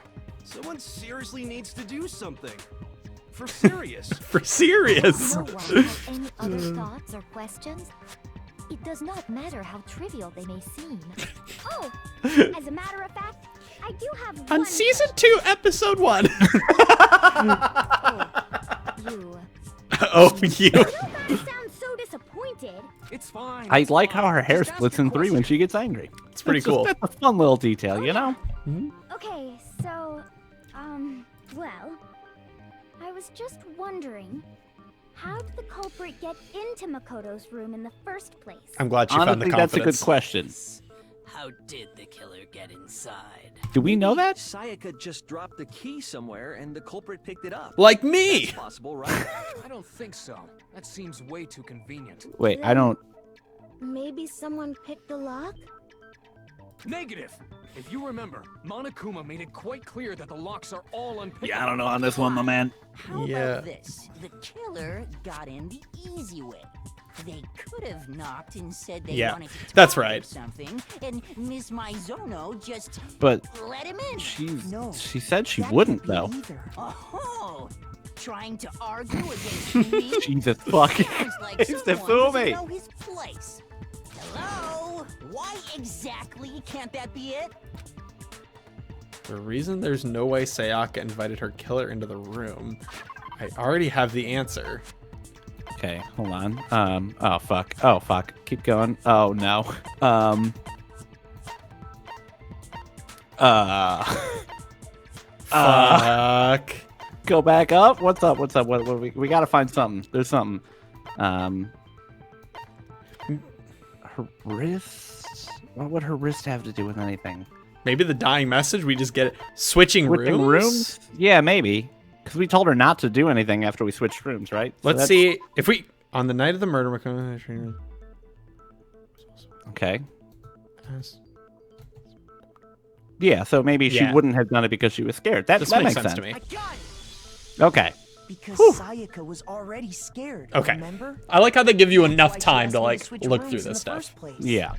Someone seriously needs to do something. For serious. For serious. No one has any other thoughts or questions? It does not matter how trivial they may seem. Oh, as a matter of fact, I do have On one season 2, episode 1. You. Oh, you. You guys sound so disappointed. It's fine. I like how her hair splits in 3 when she gets angry. It's pretty cool. That's a fun little detail, you know? Okay, so, well, I was just wondering, how did the culprit get into Makoto's room in the first place? I'm glad she found the Honestly, confidence. that's a good question. How did the killer get inside? Do we know that? Sayaka just dropped the key somewhere and the culprit picked it up. Like me. That's possible, right? I don't think so. That seems way too convenient. Wait, I don't... Maybe someone picked the lock? Negative. If you remember, Monokuma made it quite clear that the locks are all unpickable. Yeah, I don't know on this one, my man. How about this? The killer got in the easy way. They could have knocked and said they wanted to talk that's or right. something, and Miss Maizono just But let him in. she said she wouldn't, though. Oh, trying to argue against me? Jesus fucking Sounds like Christ, someone fool doesn't me. know his place. Hello? Why exactly can't that be it? The reason there's no way Sayaka invited her killer into the room. I already have the answer. Okay, hold on. Oh fuck. Oh fuck. Keep going. Oh no. Fuck. Go back up. What's up? What's up? What we gotta find something. There's something. Her wrist. What would her wrist have to do with anything? Maybe the dying message. We just get it. Switching rooms. Yeah, maybe. Because we told her not to do anything after we switched rooms, right? Let's see if we on the night of the murder. Okay. Yeah, so maybe she wouldn't have done it because she was scared. That makes sense to me. Okay. Because Whew. Sayaka was already scared. Okay. Remember? I like how they give you enough time to like look through this stuff. Yeah.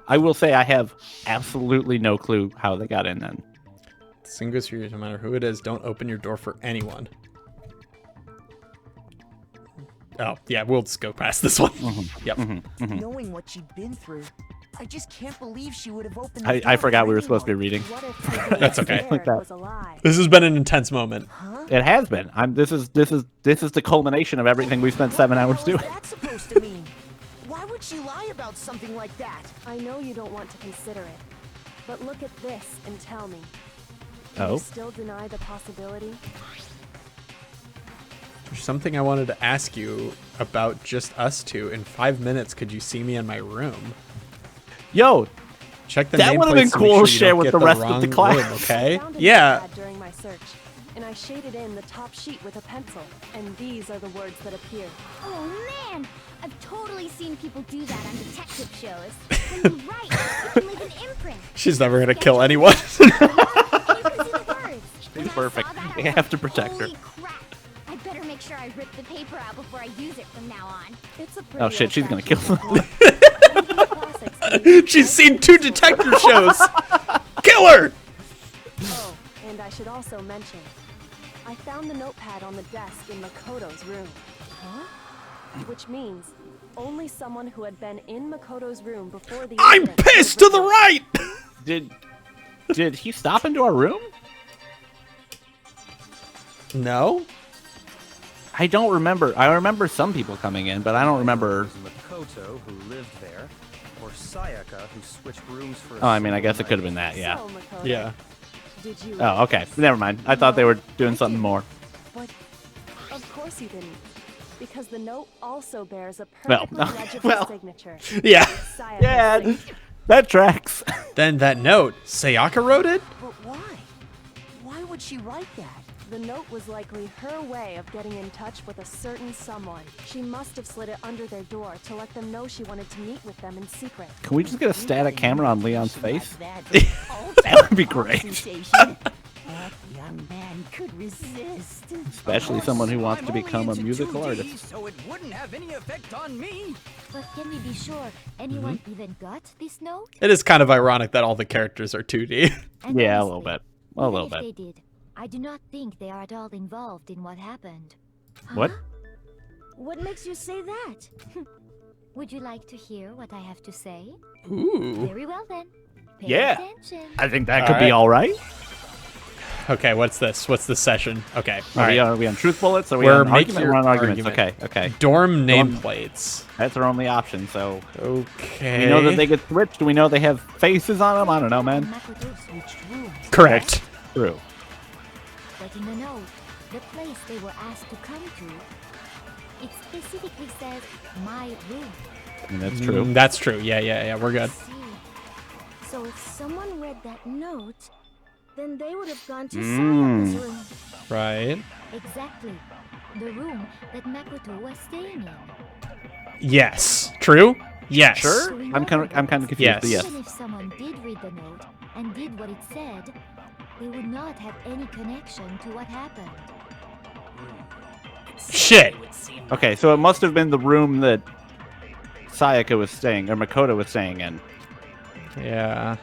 I will say I have absolutely no clue how they got in then. Single series, no matter who it is, don't open your door for anyone. Oh, yeah, we'll just go past this one. Yep. Knowing what she'd been through, I just can't believe she would have opened. I forgot we were supposed to be reading. That's okay. Like that. This has been an intense moment. It has been. This is the culmination of everything we've spent 7 hours doing. What's that supposed to mean? Why would she lie about something like that? I know you don't want to consider it, but look at this and tell me. Do Oh. you still deny the possibility? There's something I wanted to ask you about just us two. In 5 minutes, could you see me in my room? Yo, check the that would have been nameplates to make cool sure to you share don't with get the rest of wrong the class. room, okay? I found a Yeah. notepad during my search, and I shaded in the top sheet with a pencil, and these are the words that appear. Oh man, I've totally seen people do that on detective shows. When you write, you can leave an imprint. She's never gonna kill anyone. She's perfect. We have to protect her. Holy crap! I better make sure I rip the paper out before I use it from now on. It's a Oh shit, she's gonna kill them. She's seen 2 detective shows. Kill her! Oh, and I should also mention, I found the notepad on the desk in Makoto's room. Huh? Which means only someone who had been in Makoto's room before the I'm incident pissed to the right! Did he stop into our room? No. I don't remember. I remember some people coming in, but I don't remember. Makoto, who lived there, or Sayaka, who switched rooms for. Oh, I mean, I guess it could have been that. Yeah. So, Makoto, Yeah. Did you? Oh, okay. Never mind. I thought they were doing something more. But of course you didn't, because the note also bears a Well, perfectly legible well. signature. Yeah. Sayaka's Yeah, signature. that tracks. Then that note, Sayaka wrote it? But why? Why would she write that? The note was likely her way of getting in touch with a certain someone. She must have slid it under their door to let them know she wanted to meet with them in secret. Can we just get a static camera on Leon's face? That would be great. That young man could resist. Especially someone who wants to become a musical artist. So it wouldn't have any effect on me. But can we be sure anyone even got this note? It is kind of ironic that all the characters are 2D. And Yeah, a honestly, little bit. A little even bit. if they did, I do not think they are at all involved in what happened. What? What makes you say that? Would you like to hear what I have to say? Ooh. Very well then. Pay Yeah. attention. I think that could be all right. Okay, what's this? What's the session? Okay. All Are right. we on truth bullets? Are we We're on making argument? We're on arguments. argument. Okay, okay. Dorm nameplates. That's our only option, so. Okay. We know that they get switched. Do we know they have faces on them? I don't know, man. Makoto switched rooms. Correct. True. But in the note, the place they were asked to come to, it specifically says my room. I mean, that's true. That's true. Yeah. We're good. See. So if someone read that note, then they would have gone to Mm. Sayaka's room. Right. Exactly. The room that Makoto was staying in. Yes. True? Yes. Sure? I'm kind of confused, Yes. but yes. Even if someone did read the note and did what it said, they would not have any connection to what happened. Shit. Okay, so it must have been the room that Sayaka was staying, or Makoto was staying in, Yeah.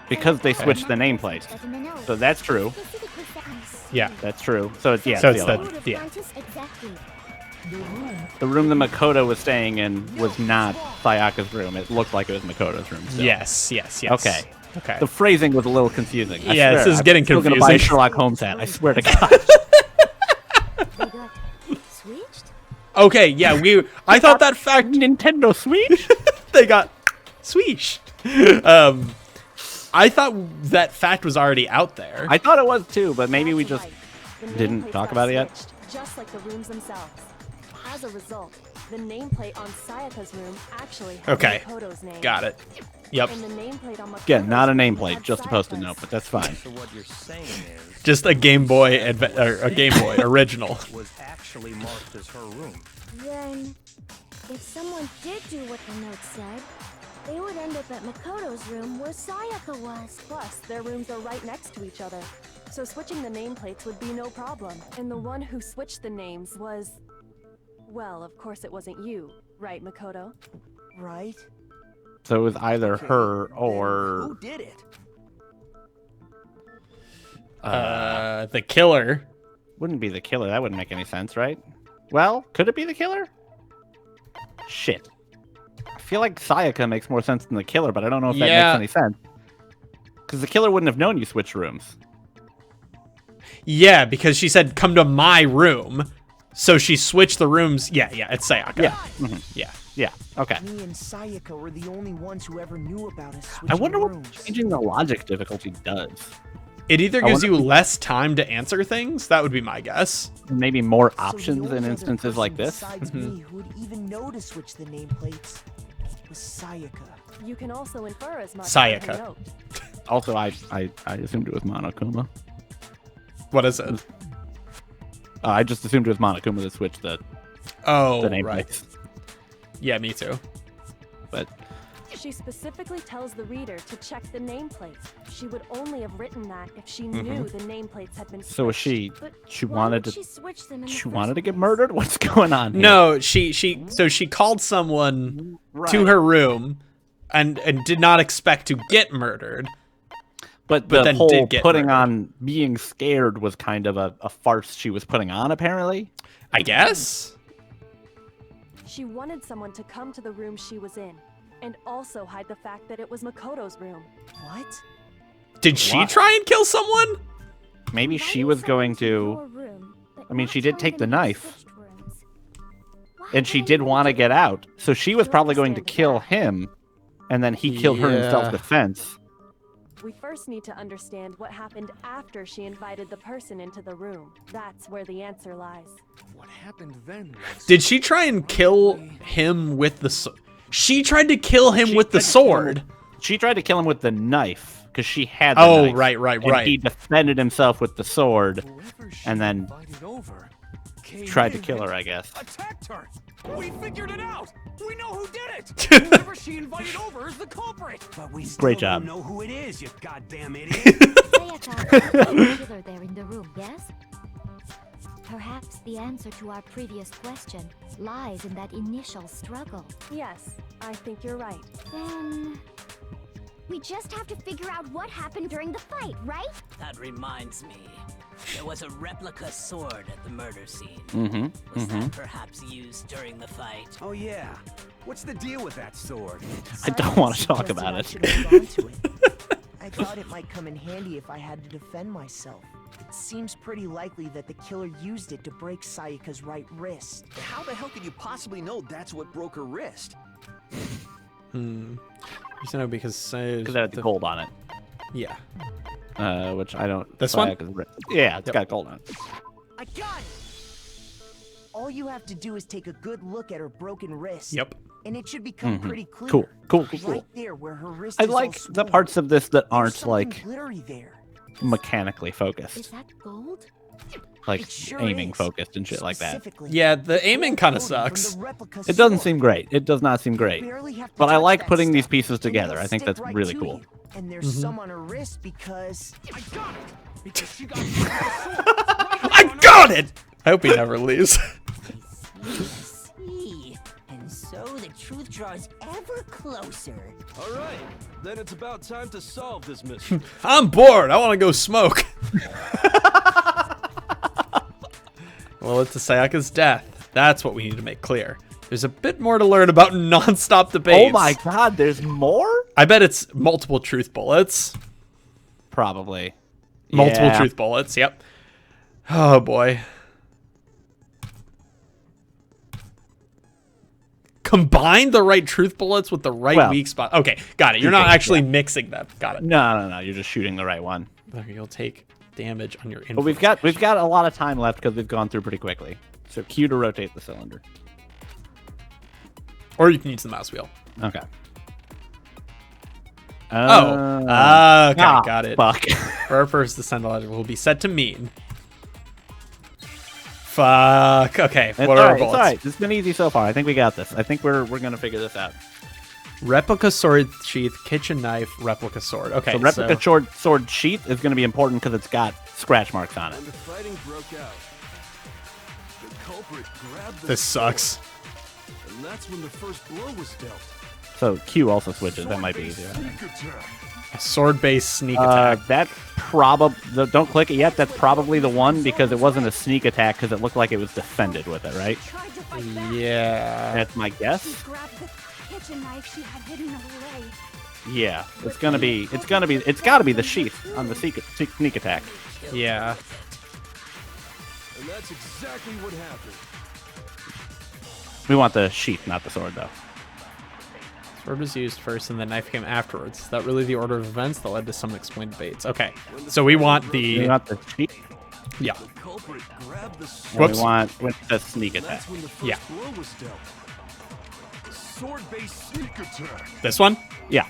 because they switched the nameplate. But in the note, So that's true. specifically says- Yeah. That's true. So it's, yeah, So it's it's the the- other one. Would have yeah. gone to- Exactly. The room that Makoto was staying in was not Sayaka's room. It looked like it was Makoto's room. still. Yes. Okay. Okay. The phrasing was a little confusing. I Yeah, this swear, is getting I'm still gonna buy confusing. Sherlock Holmes hat. I swear to God. They got Okay, yeah, I thought that fact Nintendo Switch. they got Switch. I thought that fact was already out there. I thought it was too, but maybe we That's just right. The didn't nameplates talk got about it yet. switched, just like the rooms themselves. As a result, the nameplate on Sayaka's room actually had Okay. Makoto's name. Got it. Yep. And the nameplate on Again, not a Makoto's room nameplate, had just a post-it Sayaka's. note, but that's fine. So what you're saying is Just a Game Boy or a Game Boy original. was actually marked as her room. Then, if someone did do what the note said, they would end up at Makoto's room where Sayaka was. Plus, their rooms are right next to each other. So switching the nameplates would be no problem. And the one who switched the names was... Well, of course it wasn't you, right, Makoto? Right? So it was either her or Who did it? The killer. wouldn't be the killer. That wouldn't make any sense, right? Well, could it be the killer? Shit. I feel like Sayaka makes more sense than the killer, but I don't know if that Yeah. makes any sense. Because the killer wouldn't have known you switched rooms. Yeah, because she said, come to my room. So she switched the rooms. Yeah, it's Sayaka. Yeah. Yeah. Okay. Me and Sayaka were the only ones who ever knew about us I switching wonder what rooms. changing the logic difficulty does. It either I gives wonder you if- less time to answer things. That would be my guess. Maybe more So the options only in other instances like person this. besides me who would even know to switch the nameplates was Sayaka. You can also infer as much Sayaka. from her note. Also, I assumed it was Monokuma. What is it? I just assumed it was Monokuma that switched the name right. plates. Yeah, me too. But She specifically tells the reader to check the nameplate. She would only have written that if she knew the nameplates had been switched. so was she? But She why wanted would to. she switch them in the She first wanted to get place? murdered. What's going on here? No, she called someone to her room and did not expect to get murdered. But but the then whole did get putting murdered. on being scared was kind of a farce she was putting on, apparently. I guess. She wanted someone to come to the room she was in, and also hide the fact that it was Makoto's room. What? Did she What? try and kill someone? Maybe she Inviting was someone going to. your room, but I mean, not she did telling take the them you knife. switched rooms. Why And she would did anyone want to do get that? out. So she was You probably going to understand kill that. him, and then he killed her in Yeah. self-defense. We first need to understand what happened after she invited the person into the room. That's where the answer lies. What happened then was... Did she try and kill him with the sword? She tried to kill him with the sword. She tried to kill him with the knife because she had the Oh, knife. right. And he defended himself with the sword Whoever she and then invited over came tried to in kill her, and I guess. Attacked her. We figured it out. We know who did it. Whoever she invited over is the culprit. But we still Great job. don't know who it is, you goddamn idiot. Sayaka, there was a killer there in the room, yes? Perhaps the answer to our previous question lies in that initial struggle. Yes, I think you're right. Then we just have to figure out what happened during the fight, right? That reminds me. There was a replica sword at the murder scene. Mm-hmm. Was that perhaps used during the fight? Oh yeah. What's the deal with that sword? I don't want to Sayaka talk suggested about I it. should hold on to it. I thought it might come in handy if I had to defend myself. It seems pretty likely that the killer used it to break Sayaka's right wrist. How the hell could you possibly know that's what broke her wrist? You know, because Because it had the gold on it. Yeah. Which I don't. This one? Yeah, it's got gold on it. I got it! All you have to do is take a good look at her broken wrist. Yep. And it should become pretty clear. Cool. Right there where her wrist I is all like the swollen. parts of this that There's aren't something like glittery there. mechanically Is focused, that gold? like It sure aiming is. focused and shit like that. Specifically, Yeah, the aiming kind of gold coating from sucks. the replica It doesn't sword. seem great. It does not seem great. Barely have to But I touch like that putting these stuff, pieces and together. it'll I think stick that's right really to cool. you. And there's some on her wrist because I got it. Because she got hit with the sword. Right I on her got it! I hope he never leaves. See, and so the truth draws ever closer. All right, then it's about time to solve this mystery. I'm bored. I want to go smoke. Well, it's Sayaka's death. That's what we need to make clear. There's a bit more to learn about non-stop debates. Oh my god, there's more? I bet it's multiple truth bullets. Probably. Multiple Yeah. truth bullets, yep. Oh boy. Combine the right truth bullets with the right weak spot. Okay, got it. You're not actually mixing them. Got it. No. You're just shooting the right one. You'll take damage on your input. But we've got a lot of time left because we've gone through pretty quickly. So Q to rotate the cylinder. Or you can use the mouse wheel. Okay. Okay, got it. Fuck. For our first descent will be set to mean. Fuck. Okay. What are our bullets? It's all right. It's been easy so far. I think we got this. I think we're gonna figure this out. Replica sword sheath, kitchen knife, replica sword. Okay. So replica sword sheath is gonna be important because it's got scratch marks on it. When the fighting broke out, the culprit grabbed the This sucks. and that's when the first blow was dealt. So Q also switches. That might be easier. A sword-based sneak attack. That's probably... Don't click it yet. That's probably the one because it wasn't a sneak attack because it looked like it was defended with it, right? Yeah. That's my guess. She grabbed the kitchen knife she had hidden away. Yeah. It's gotta be the sheath on the sneak attack. Yeah. And that's exactly what happened. We want the sheath, not the sword, though. Sword was used first and the knife came afterwards. Is that really the order of events that led to some explained debates? Okay, so we want the... We want the sheath? Yeah. Whoops. We want with the sneak attack. Yeah. Sword-based sneak attack. This one? Yeah.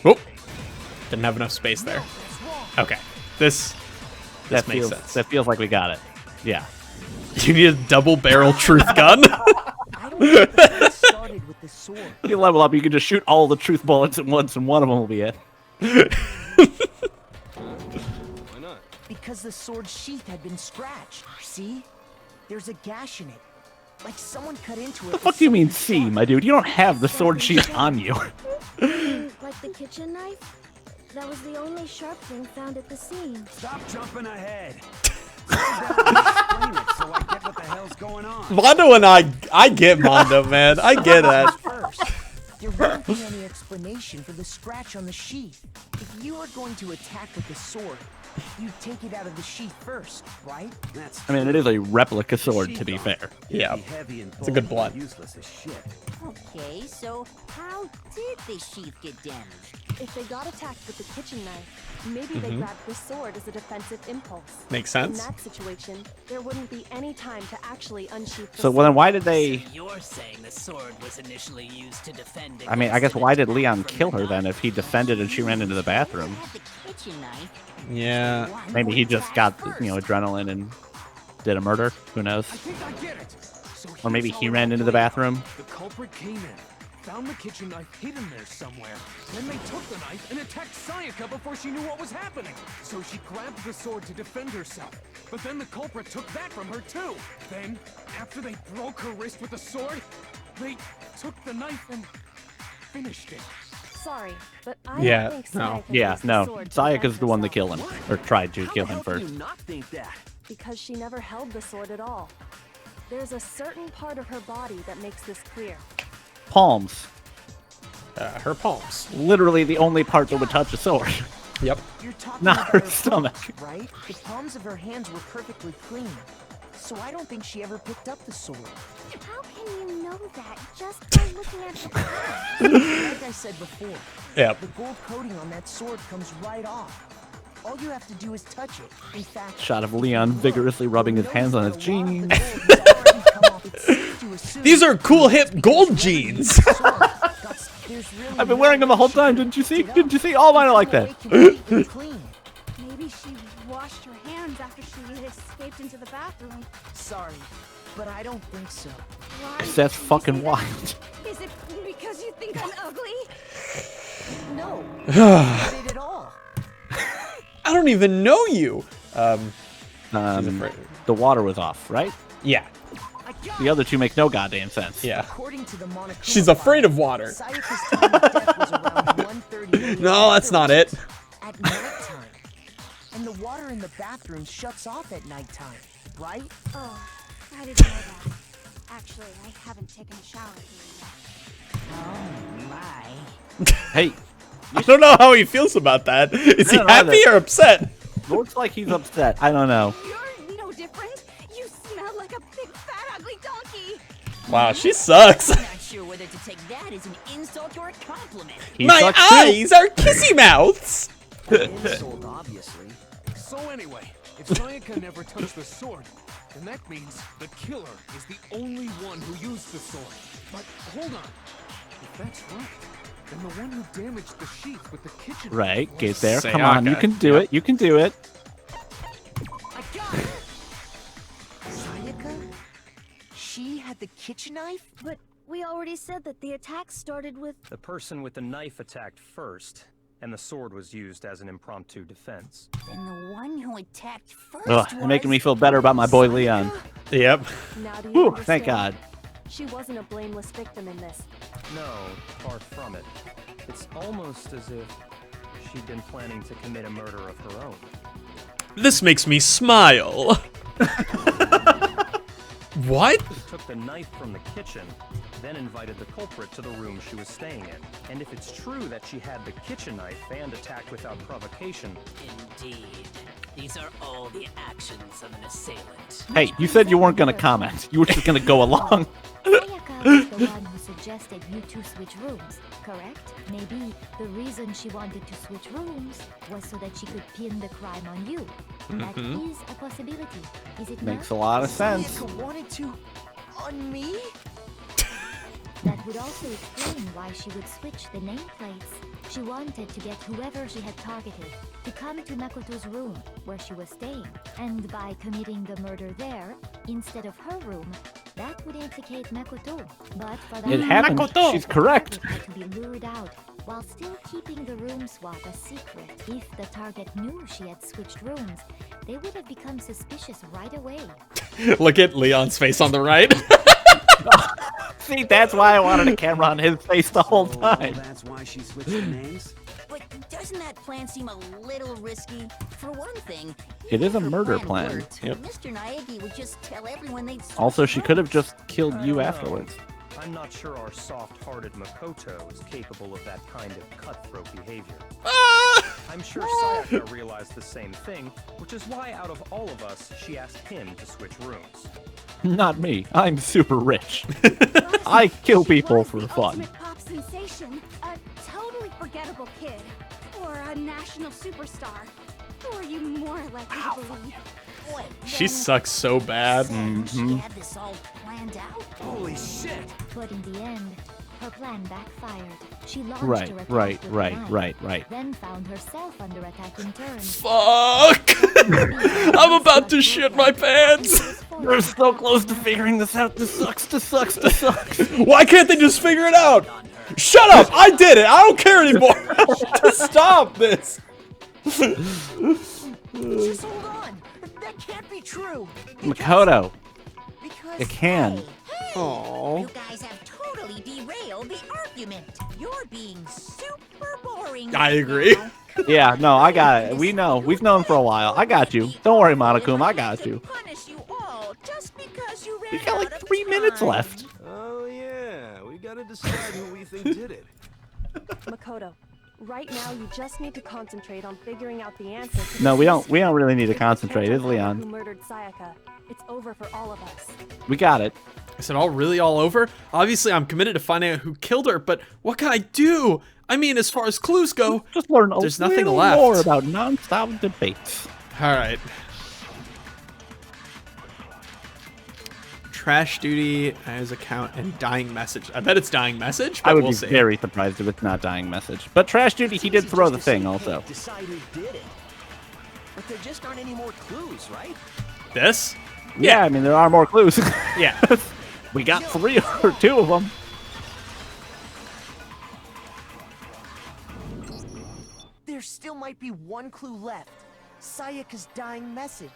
Oh, didn't have enough space there. Okay, this makes sense. That feels like we got it. Yeah. You need a double-barrel truth gun? Started with the sword. You level up, you can just shoot all the truth bullets at once, and one of them will be it. Why not? Because the sword sheath had been scratched. See? There's a gash in it. Like someone cut into it. What the fuck do you mean, see, my dude? You don't have the sword sheath on you. Like the kitchen knife? That was the only sharp thing found at the scene. Stop jumping ahead. Explain it so I get what the hell's going on. Mondo and I get Mondo, man. I get that. First, there wouldn't be any explanation for the scratch on the sheath. If you were going to attack with the sword, you'd take it out of the sheath first, right? I mean, it is a replica sword, to be fair. Yeah, it's a good blunt. Useless as shit. Okay, so how did the sheath get damaged? If they got attacked with the kitchen knife, maybe they grabbed the sword as a defensive impulse. Makes sense. In that situation, there wouldn't be any time to actually unsheath the So, well, then why did they... So you're saying the sword was initially used to defend I mean, I guess why did Leon kill her then if he defended and she ran into the bathroom? Yeah. Maybe he just got, adrenaline and did a murder. Who knows? I think I get it. So Or maybe he all ran into the bathroom. The culprit came in, found the kitchen knife hidden there somewhere. Then they took the knife and attacked Sayaka before she knew what was happening. So she grabbed the sword to defend herself. But then the culprit took that from her too. Then, after they broke her wrist with the sword, they took the knife and finished it. Sorry, but I Yeah, don't think no. Sayaka Yeah, used the no. sword to Sayaka's defend the one that herself. killed him. Or tried to kill him How can first. you not think that? Because she never held the sword at all. There's a certain part of her body that makes this clear. Palms. Her palms. Literally the only part that would touch a sword. Yep. You're talking Not about her palms, stomach. right? The palms of her hands were perfectly clean. So I don't think she ever picked up the sword. How can you know that just by looking at the palm? Like I said before, Yep. the gold coating on that sword comes right off. All you have to do is touch it. In fact, Shot of Leon vigorously rubbing his hands on his jeans. These are cool hip gold jeans. I've been wearing them the whole time. Didn't you see? Didn't you see? All mine are like that. Maybe she washed her hands after she escaped into the bathroom. Sorry, but I don't think so. Why? That's fucking wild. Is it because you think I'm ugly? No, not it at all. I don't even know you. The water was off, right? Yeah. The other two make no goddamn sense. Yeah. According to the Monokuma She's afraid of water. Sayaka's time of death was around 1:30 No, that's not it. At nighttime. And the water in the bathroom shuts off at nighttime, right? Oh, I didn't know that. Actually, I haven't taken a shower here yet. Oh my. Hey. I don't know how he feels about that. Is he happy or upset? Looks like he's upset. I don't know. You're no different. You smell like a big fat ugly donkey. Wow, she sucks. sure whether to take that as an insult or a compliment. My eyes are kissy mouths! Insult, obviously. So anyway, if Sayaka never touched the sword, then that means the killer is the only one who used the sword. But hold on. If that's right, then the one who damaged the sheath with the kitchen. Right, was get there. Sayaka. Come on, you can do it. You can do it. I got it! Sayaka? She had the kitchen knife? But we already said that the attack started with... The person with the knife attacked first, and the sword was used as an impromptu defense. Then the one who attacked first Ugh, you're making me feel better about my boy Leon. Yep. Now do you Whew, understand? thank God. She wasn't a blameless victim in this. No, far from it. It's almost as if she'd been planning to commit a murder of her own. This makes me smile. What? She took the knife from the kitchen, then invited the culprit to the room she was staying in. And if it's true that she had the kitchen knife and attacked without provocation... Indeed. These are all the actions of an assailant. Hey, you said you weren't going to comment. You were just going to go along. Sayaka was the one who suggested you two switch rooms, correct? Maybe the reason she wanted to switch rooms was so that she could pin the crime on you. That is a possibility, is it Makes not? a lot of sense. Sayaka wanted to... on me? That would also explain why she would switch the nameplates. She wanted to get whoever she had targeted to come to Makoto's room, where she was staying. And by committing the murder there, instead of her room, that would implicate Makoto. But for that It happened. Makoto. She's correct. Had to be lured out, while still keeping the room swap a secret. If the target knew she had switched rooms, they would have become suspicious right away. Look at Leon's face on the right. See, that's why I wanted a camera on his face the whole time. That's why she switched the names? But doesn't that plan seem a little risky? For one thing, It is a if her murder plan. worked, Mr. Naegi would just tell everyone they'd switched Also, she could have rooms. just killed you I don't know. afterwards. I'm not sure our soft-hearted Makoto is capable of that kind of cutthroat behavior. I'm sure Sayaka realized the same thing, which is why out of all of us, she asked him to switch rooms. Not me. I'm super rich. I kill people for the fun. ultimate pop sensation, a totally forgettable kid, or a national superstar. Who are you more likely to believe? Boy, She then sucks so bad. She had this all planned out. Holy shit! But in the end, her plan backfired. She launched Right, her attack right, with right, a knife, right, right. then found herself under attack in turn. Fuck! I'm about to shit my pants. We're so close to figuring this out. This sucks, this sucks, this sucks. Why can't they just figure it out? Shut up! I did it! I don't care anymore! Just stop this! Just hold on. That can't be true. Makoto, Because... it can. Aww. You guys have totally derailed the argument. You're being super boring. I right agree. now. Yeah, no, I got it. We know. We've known for a while. I got you. Don't worry, Monokuma. I got you. Punish you all just because you ran We got out like of 3 minutes time. left. Oh yeah, we gotta decide who we think did it. Makoto, right now you just need to concentrate on figuring out the answer to No, this we don't. mystery. We don't really need to If you concentrate. can't It's uncover Leon. Who murdered Sayaka? It's over for all of us. We got it. Is it all really all over? Obviously, I'm committed to finding out who killed her, but what can I do? I mean, as far as clues go, Just learn a there's nothing little left. more about non-stop debates. Alright. Trash duty as account and dying message. I bet it's dying message, but I would we'll be see. very surprised if it's not dying message. But trash duty, he did throw the thing also. Decide who did it. But there just aren't any more clues, right? This? Yeah, I mean, there are more clues. Yeah. We got 3 or 2 of them. There still might be one clue left. Sayaka's dying message.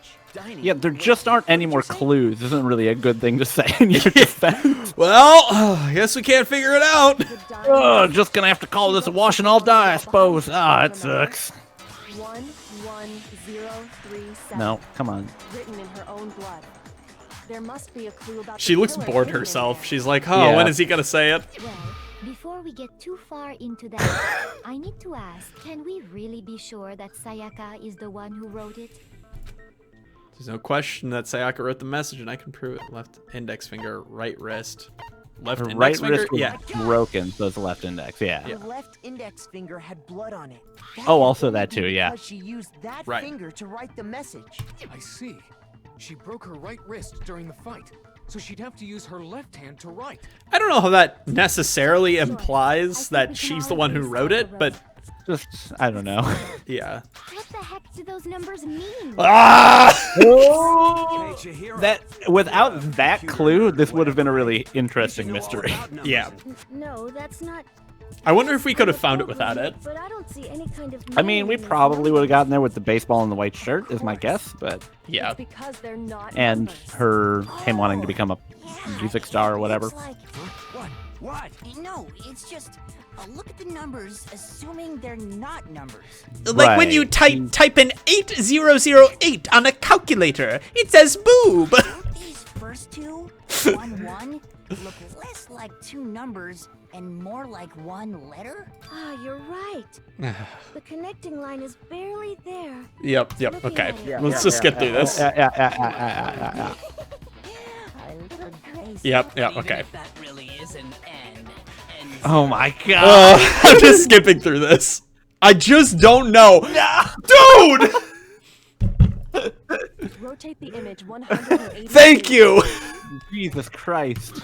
Yeah, there just aren't any more clues. Isn't really a good thing to say in your defense. Well, I guess we can't figure it out. Oh, just gonna have to call this a wash and all die, I suppose. Ah, it sucks. 11037. No, come on. Written in her own blood. There must be a clue about She the looks killer bored hidden in herself. there. She's like, oh, Yeah. when is he gonna say it? Well, before we get too far into that, I need to ask, can we really be sure that Sayaka is the one who wrote it? There's no question that Sayaka wrote the message, and I can prove it. Left index finger, right wrist. left Her index right finger? wrist was Yeah. broken, so it's the left index. Yeah. Her left index finger had blood on it. That Oh, could also only that be too, yeah. Because she used that Right. finger to write the message. I see. She broke her right wrist during the fight, so she'd have to use her left hand to write. I don't know how that necessarily implies that she's the one who wrote it, but just I don't know. Yeah. What the heck do those numbers mean? Ah! That without that clue, this would have been a really interesting mystery. Yeah. No, that's not. I wonder if we could have found it without it. But I don't see any kind of. I mean, we probably would have gotten there with the baseball and the white shirt, is my guess, but yeah. Because they're not and him wanting to become a music star or whatever. What? No, it's just look at the numbers, assuming they're not numbers. Like when you type in 8008 on a calculator, it says boob. These first two, 1-1, look less like two numbers and more like one letter. Ah, you're right. The connecting line is barely there. Yep. Okay. Let's just get through this. Yeah. Yep. Okay. That really is an N. Oh my god. I'm just skipping through this. I just don't know. Dude! Rotate the image 180. Thank you. Jesus Christ.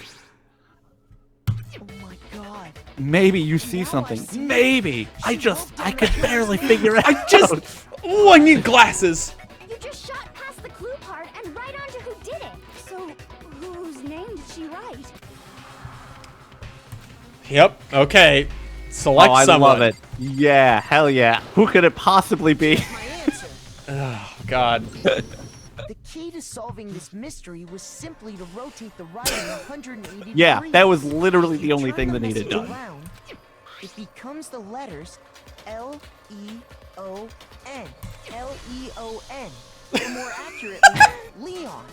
Oh my god. Maybe you see something. Maybe. I could barely figure it out. I need glasses. You just shot past the clue part and right onto who did it. So, whose name did she write? Yep. Okay. Select I someone. love it. Yeah. Hell yeah. Who could it possibly be? Oh God. The key to solving this mystery was simply to rotate the writing 180 Yeah, degrees. that was literally the If you only turn thing the that needed message done. around, it becomes the letters L-E-O-N. L-E-O-N. Or more accurately, Leon.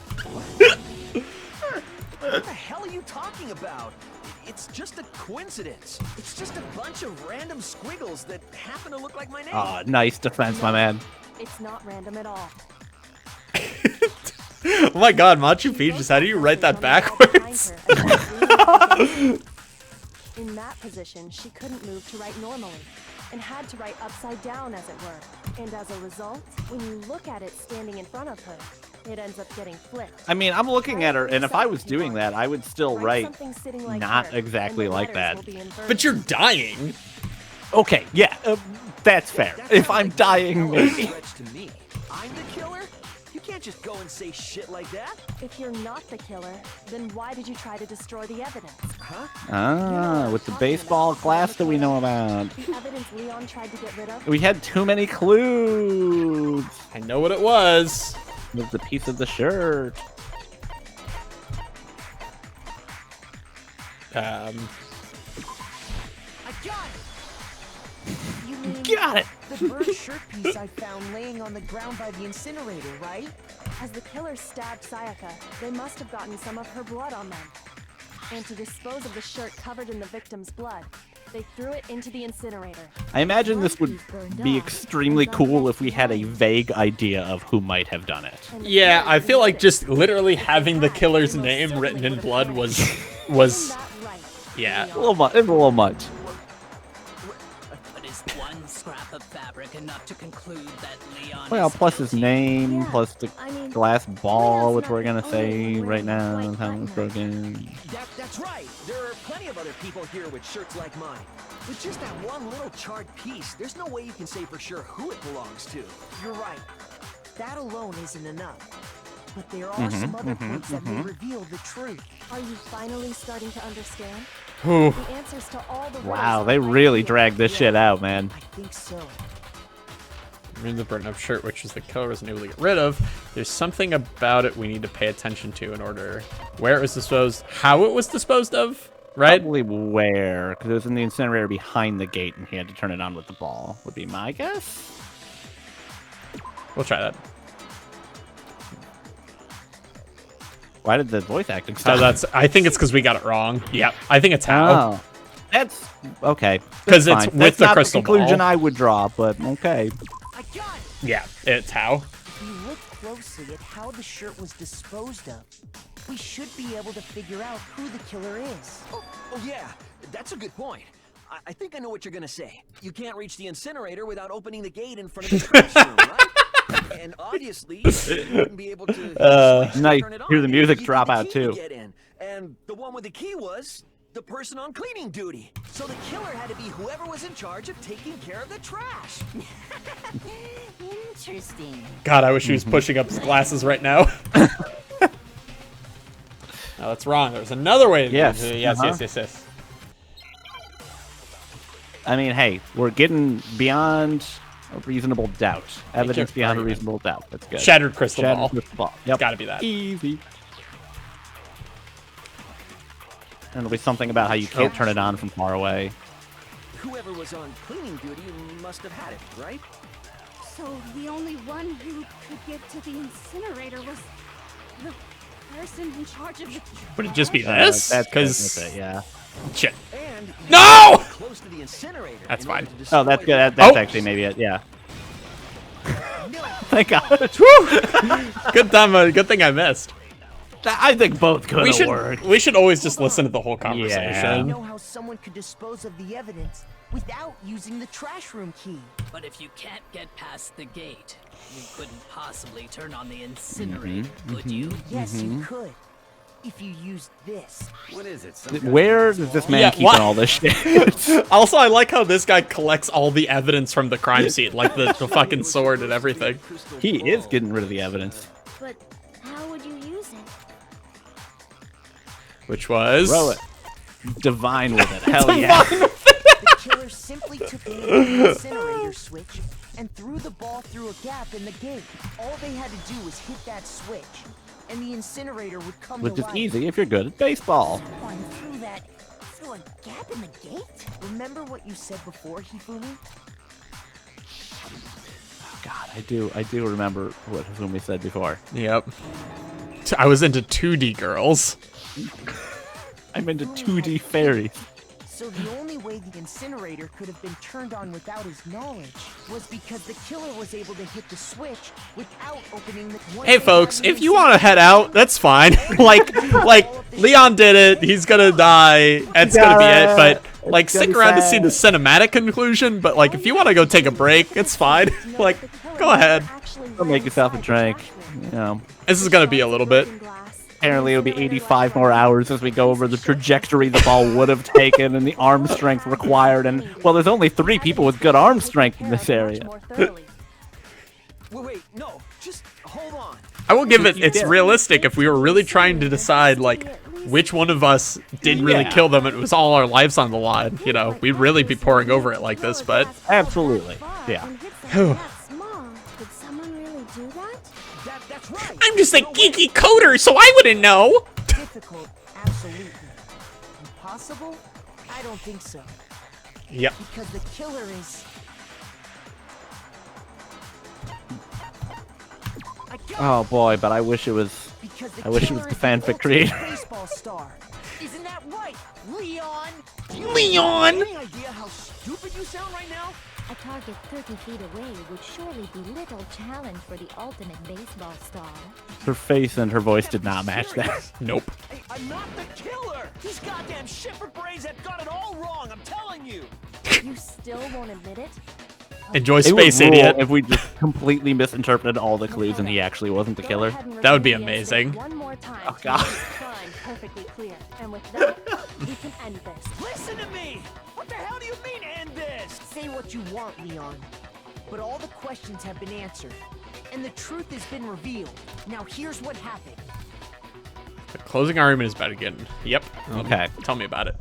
What the hell are you talking about? It's just a coincidence. It's just a bunch of random squiggles that happen to look like my name. Oh, nice defense, my man. It's not random at all. Oh my God, Machu Picchu. How do you write that backwards? In that position, she couldn't move to write normally, and had to write upside down, as it were. And as a result, when you look at it standing in front of her, it ends up getting flipped. I mean, I'm looking at her, and if I was doing that, I would still write something sitting like not her, exactly and the like that. letters will be inverted. But you're dying. Okay, yeah, that's fair. If I'm dying, maybe. Stretch to me. I'm the killer? You can't just go and say shit like that. If you're not the killer, then why did you try to destroy the evidence? Huh? Ah, with the baseball glass that we know about. The evidence Leon tried to get rid of? We had too many clues. I know what it was. It was the piece of the shirt. I got it! You mean Got it! the bird shirt piece I found laying on the ground by the incinerator, right? As the killer stabbed Sayaka, they must have gotten some of her blood on them. And to dispose of the shirt covered in the victim's blood, they threw it into the incinerator. I imagine this would be extremely cool if we had a vague idea of who might have done it. Yeah, I feel like just literally having the killer's name written in blood was yeah. A little much. But is one scrap of fabric enough to conclude that Leon Well, is plus his guilty? name, plus the glass ball, which we're gonna say right now is how it's broken. That's right. There are plenty of other people here with shirts like mine. With just that one little charred piece, there's no way you can say for sure who it belongs to. You're right. That alone isn't enough. But there are some other points that may reveal the truth. Are you finally starting to understand? Ooh. The answers to all the Wow, they really dragged this shit out, man. I think so. Remove the burned up shirt, which is the killer wasn't able to get rid of. There's something about it we need to pay attention to in order. Where it was disposed, how it was disposed of, right? Probably where, because it was in the incinerator behind the gate, and he had to turn it on with the ball. Would be my guess. We'll try that. Why did the voice acting stop? I think it's because we got it wrong. Yeah, I think it's how. Oh, that's okay. Because That's it's fine. with That's the not crystal the conclusion ball. I would draw, but okay. Yeah, it's how. If you look closely at how the shirt was disposed of, we should be able to figure out who the killer is. Oh yeah, that's a good point. I think I know what you're gonna say. You can't reach the incinerator without opening the gate in front of the trash room, right? And obviously, you wouldn't be able to nice. turn it on. Hear the music You drop need the out key to too. get in. And the one with the key was the person on cleaning duty. So the killer had to be whoever was in charge of taking care of the trash. Interesting. God, I wish he was pushing up his glasses right now. No, that's wrong. There's another way. Yes. Yes. I mean, hey, we're getting beyond a reasonable doubt. Evidence beyond a reasonable doubt. That's good. Shattered crystal ball. Crystal ball. Yep. Gotta be that. Easy. And it'll be something about how you can't turn it on from far away. Whoever was on cleaning duty must have had it, right? So the only one who could get to the incinerator was the person in charge of the Would it just be this? That's Because it, yeah. Shit. And No! Close to the incinerator. That's fine. Oh, that's good. That's actually maybe it. Yeah. Thank God. Good thing I missed. I think both could have worked. We should always just listen to the whole conversation. I know how someone could dispose of the evidence without using the trash room key. But if you can't get past the gate, you couldn't possibly turn on the incinerator, could you? Yes, you could. If you used this. What is it? Where does this man keep all this shit? Also, I like how this guy collects all the evidence from the crime scene, like the fucking sword and everything. He is getting rid of the evidence. But how would you use it? Which was... Throw it. Divine with it. Hell yeah. The killer simply took the incinerator switch and threw the ball through a gap in the gate. All they had to do was hit that switch, and the incinerator would come Which to is life. easy if you're good at baseball. Someone through a gap in the gate? Remember what you said before, Hifumi? God, I do remember what Hifumi said before. Yep. I was into 2D girls. I'm into 2D fairies. So the only way the incinerator could have been turned on without his knowledge was because the killer was able to hit the switch without opening the... Hey folks, if you want to head out, that's fine. like Leon did it, he's gonna die, that's gonna be it, but like stick around to see the cinematic conclusion, but like if you want to go take a break, it's fine. Like, go ahead. Go make yourself a drink. You know. This is gonna be a little bit. Apparently it'll be 85 more hours as we go over the trajectory the ball would have taken and the arm strength required, and well, there's only 3 people with good arm strength in this area. Wait, no, just hold on. I will give it, it's realistic if we were really trying to decide like which one of us did really kill them and it was all our lives on the line, you know, we'd really be pouring over it like this, but... Absolutely, yeah. I'm just a geeky coder, so I wouldn't know. Difficult, absolutely. Impossible? I don't think so. Yep. Because the killer is... Oh boy, but I wish it was the fanfic creator. Baseball star. Isn't that right, Leon? Leon! Any idea how stupid you sound right now? A target 30 feet away would surely be little challenge for the ultimate baseball star. Her face and her voice did not match that. Nope. Hey, I'm not the killer! These goddamn shipper brains have got it all wrong, I'm telling you! You still won't admit it? Enjoy It would Space rule Idiot. If we just completely misinterpreted all the clues and he actually wasn't the killer. That would be amazing. One more time. Oh god. Crime perfectly clear. And with that, we can end this. Listen to me! What the hell do you mean, end this? Say what you want, Leon. But all the questions have been answered. And the truth has been revealed. Now here's what happened. The closing argument is about to begin. Yep. Okay. Tell me about it.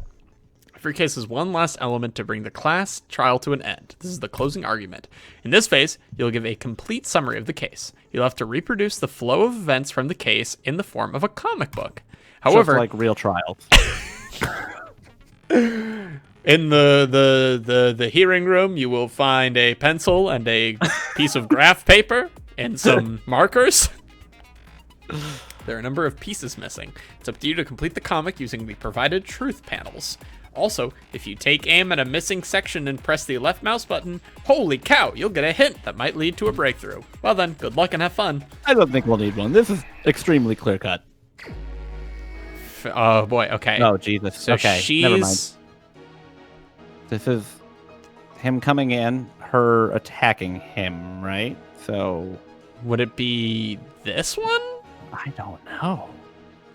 Every case has one last element to bring the class trial to an end. This is the closing argument. In this phase, you'll give a complete summary of the case. You'll have to reproduce the flow of events from the case in the form of a comic book. However, just like real trials. in the hearing room, you will find a pencil and a piece of graph paper and some markers. There are a number of pieces missing. It's up to you to complete the comic using the provided truth panels. Also, if you take aim at a missing section and press the left mouse button, holy cow, you'll get a hint that might lead to a breakthrough. Well then, good luck and have fun. I don't think we'll need one. This is extremely clear cut. Oh boy, okay. Oh, Jesus. So okay, never mind. This is him coming in, her attacking him, right? So... Would it be this one? I don't know.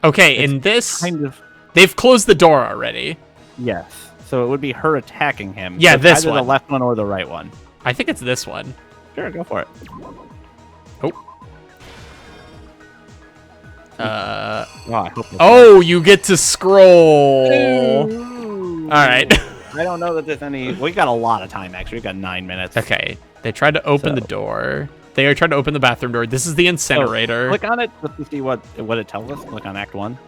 Okay, It's in this... kind of... They've closed the door already. Yes. So it would be her attacking him. Yeah, so this either one. the left one or the right one. I think it's this one. Sure, go for it. I hope oh, you get to scroll. All right. I don't know that there's any... We got a lot of time, actually. We got 9 minutes. Okay. They tried to open the door. They are trying to open the bathroom door. This is the incinerator. So click on it just to see what it tells us. Click on Act 1.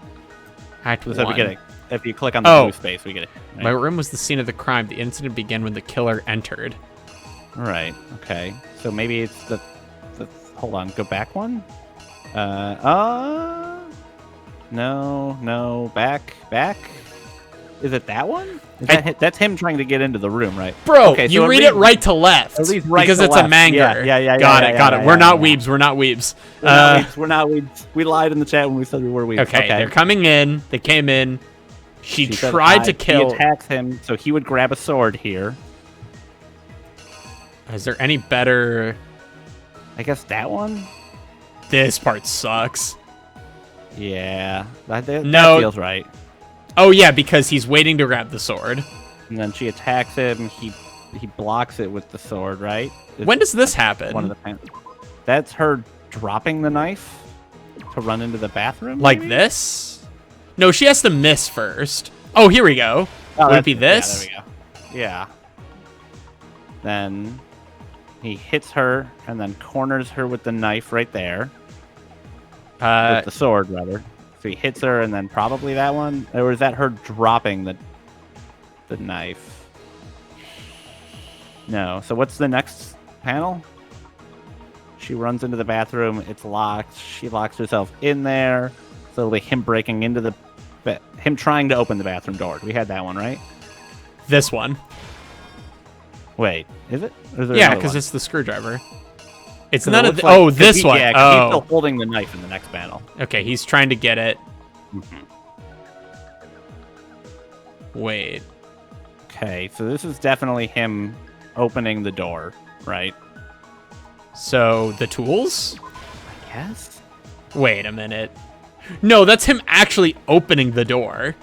Act 1. So we get it. If you click on the blue space, we get it. Right? My room was the scene of the crime. The incident began when the killer entered. Right. Okay. So maybe it's the hold on. Go back one. No. Back. Is it that one? That's him trying to get into the room, right? Bro, okay, so you read it right to left. At least right because to it's left. a manga. Yeah. Got it. We're not weebs. We're not weebs. We're not weebs. We lied in the chat when we said we were weebs. Okay, they're coming in. They came in. She tried to kill. He attacks him, so he would grab a sword here. Is there any better? I guess that one? This part sucks. Yeah. That feels right. Oh, yeah, because he's waiting to grab the sword. And then she attacks him. He blocks it with the sword, right? When does this happen? One of the That's her dropping the knife to run into the bathroom? Like maybe? this? No, she has to miss first. Oh, here we go. Oh, would it be this? Yeah, there we go. Yeah. Then he hits her and then corners her with the knife right there. With the sword, rather. So he hits her and then probably that one? Or is that her dropping the knife? No. So what's the next panel? She runs into the bathroom. It's locked. She locks herself in there. So it'll be him breaking into him trying to open the bathroom door. We had that one, right? This one. Wait, is it? Yeah, because it's the screwdriver. It's so none of like, oh, this one. Yeah, oh. he's still holding the knife in the next panel. Okay, he's trying to get it. Mm-hmm. Wait. Okay, so this is definitely him opening the door, right? So, the tools? I guess. Wait a minute. No, that's him actually opening the door.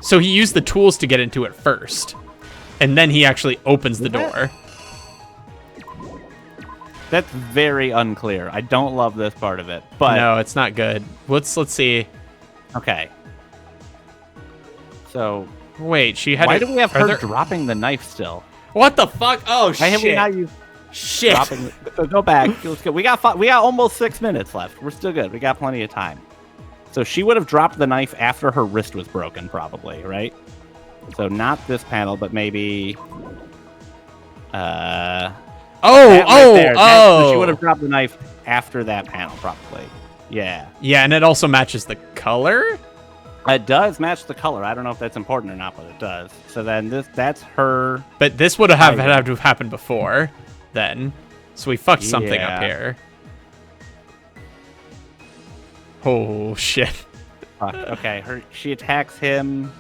So he used the tools to get into it first. And then he actually opens the door. That's very unclear. I don't love this part of it, but no, it's not good. Let's see. Okay. So wait, she had. Why do we have her dropping the knife still? What the fuck? Oh shit! Why have we not used shit? So go back. Let's go. We got almost 6 minutes left. We're still good. We got plenty of time. So she would have dropped the knife after her wrist was broken, probably, right? So not this panel, but maybe. So she would have dropped the knife after that panel, probably. Yeah. Yeah, and it also matches the color? It does match the color. I don't know if that's important or not, but it does. So then that's her. But this would have had to have happened before then. So we fucked something up here. Oh, shit. Okay, she attacks him.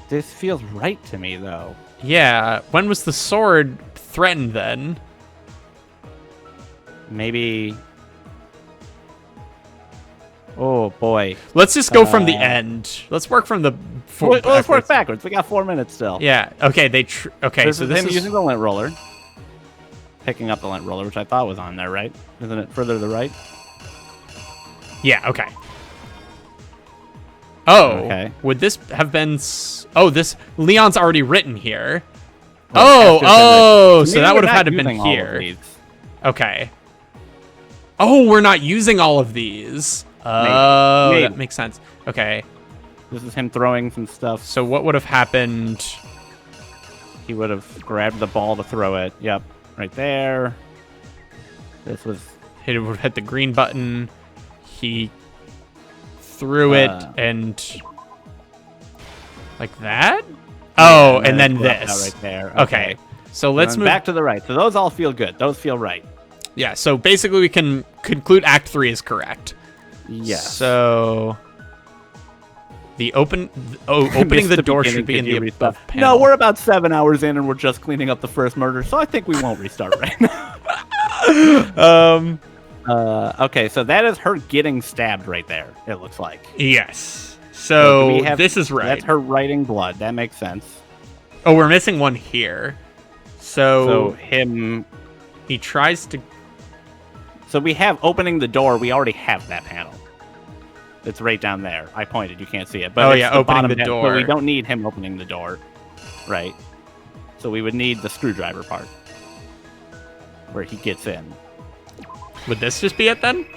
This feels right to me, though. Yeah. When was the sword threatened then? Maybe. Oh boy. Let's just go from the end. Let's work from the. Let's work backwards. We got 4 minutes still. Yeah. Okay. Okay. So this is using the lint roller, picking up the lint roller, which I thought was on there, right? Isn't it further to the right? Yeah. Okay. Oh. Okay. Would this have been? Oh, this Leon's already written here. Well, oh. So that would have had to have been here. Okay. Oh, we're not using all of these. Oh, Maybe. that makes sense. Okay. This is him throwing some stuff. So what would have happened? He would have grabbed the ball to throw it. Yep, right there. This was... He would have hit the green button. He threw it and... Like that? Oh, yeah, and then that this. right there. Okay. So let's move back to the right. So those all feel good. Those feel right. Yeah, so basically we can conclude Act 3 is correct. Yes. So the opening the door should be in the above panel. No, we're about 7 hours in and we're just cleaning up the first murder, so I think we won't restart right now. Okay, so that is her getting stabbed right there, it looks like. Yes. So this is right. That's her writing blood. That makes sense. Oh, we're missing one here. So he tries to... So we have opening the door. We already have that panel. It's right down there. I pointed. You can't see it. But oh, it's yeah, the opening bottom the door. So we don't need him opening the door. Right. So we would need the screwdriver part. Where he gets in. Would this just be it then?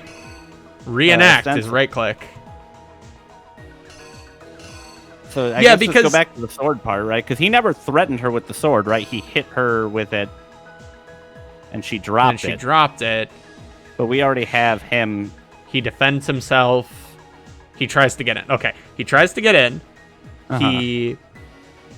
Reenact is right-click. So I guess let's go back to the sword part, right? Because he never threatened her with the sword, right? He hit her with it, and she dropped it. But we already have him. He defends himself. He tries to get in. Okay, he tries to get in.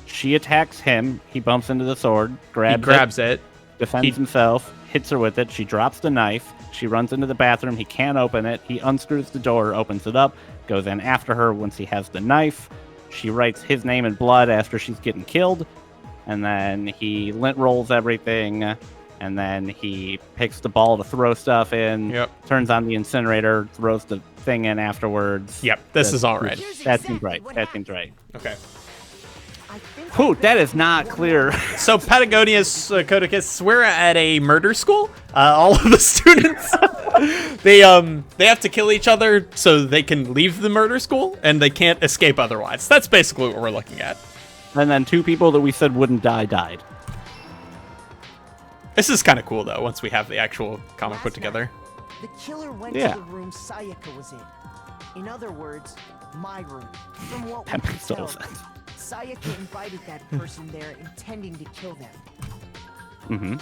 She attacks him. He bumps into the sword, grabs it, defends himself, hits her with it. She drops the knife. She runs into the bathroom. He can't open it. He unscrews the door, opens it up, goes in after her once he has the knife. She writes his name in blood after she's getting killed. And then he lint rolls everything. And then he picks the ball to throw stuff in. Turns on the incinerator, throws the thing in afterwards. Yep, this is all right. That seems right. That seems right. Okay. Whew, that is not clear. So Patagonia's Codicus, we're at a murder school. All of the students, they have to kill each other so they can leave the murder school, and they can't escape otherwise. That's basically what we're looking at. And then 2 people that we said wouldn't die died. This is kind of cool, though, once we have the actual comic put together. The killer went to the room Sayaka was in. In other words, my room. From what we can tell, Sayaka invited that person there intending to kill them.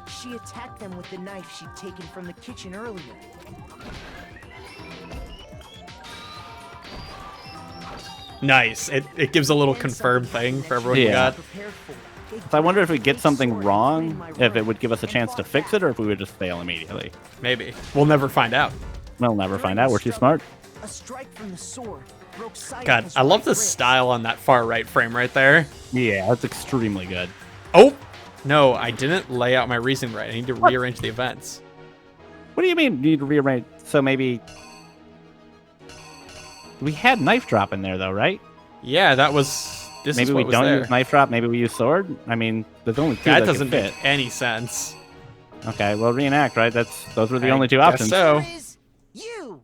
She attacked them with the knife she'd taken from the kitchen earlier. Nice. It gives a little confirmed thing for everyone who got. So I wonder if we get something wrong, if it would give us a chance to fix it, or if we would just fail immediately. Maybe. We'll never find out. We'll never find out. We're too smart. A strike from the sword broke Sayaka's God, I love the right wrist. style on that far right frame right there. Yeah, that's extremely good. Oh! No, I didn't lay out my reasoning right. I need to rearrange the events. What do you mean you need to rearrange? So maybe... We had knife drop in there, though, right? Yeah, that was... Maybe we don't use knife drop, maybe we use sword? I mean, there's only 2 that doesn't make any sense. Okay, well, reenact, right? Those were the only 2 options. So. You.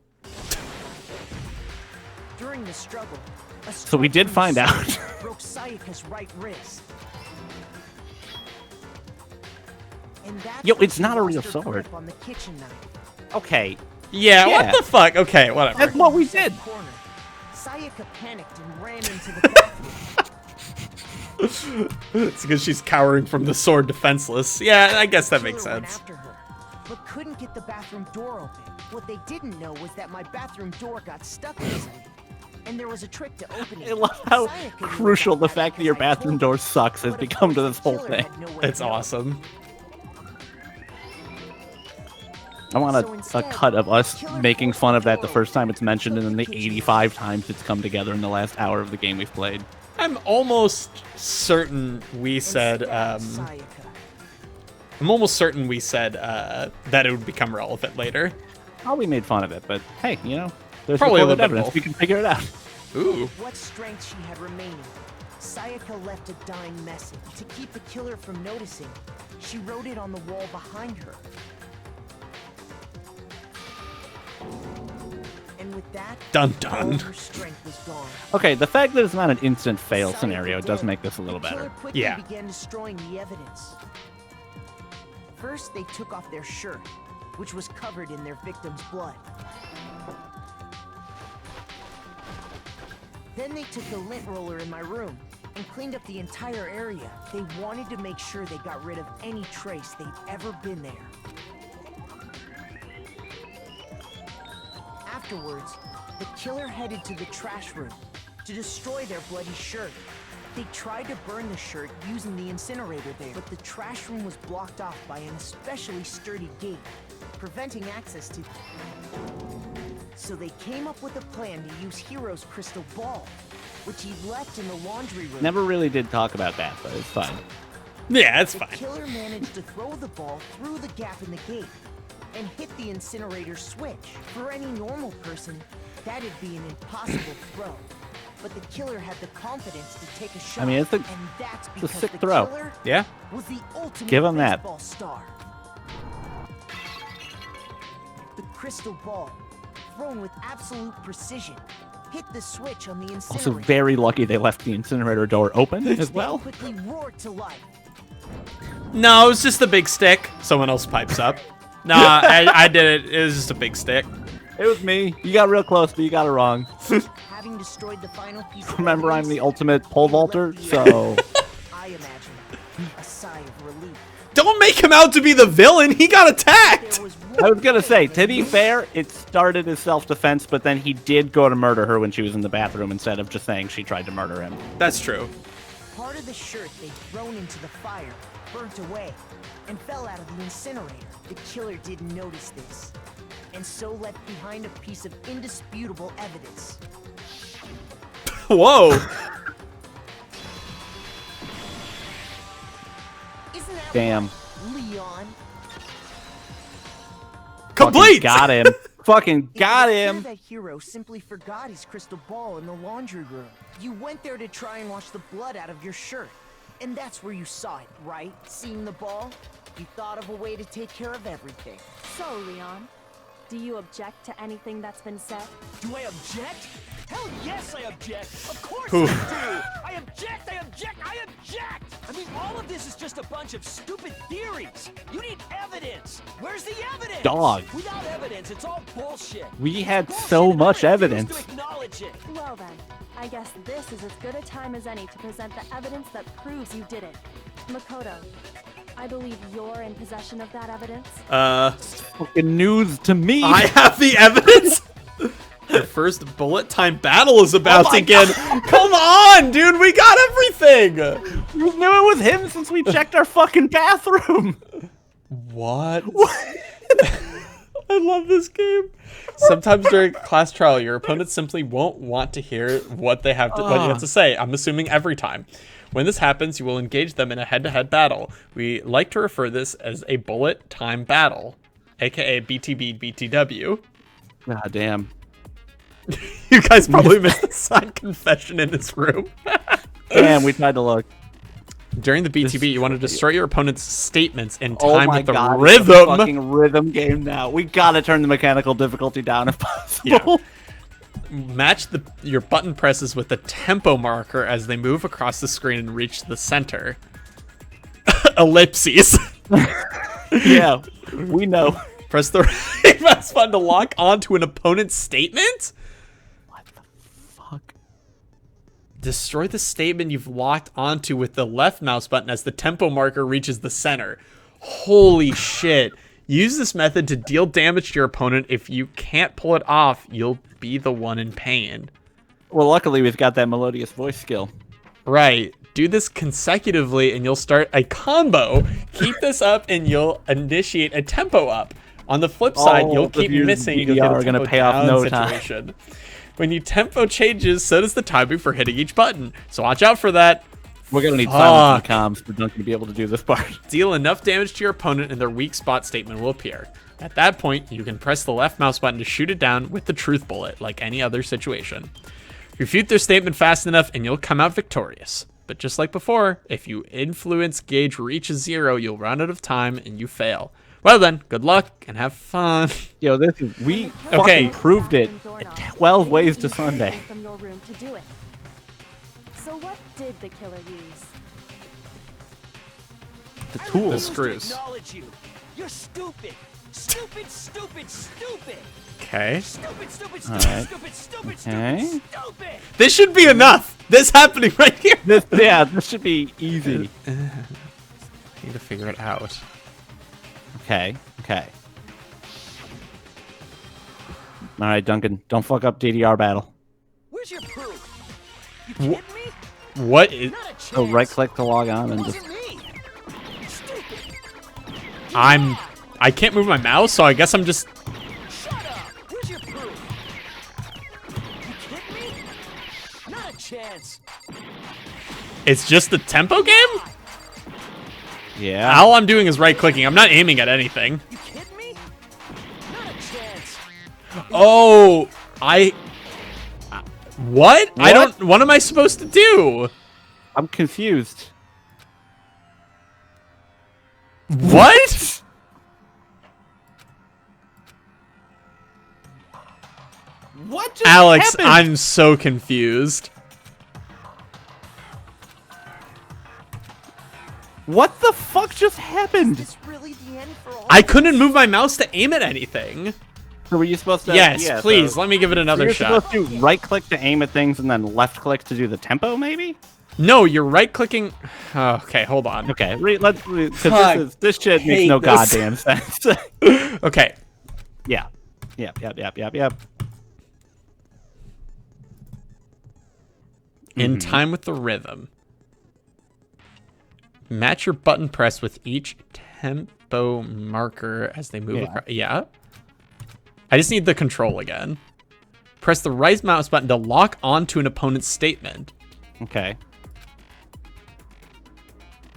During the struggle, So we did find out. broke Sayaka's right wrist. And that's Yo, when it's she not a lost real her sword. grip on the kitchen knife. Okay. Yeah, what the fuck? Okay, whatever. That's what we did. Corner. Sayaka panicked and ran into the bathroom. It's because she's cowering from the sword defenseless. Yeah, I guess that makes Went sense. after her, but couldn't get the bathroom door open. What they didn't know was that my bathroom door got stuck inside. And there was a trick to opening it. I love how crucial the fact that your bathroom door sucks has become to this whole thing. It's awesome. I want a cut of us making fun of that the first time it's mentioned and then the 85 times it's come together in the last hour of the game we've played. I'm almost certain we said, that it would become relevant later. Probably made fun of it, but hey, you know, there's Probably a recorded little bit evidence. both. We can figure it out. Ooh. With what strength she had remaining, Sayaka left a dying message. To keep the killer from noticing, she wrote it on the wall behind her. And with that, Dun dun. all her strength was gone. Okay, the fact that it's not an instant fail scenario does make this a little The killer better. quickly began destroying the evidence. First, they took off their shirt, which was covered in their victim's blood. Then they took the lint roller in my room and cleaned up the entire area. They wanted to make sure they got rid of any trace they'd ever been there. Afterwards, the killer headed to the trash room to destroy their bloody shirt. They tried to burn the shirt using the incinerator there, but the trash room was blocked off by an especially sturdy gate, preventing access to... So they came up with a plan to use Hero's crystal ball, which he left in the laundry room. Never really did talk about that, but it's fine. Yeah, it's fine. The killer managed to throw the ball through the gap in the gate and hit the incinerator switch. For any normal person, that'd be an impossible throw. But the killer had the confidence to take a shot. I mean, it's and that's a because sick the throw. killer Yeah. was the ultimate Give him that. baseball star. The crystal ball, thrown with absolute precision, hit the switch on the incinerator. Also very lucky they left the incinerator door open as well. Quickly roared to life. No, it was just the big stick. Someone else pipes up. Nah, I did it. It was just a big stick. It was me. You got real close, but you got it wrong. Having destroyed the final piece of Remember, I'm evidence, the ultimate pole vaulter, so... I imagine a sigh of relief. Don't make him out to be the villain. He got attacked. I was gonna say, to be fair, it started as self-defense, but then he did go to murder her when she was in the bathroom instead of just saying she tried to murder him. That's true. Part of the shirt they'd thrown into the fire burnt away and fell out of the incinerator. The killer didn't notice this, and so left behind a piece of indisputable evidence. Whoa. Isn't that Damn. right, Leon? Complete. Fucking got him. Fucking got him. That hero simply forgot his crystal ball in the laundry room. You went there to try and wash the blood out of your shirt. And that's where you saw it, right? Seeing the ball? You thought of a way to take care of everything. So, Leon, do you object to anything that's been said? Do I object? Hell yes, I object. Of course Oof. I do. I object. I object. I object. I mean, all of this is just a bunch of stupid theories. You need evidence. Where's the evidence? Dog. Without evidence, it's all bullshit. We had so much evidence. To acknowledge it. Well then, I guess this is as good a time as any to present the evidence that proves you did it. Makoto, I believe you're in possession of that evidence. Fucking news to me. I have the evidence. The first bullet time battle is about to begin. Come on, dude. We got everything. We knew it was him since we checked our fucking bathroom. What? I love this game. Sometimes during class trial, your opponent simply won't want to hear what they have to, what you have to say. I'm assuming every time. When this happens, you will engage them in a head-to-head battle. We like to refer this as a bullet time battle, aka BTB BTW. God damn. You guys probably missed the signed confession in this room. Damn, we tried to look. During the BTB, you want to destroy your opponent's statements in Oh time my with the God, rhythm. it's a fucking rhythm game now. We gotta turn the mechanical difficulty down if possible. Yeah. Match your button presses with the tempo marker as they move across the screen and reach the center. Ellipses. Yeah, we know. Press the right mouse button to lock onto an opponent's statement? What the fuck? Destroy the statement you've locked onto with the left mouse button as the tempo marker reaches the center. Holy shit. Use this method to deal damage to your opponent. If you can't pull it off, you'll be the one in pain. Well, luckily we've got that melodious voice skill. Right. Do this consecutively and you'll start a combo. Keep this up and you'll initiate a tempo up. On the flip side, you'll keep missing. You'll get a tempo pay off no situation. When your tempo changes, so does the timing for hitting each button. So watch out for that. We're gonna need silence and comms for Duncan to be able to do this part. Deal enough damage to your opponent and their weak spot statement will appear. At that point, you can press the left mouse button to shoot it down with the truth bullet, like any other situation. Refute their statement fast enough and you'll come out victorious. But just like before, if your influence gauge reaches 0, you'll run out of time and you fail. Well then, good luck and have fun. Yo, we fucking proved it. 12 ways to Sunday. From your room to do it. So what did the killer use? The tools. The screws. You're stupid. Stupid, stupid, stupid. Okay. Stupid, stupid, All stupid, right. stupid, stupid, Okay. stupid, stupid. This should be enough. This happening right here. This should be easy. I need to figure it out. Okay. All right, Duncan, don't fuck up DDR battle. Where's your proof? You kidding me? What is... So right-click to log on and just... I can't move my mouse, so I guess I'm just... Shut up! Where's your proof? You kidding me? Not a chance. It's just the tempo game? Yeah. All I'm doing is right-clicking. I'm not aiming at anything. You kidding me? Not a chance. Oh, What? I don't... What am I supposed to do? I'm confused. What? What just Alex, happened? I'm so confused. What the fuck just happened? Is this really the end for all? I couldn't move my mouse to aim at anything. So were you supposed to... Yes, yeah, please, so let me give it another so shot. You're supposed to right-click to aim at things and then left-click to do the tempo, maybe? No, you're right-clicking... Okay, hold on. Okay, because this shit makes no goddamn sense. Okay. Yeah. Yep. In time with the rhythm. Match your button press with each tempo marker as they move across. Yeah. I just need the control again. Press the right mouse button to lock onto an opponent's statement. Okay.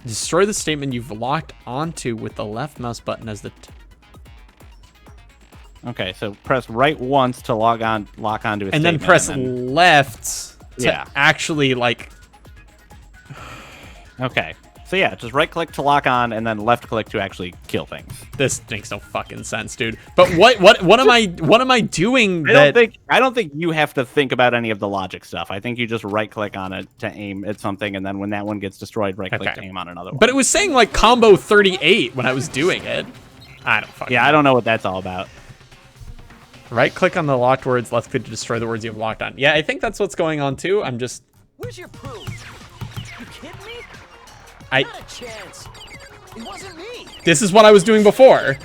Destroy the statement you've locked onto with the left mouse button as the... Okay, so press right once to lock onto a statement. And then press left to actually, like... Okay. So yeah, just right-click to lock on, and then left-click to actually kill things. This makes no fucking sense, dude. But what am I doing? I don't think you have to think about any of the logic stuff. I think you just right-click on it to aim at something, and then when that one gets destroyed, right-click to aim on another one. But it was saying like combo 38 when I was doing it. I don't fucking know. I don't know what that's all about. Right-click on the locked words, left-click to destroy the words you have locked on. Yeah, I think that's what's going on too. I'm just... Where's your proof? You kidding me? Not a chance. It wasn't me. This is what I was doing before.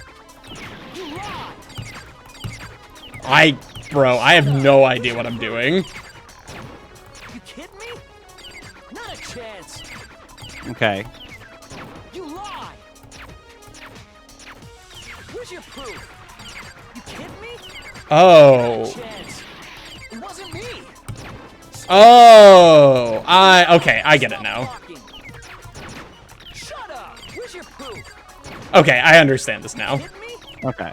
Bro, I have no idea what I'm doing. You kidding me? Not a chance. Okay. You lie. Where's your proof? You kidding me? Oh. Not a chance. It wasn't me. Oh. Okay, I get it now. Okay, I understand this now. Okay.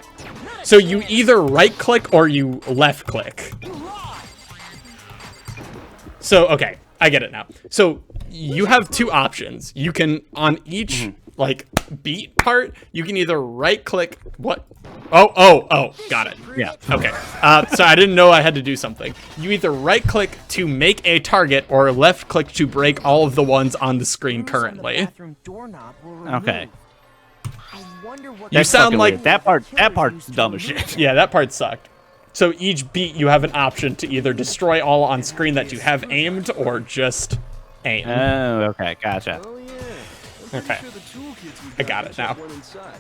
So you either right-click or you left-click. So, okay, I get it now. So you have two options. You can, on each, like, beat part, you can either right-click... What? Oh, got it. Yeah. Okay. So I didn't know I had to do something. You either right-click to make a target or left-click to break all of the ones on the screen currently. Okay. You sound like that part's dumb as shit. Yeah, that part sucked. So each beat you have an option to either destroy all on screen that you have aimed or just aim. Oh, okay, gotcha. Okay. I got it now.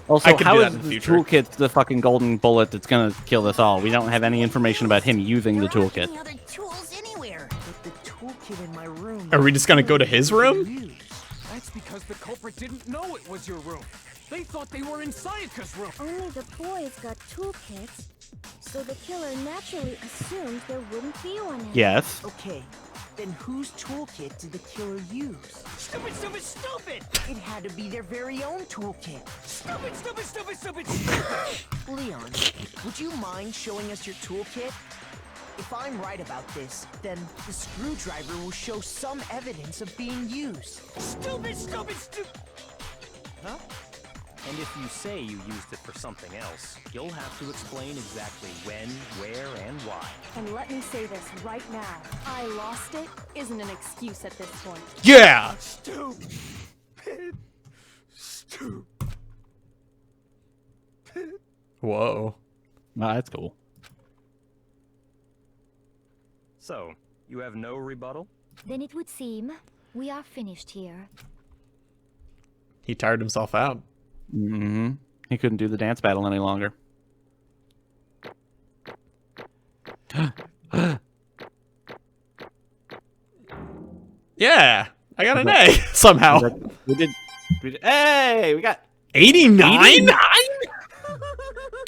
Also, I could how do is that in the the future. toolkit the fucking golden bullet that's gonna kill us all? We don't have any information about him using the toolkit. Any other tools anywhere? But the toolkit in my room. Are we just gonna go to his room? That's because the culprit didn't know it was your room. They thought they were in Sayaka's room. Only the boys got toolkits, so the killer naturally assumed there wouldn't be one in. Yes. Okay, then whose toolkit did the killer use? Stupid! It had to be their very own toolkit. Stupid! Leon, would you mind showing us your toolkit? If I'm right about this, then the screwdriver will show some evidence of being used. Stupid! Huh? And if you say you used it for something else, you'll have to explain exactly when, where, and why. And let me say this right now. I lost it isn't an excuse at this point. Yeah! Stupid! Whoa. Oh, that's cool. So, you have no rebuttal? Then it would seem we are finished here. He tired himself out. Mm-hmm. He couldn't do the dance battle any longer. Yeah, I got an A somehow. We did. Hey, we got 89? All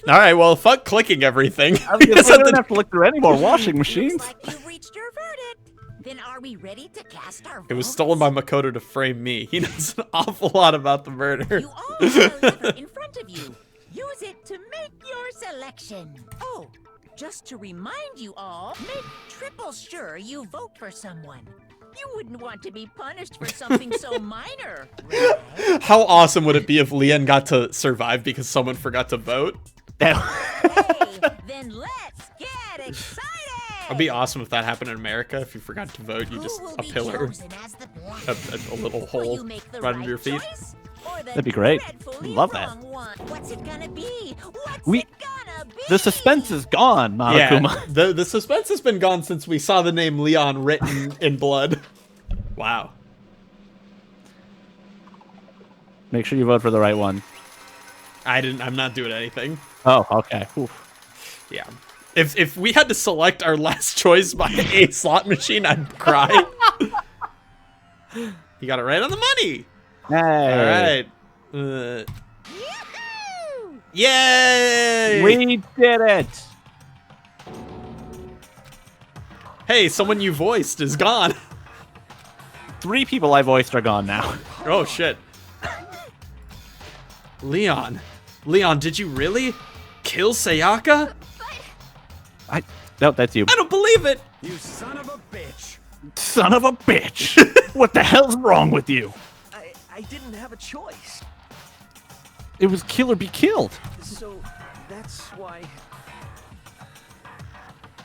right, well, fuck clicking everything. I don't have to look through any more washing machines. Looks like you've reached your verdict. Then are we ready to cast our votes? It was stolen by Makoto to frame me. He knows an awful lot about the murder. You all have a lever in front of you. Use it to make your selection. Oh, just to remind you all, make triple sure you vote for someone. You wouldn't want to be punished for something so minor, right? How awesome would it be if Leon got to survive because someone forgot to vote? Hey, then let's get excited! It'd be awesome if that happened in America. If you forgot to vote, you just a pillar, a little hole right under your feet. That'd be great. Love that. What's it gonna be? The suspense is gone, Monokuma. Yeah, the suspense has been gone since we saw the name Leon written in blood. Wow. Make sure you vote for the right one. I'm not doing anything. Oh, okay. Oof. Yeah. If we had to select our last choice by a slot machine, I'd cry. You got it right on the money. Hey. All right. Yay! We did it. Hey, someone you voiced is gone. 3 people I voiced are gone now. Oh shit. Leon, did you really kill Sayaka? No, that's you. I don't believe it. You son of a bitch. Son of a bitch. What the hell's wrong with you? I didn't have a choice. It was kill or be killed. So that's why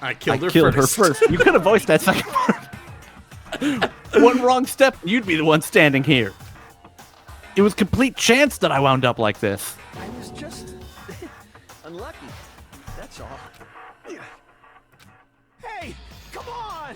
I killed her first. You could have voiced that second part. One wrong step, you'd be the one standing here. It was complete chance that I wound up like this. I was just unlucky. That's all. Hey, come on!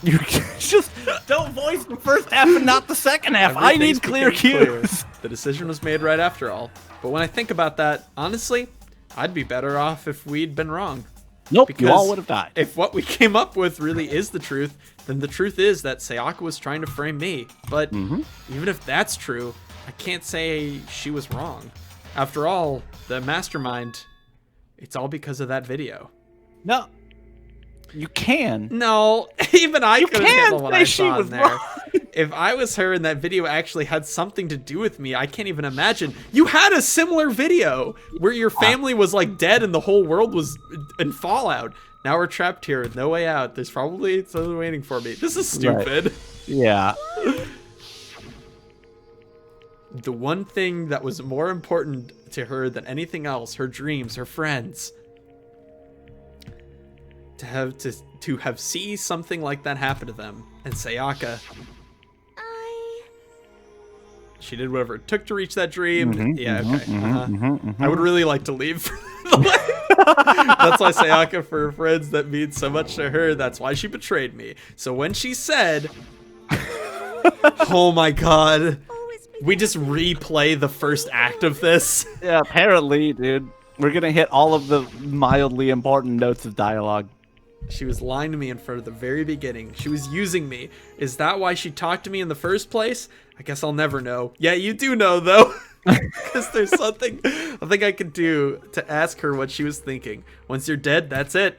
You just don't voice the first half and not the second half. I need clear cues. The decision was made right after all. But when I think about that, honestly, I'd be better off if we'd been wrong. Nope, because you all would have died. If what we came up with really is the truth, then the truth is that Sayaka was trying to frame me. But even if that's true, I can't say she was wrong. After all, the mastermind, it's all because of that video. No. You can. No, even I couldn't handle what I she saw was in there. wrong. If I was her and that video actually had something to do with me, I can't even imagine. You had a similar video where your family was like dead and the whole world was in fallout. Now we're trapped here with no way out. There's probably something waiting for me. This is stupid. Right. Yeah. The one thing that was more important to her than anything else, her dreams, her friends. To have see something like that happen to them, and Sayaka, she did whatever it took to reach that dream. I would really like to leave. That's why Sayaka, for her friends, that means so much to her. That's why she betrayed me. So when she said, "Oh my god," we just replay the first act of this. Yeah, apparently, dude, we're gonna hit all of the mildly important notes of dialogue. She was lying to me in front of the very beginning. She was using me. Is that why she talked to me in the first place? I guess I'll never know. Yeah, you do know, though. Because there's something I think I could do to ask her what she was thinking. Once you're dead, that's it.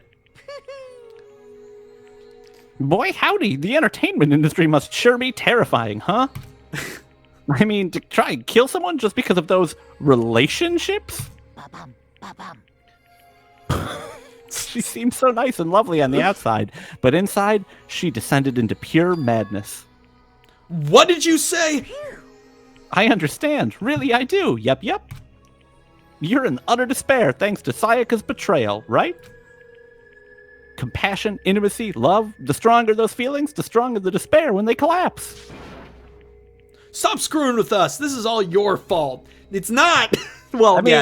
Boy, howdy. The entertainment industry must sure be terrifying, huh? I mean, to try and kill someone just because of those relationships? Ba-bum, ba-bum. She seemed so nice and lovely on the outside, but inside, she descended into pure madness. What did you say? I understand. Really, I do. Yep. You're in utter despair thanks to Sayaka's betrayal, right? Compassion, intimacy, love. The stronger those feelings, the stronger the despair when they collapse. Stop screwing with us. This is all your fault. It's not. Well, I mean,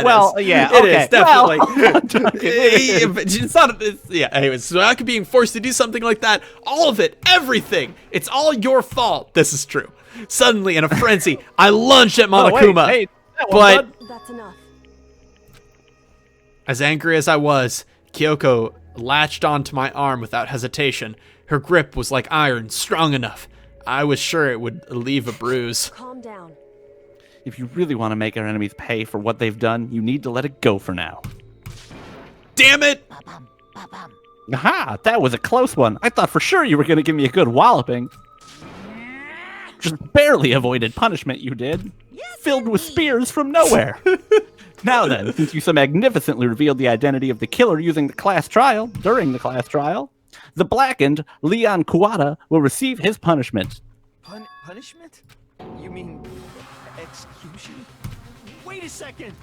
yeah, it is definitely. Well, it's not. Anyways, Sayaka being forced to do something like that, all of it, everything, it's all your fault. This is true. Suddenly, in a frenzy, I lunged at Monokuma, Hey, but that's enough. as angry as I was, Kyoko latched onto my arm without hesitation. Her grip was like iron, strong enough. I was sure it would leave a bruise. Calm down. If you really want to make our enemies pay for what they've done, you need to let it go for now. Damn it! Aha! That was a close one. I thought for sure you were going to give me a good walloping. Just barely avoided punishment, you did. Filled with spears from nowhere. Now then, since you so magnificently revealed the identity of the killer during the class trial, the blackened Leon Kuwata will receive his punishment. Punishment? You mean execution? Wait a second!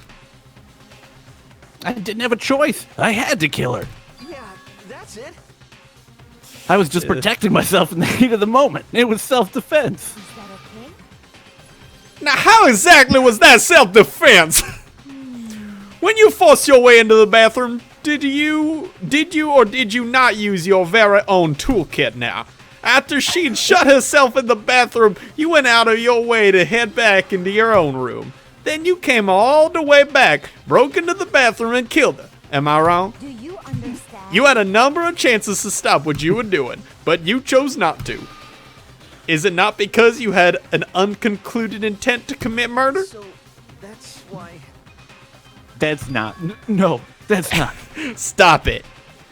I didn't have a choice. I had to kill her. Yeah, that's it. I was just protecting myself in the heat of the moment. It was self-defense. Is that okay? Now, how exactly was that self-defense? When you forced your way into the bathroom, did you or did you not use your very own toolkit now? After she'd shut herself in the bathroom, you went out of your way to head back into your own room. Then you came all the way back, broke into the bathroom and killed her. Am I wrong? Do you understand? You had a number of chances to stop what you were doing, but you chose not to. Is it not because you had an unconcluded intent to commit murder? So, that's why... That's not. No, that's not. Stop it.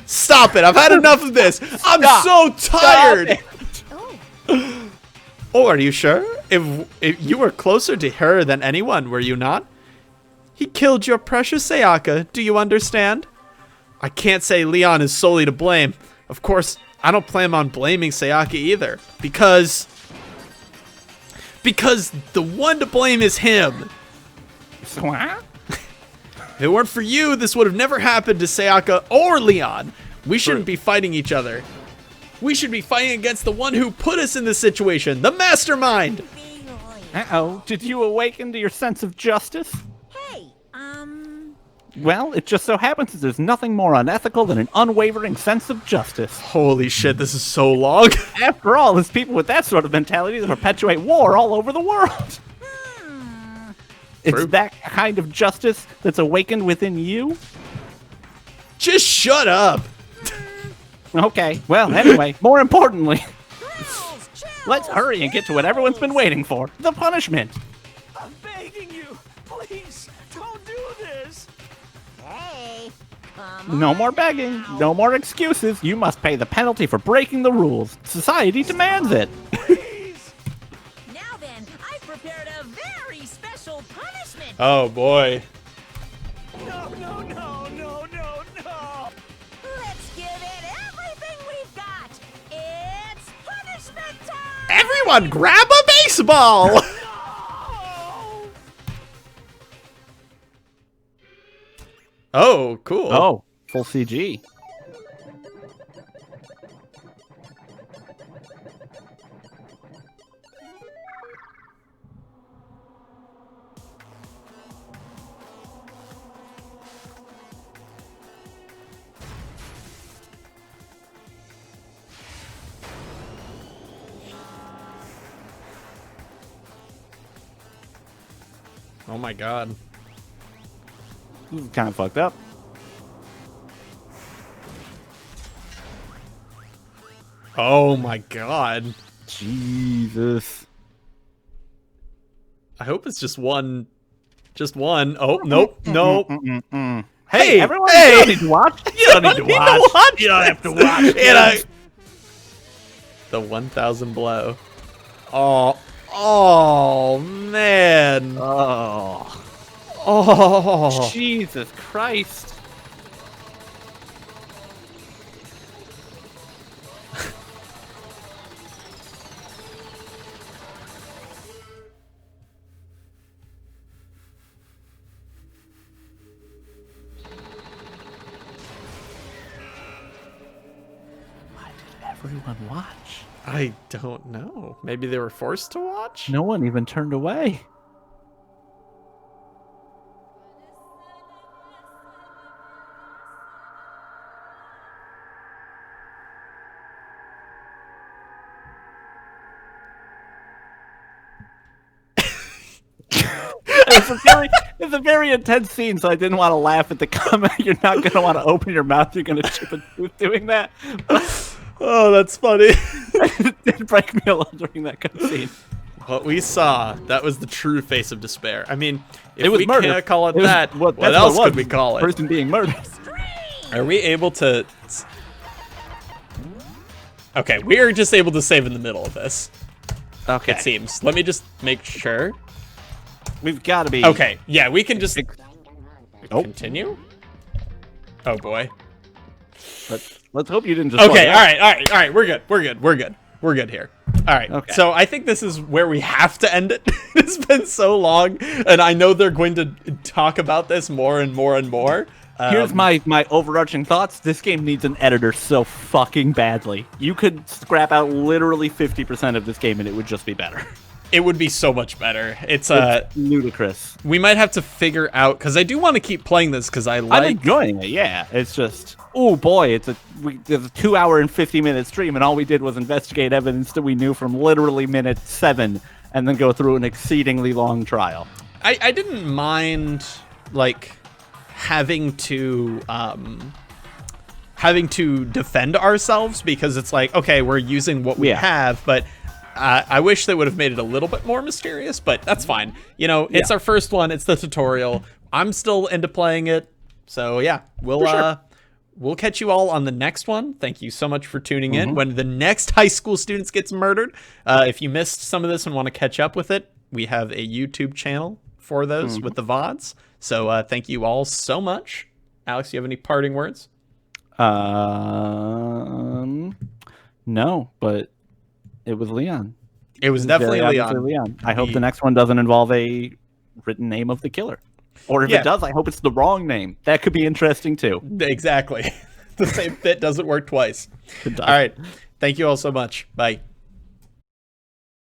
Stop it. I've had enough of this. I'm so tired. Oh, are you sure? If you were closer to her than anyone, were you not? He killed your precious Sayaka. Do you understand? I can't say Leon is solely to blame. Of course, I don't plan on blaming Sayaka either. Because the one to blame is him. What? If it weren't for you, this would have never happened to Sayaka or Leon. We shouldn't be fighting each other. We should be fighting against the one who put us in this situation, the mastermind. Uh-oh, did you awaken to your sense of justice? Hey, Well, it just so happens that there's nothing more unethical than an unwavering sense of justice. Holy shit, this is so long. After all, it's people with that sort of mentality that perpetuate war all over the world. It's that kind of justice that's awakened within you? Just shut up. Okay, well, anyway, more importantly, let's hurry and get to what everyone's been waiting for, the punishment. I'm begging you, please, don't do this. hey, No more begging, no more excuses. You must pay the penalty for breaking the rules. Society demands it. now then, I've prepared a very special punishment. Oh boy. No. Let's give it everything we've got. It's punishment time. Everyone grab a baseball. Oh, cool. Oh, full CG. Oh my god. This is kind of fucked up. Oh my god. Jesus. I hope it's just one. Just one. Oh, nope. Nope. Hey, everyone, you don't need to watch. You don't need to watch. You don't have to watch. The 1000 blow. Oh. Oh, man. Oh. Oh. Jesus Christ. Why did everyone watch? I don't know. Maybe they were forced to watch? No one even turned away. It's a very intense scene, so I didn't want to laugh at the comment. You're not going to want to open your mouth. You're going to chip a tooth doing that. Oh, that's funny. It did break me a little during that cutscene. What we saw, that was the true face of despair. I mean, if it was we murder. can't call it that, what else could we call it? Person being murdered. Are we able to... Okay, we are just able to save in the middle of this. Okay. It seems. Let me just make sure. We've got to be... Okay, yeah, we can just... Continue? Oh, boy. Let's hope you didn't just... Okay, all right, we're good here. All right, okay. So I think this is where we have to end it. It's been so long, and I know they're going to talk about this more and more and more. Here's my overarching thoughts. This game needs an editor so fucking badly. You could scrap out literally 50% of this game and it would just be better. It would be so much better. It's ludicrous. We might have to figure out, because I do want to keep playing this because I'm enjoying it, yeah. It's just, oh boy, it's a 2-hour and 50-minute stream and all we did was investigate evidence that we knew from literally minute 7 and then go through an exceedingly long trial. I didn't mind, like... having to defend ourselves because it's like, okay, we're using what we have, but I wish they would have made it a little bit more mysterious, but that's fine. You know, it's our first one. It's the tutorial. I'm still into playing it. So yeah, we'll catch you all on the next one. Thank you so much for tuning in. When the next high school students gets murdered, if you missed some of this and want to catch up with it, we have a YouTube channel for those with the VODs. So thank you all so much. Alex, you have any parting words? No, but it was Leon. It was definitely Leon. I hope the next one doesn't involve a written name of the killer. Or if it does, I hope it's the wrong name. That could be interesting too. Exactly. The same bit doesn't work twice. All right. Thank you all so much. Bye.